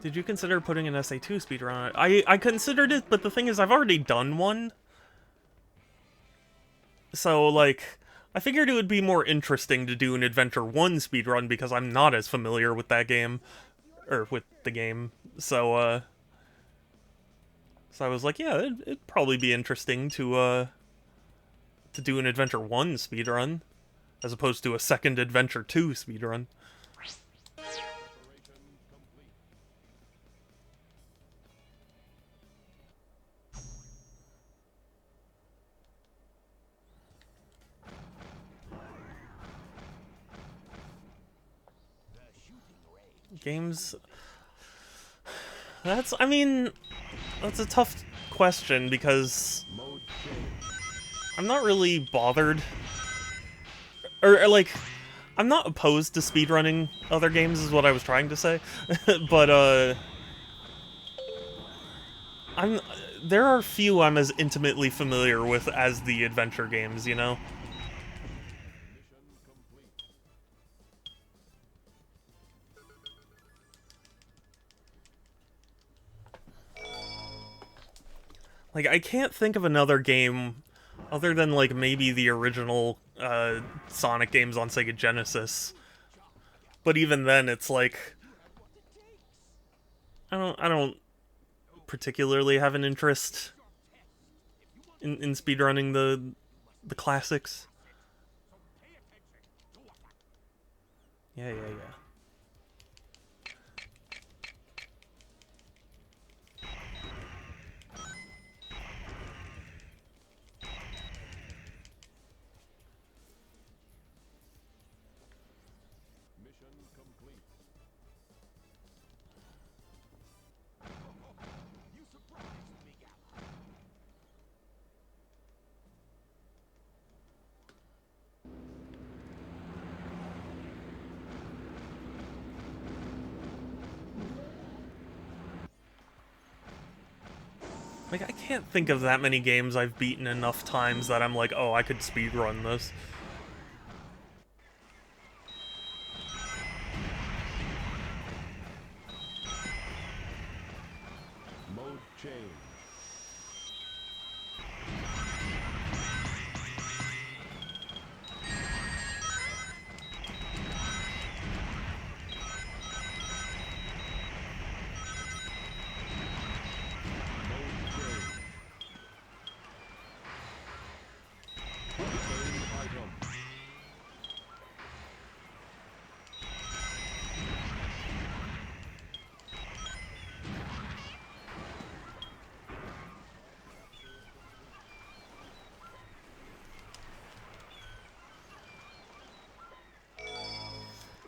Did you consider putting an SA2 speedrun on it? I considered it, but the thing is, I've already done one. So, like, I figured it would be more interesting to do an Adventure 1 speedrun because I'm not as familiar with that game. Or with the game. So I was like, yeah, it'd probably be interesting to do an Adventure 1 speedrun, as opposed to a second Adventure 2 speedrun. Games... That's a tough question, because I'm not really bothered. Or like, I'm not opposed to speedrunning other games, is what I was trying to say. But, there are few I'm as intimately familiar with as the adventure games, you know? Like, I can't think of another game other than, like, maybe the original Sonic games on Sega Genesis. But even then, it's like, I don't particularly have an interest in speedrunning the classics. Yeah. Like, I can't think of that many games I've beaten enough times that I'm like, oh, I could speedrun this. Mode change.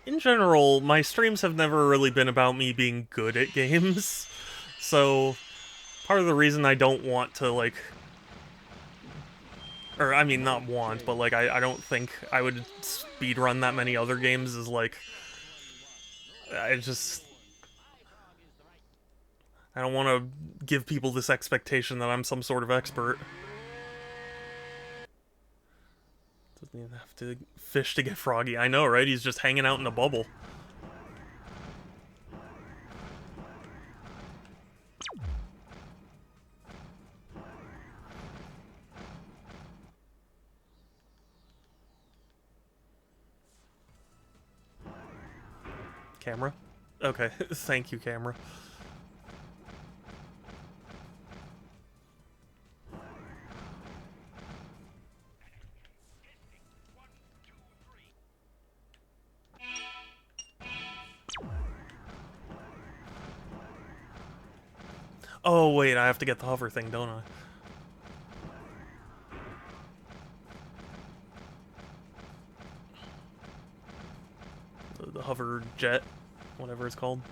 In general, my streams have never really been about me being good at games, so part of the reason I don't want to, like, or I mean not want, but like I don't think I would speedrun that many other games is like, I don't want to give people this expectation that I'm some sort of expert. Doesn't even have to fish to get Froggy. I know, right? He's just hanging out in a bubble. Camera? Okay, thank you, camera. Oh, wait, I have to get the hover thing, don't I? The hover jet, whatever it's called.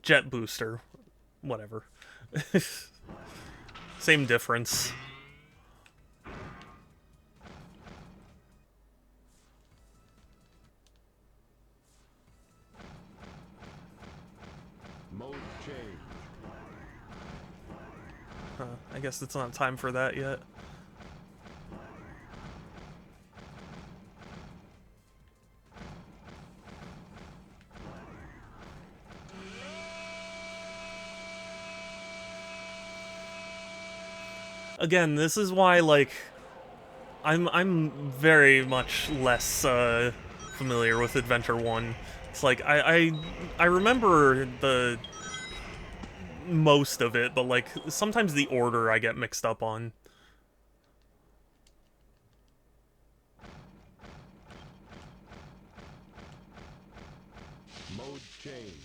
Jet booster, whatever. Same difference. Mode change. I guess it's not time for that yet. Again, this is why, like, I'm very much less familiar with Adventure 1. It's like I remember the most of it, but like sometimes the order I get mixed up on. Mode change.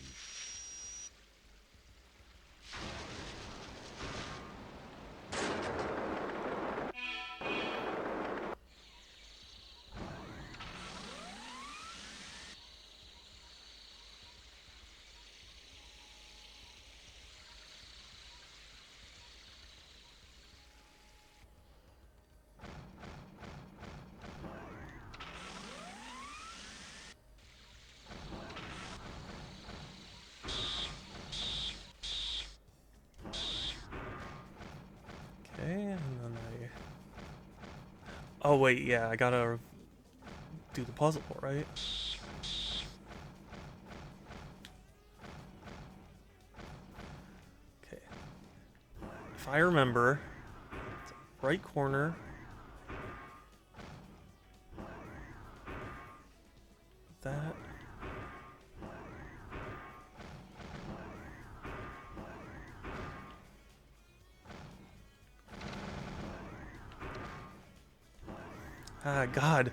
Okay, and then oh wait, yeah, I gotta do the puzzle, right? Okay. If I remember, right corner. That. Ah, God.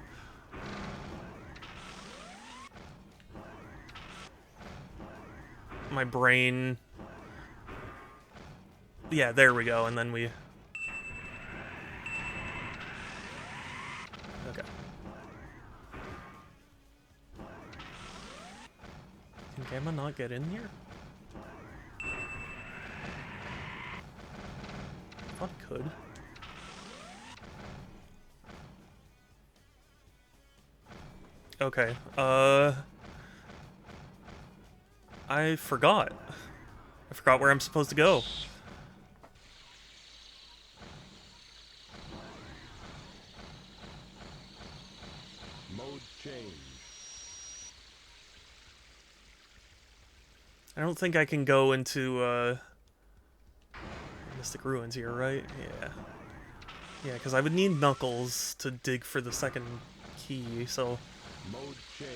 My brain. Yeah, there we go, and then we... Okay. Can Gamma not get in here? I thought it could. Okay. I forgot. I forgot where I'm supposed to go. Mode change. I don't think I can go into, Mystic Ruins here, right? Yeah. Yeah, because I would need Knuckles to dig for the second key, so... Mode change.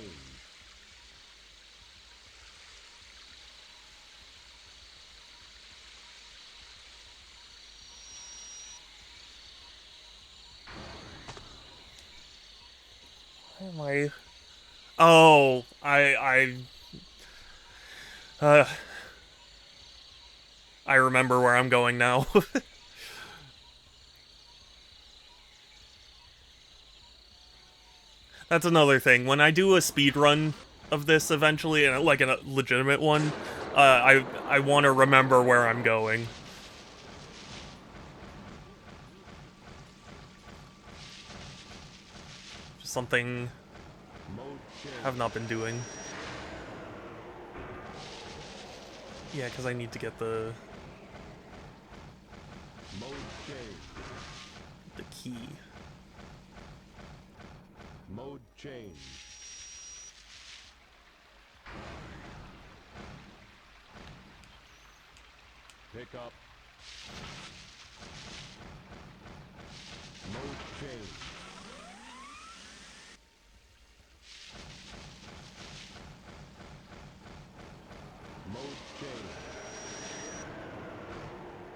Where am I? Oh, I remember where I'm going now. That's another thing. When I do a speed run of this eventually, and like a legitimate one, I want to remember where I'm going. Just something I have not been doing. Yeah, because I need to get the key. Mode change. Pick up. Mode change. Mode change.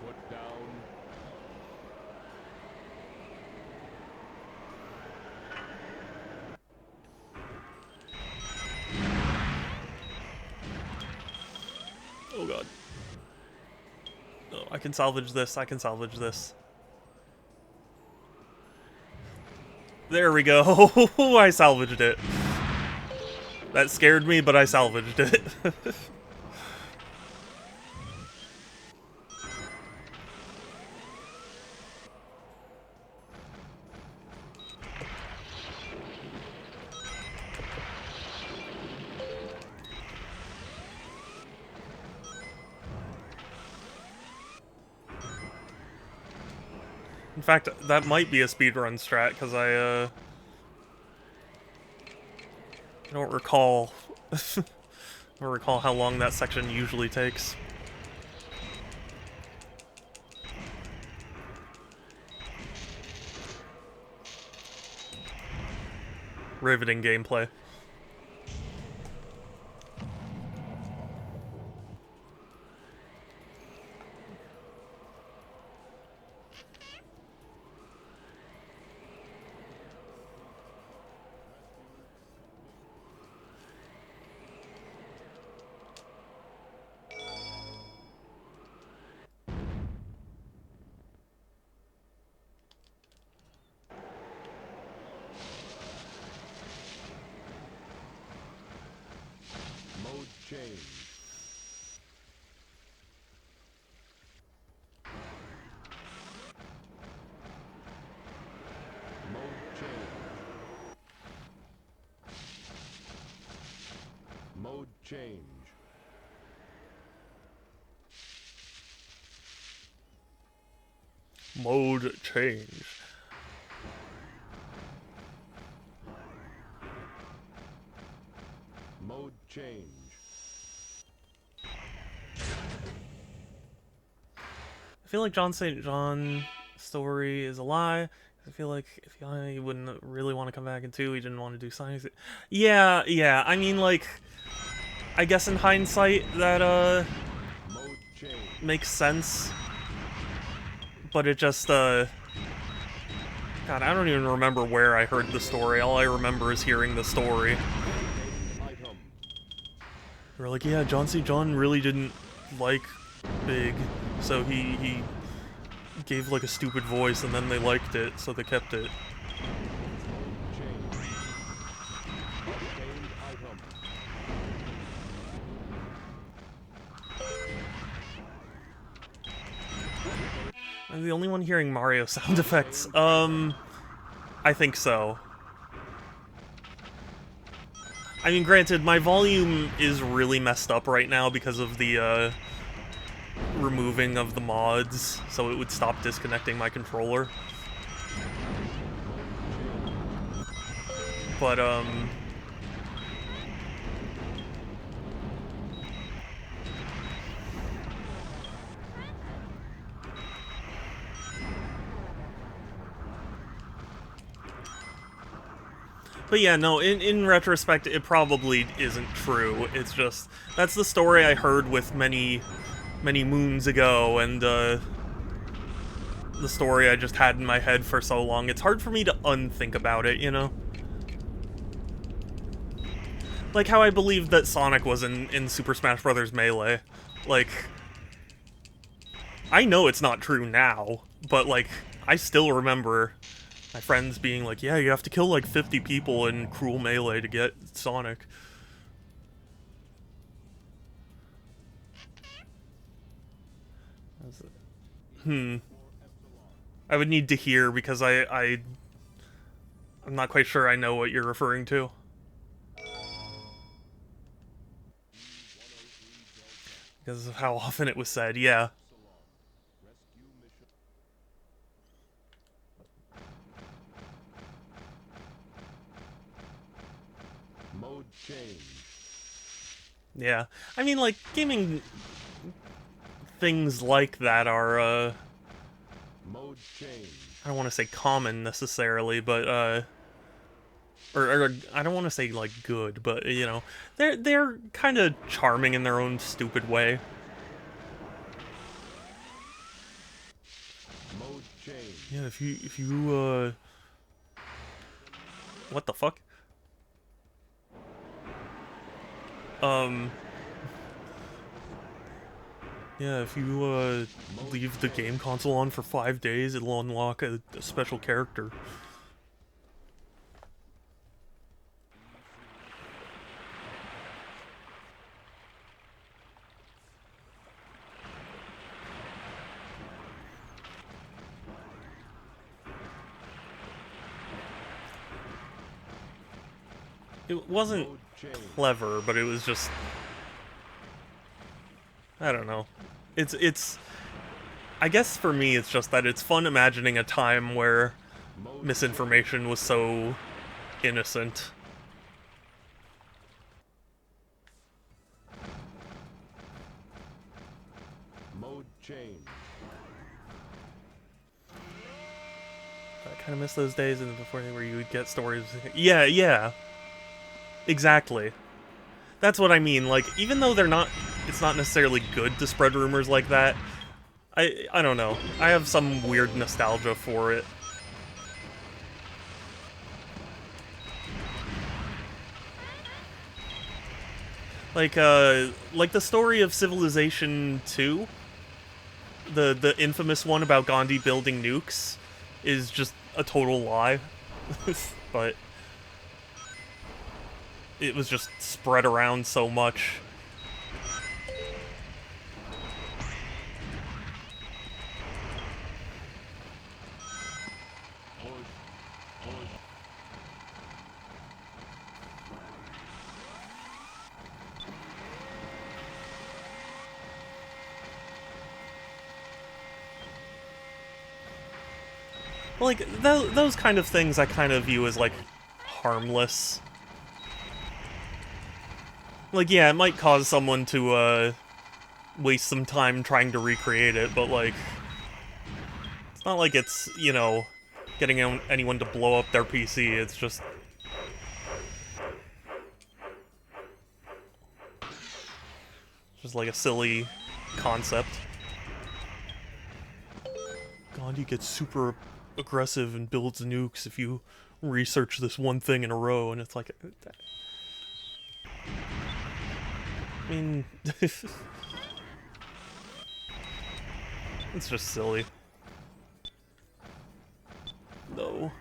Put down. Oh god. Oh, I can salvage this, I can salvage this. There we go. I salvaged it. That scared me, but I salvaged it. In fact, that might be a speedrun strat, because I don't recall... I don't recall how long that section usually takes. Riveting gameplay. Mode change. Mode change. Mode change. Mode change. Mode change. I feel like John St. John story is a lie. I feel like if he wouldn't really want to come back in 2, he didn't want to do science. Yeah, I mean, like, I guess in hindsight that, Mode change. makes sense. But it just, God, I don't even remember where I heard the story. All I remember is hearing the story. Item. They were like, yeah, John St. John really didn't like Big, so he gave like a stupid voice, and then they liked it, so they kept it. Change. Obtained item. I'm the only one hearing Mario sound effects. I think so. I mean, granted, my volume is really messed up right now because of the removing of the mods, so it would stop disconnecting my controller. But, But yeah, no, in retrospect, it probably isn't true. It's just, that's the story I heard with many moons ago, and, the story I just had in my head for so long. It's hard for me to unthink about it, you know? Like how I believed that Sonic was in Super Smash Bros. Melee. Like, I know it's not true now, but, like, I still remember my friends being like, yeah, you have to kill like 50 people in Cruel Melee to get Sonic. I would need to hear because I'm not quite sure I know what you're referring to. Because of how often it was said, yeah. Mode change. Yeah. I mean, like, gaming things like that are, Mode change. I don't want to say common necessarily, but, or I don't want to say, like, good, but, you know, they're kind of charming in their own stupid way. Mode change. Yeah, if you, what the fuck? Yeah, if you, leave the game console on for 5 days, it'll unlock a special character. It wasn't Mode change. clever, but it was just, I don't know. It's I guess for me it's just that it's fun imagining a time where Mode misinformation was so innocent. Mode change. I kind of miss those days and before where you would get stories. Yeah, yeah. Exactly. That's what I mean. Like, even though it's not necessarily good to spread rumors like that, I don't know. I have some weird nostalgia for it. Like the story of Civilization 2, the infamous one about Gandhi building nukes, is just a total lie. But it was just spread around so much. Like, those kind of things I kind of view as, like, harmless. Like, yeah, it might cause someone to, waste some time trying to recreate it, but, like, it's not like it's, you know, getting anyone to blow up their PC, it's just like a silly concept. Gandhi gets super aggressive and builds nukes if you research this one thing in a row, and it's like, I mean, it's just silly. No.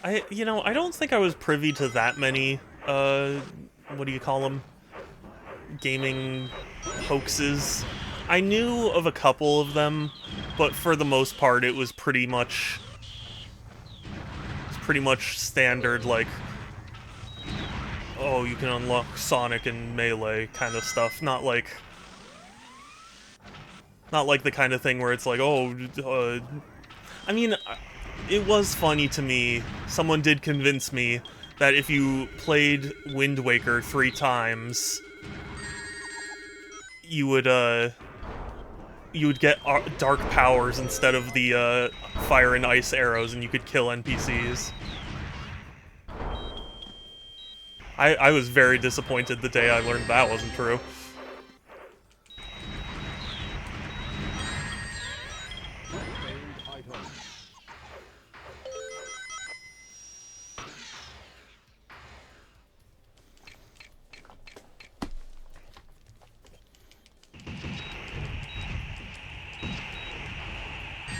I don't think I was privy to that many, what do you call them? Gaming hoaxes. I knew of a couple of them, but for the most part it was pretty much standard, like, oh, you can unlock Sonic and Melee kind of stuff, not like the kind of thing where it's like, oh, I mean, it was funny to me. Someone did convince me that if you played Wind Waker 3 times, you would get dark powers instead of the fire and ice arrows, and you could kill NPCs. I was very disappointed the day I learned that wasn't true.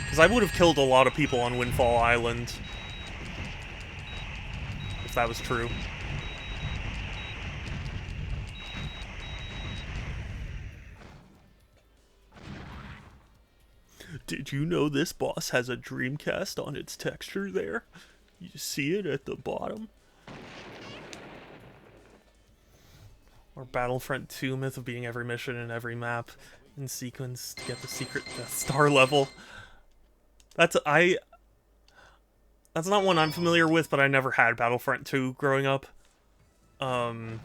Because I would have killed a lot of people on Windfall Island if that was true. Did you know this boss has a Dreamcast on its texture there? You see it at the bottom? Or Battlefront 2, myth of beating every mission and every map in sequence to get the secret Death Star level. That's not one I'm familiar with, but I never had Battlefront 2 growing up. I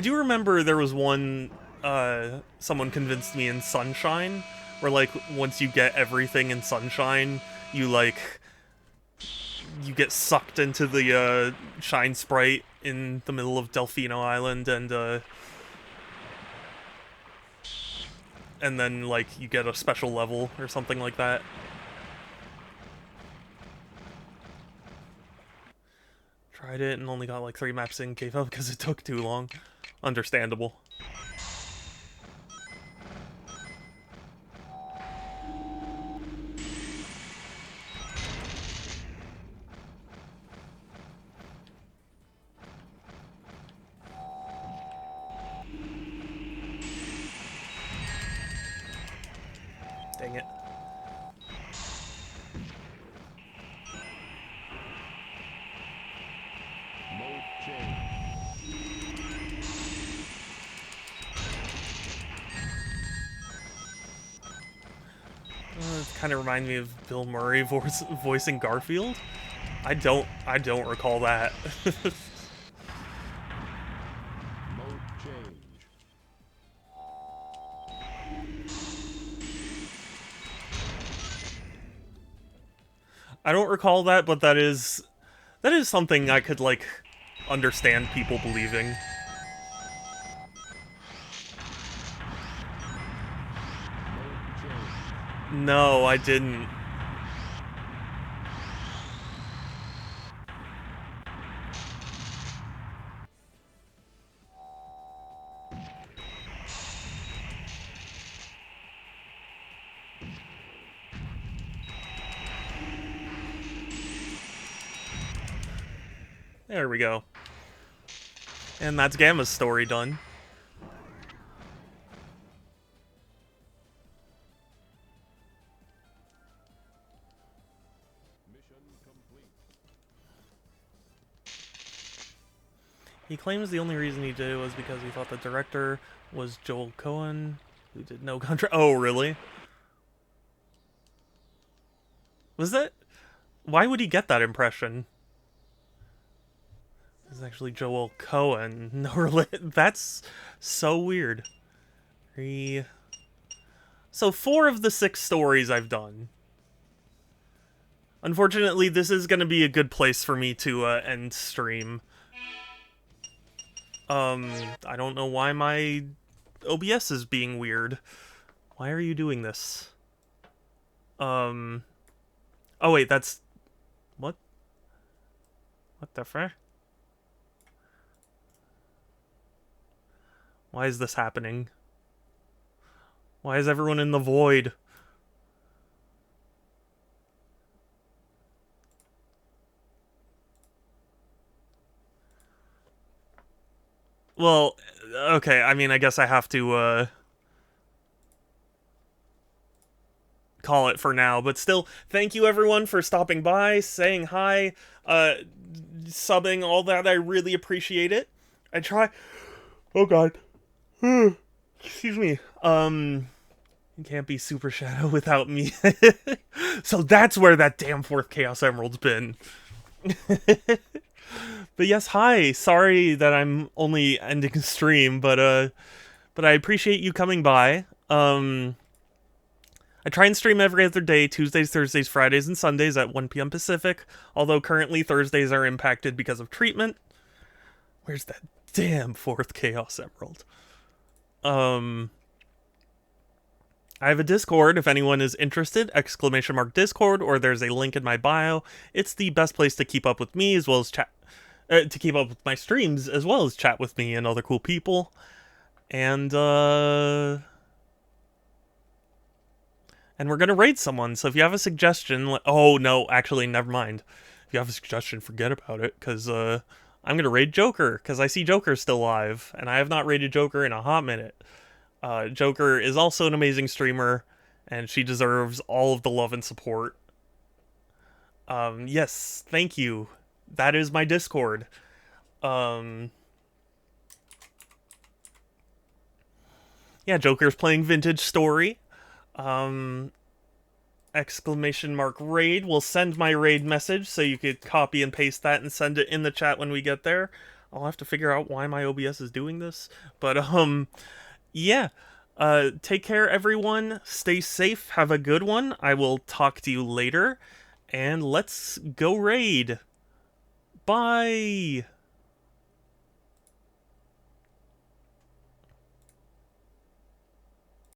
do remember there was one, someone convinced me in Sunshine, where, like, once you get everything in Sunshine, you get sucked into the, Shine Sprite in the middle of Delfino Island, and then, like, you get a special level or something like that. Tried it and only got, like, 3 maps in, gave up because it took too long. Understandable. Dang it. Mode change. It kind of reminded me of Bill Murray voicing Garfield. I don't recall that. Mode change. I don't recall that, but that is something I could, like, understand people believing. Mode change. No, I didn't. There we go. And that's Gamma's story done. Mission complete. He claims the only reason he did it was because he thought the director was Joel Cohen, who did No Country. Oh, really? Was that... Why would he get that impression? It's actually Joel Cohen. No, that's so weird. So 4 of the 6 stories I've done. Unfortunately, this is going to be a good place for me to end stream. I don't know why my OBS is being weird. Why are you doing this? Oh wait, that's... What? What the frick? Why is this happening? Why is everyone in the void? Well, okay, I mean, I guess I have to, call it for now, but still, thank you everyone for stopping by, saying hi, subbing, all that. I really appreciate it. I try. Oh god. Excuse me. You can't be Super Shadow without me. So that's where that damn 4th Chaos Emerald's been. But yes, hi. Sorry that I'm only ending stream, but I appreciate you coming by. I try and stream every other day, Tuesdays, Thursdays, Fridays, and Sundays at 1 p.m. Pacific, although currently Thursdays are impacted because of treatment. Where's that damn 4th Chaos Emerald? I have a Discord if anyone is interested, !Discord, or there's a link in my bio. It's the best place to keep up with me as well as chat, to keep up with my streams as well as chat with me and other cool people. And we're gonna raid someone, so if you have a suggestion, oh no, actually, never mind. If you have a suggestion, forget about it, because I'm gonna raid Joker, because I see Joker's still live, and I have not raided Joker in a hot minute. Joker is also an amazing streamer, and she deserves all of the love and support. Yes, thank you. That is my Discord. Yeah, Joker's playing Vintage Story. !Raid. We'll send my raid message, so you could copy and paste that and send it in the chat when we get there. I'll have to figure out why my OBS is doing this. But, yeah. Take care, everyone. Stay safe. Have a good one. I will talk to you later. And let's go raid. Bye!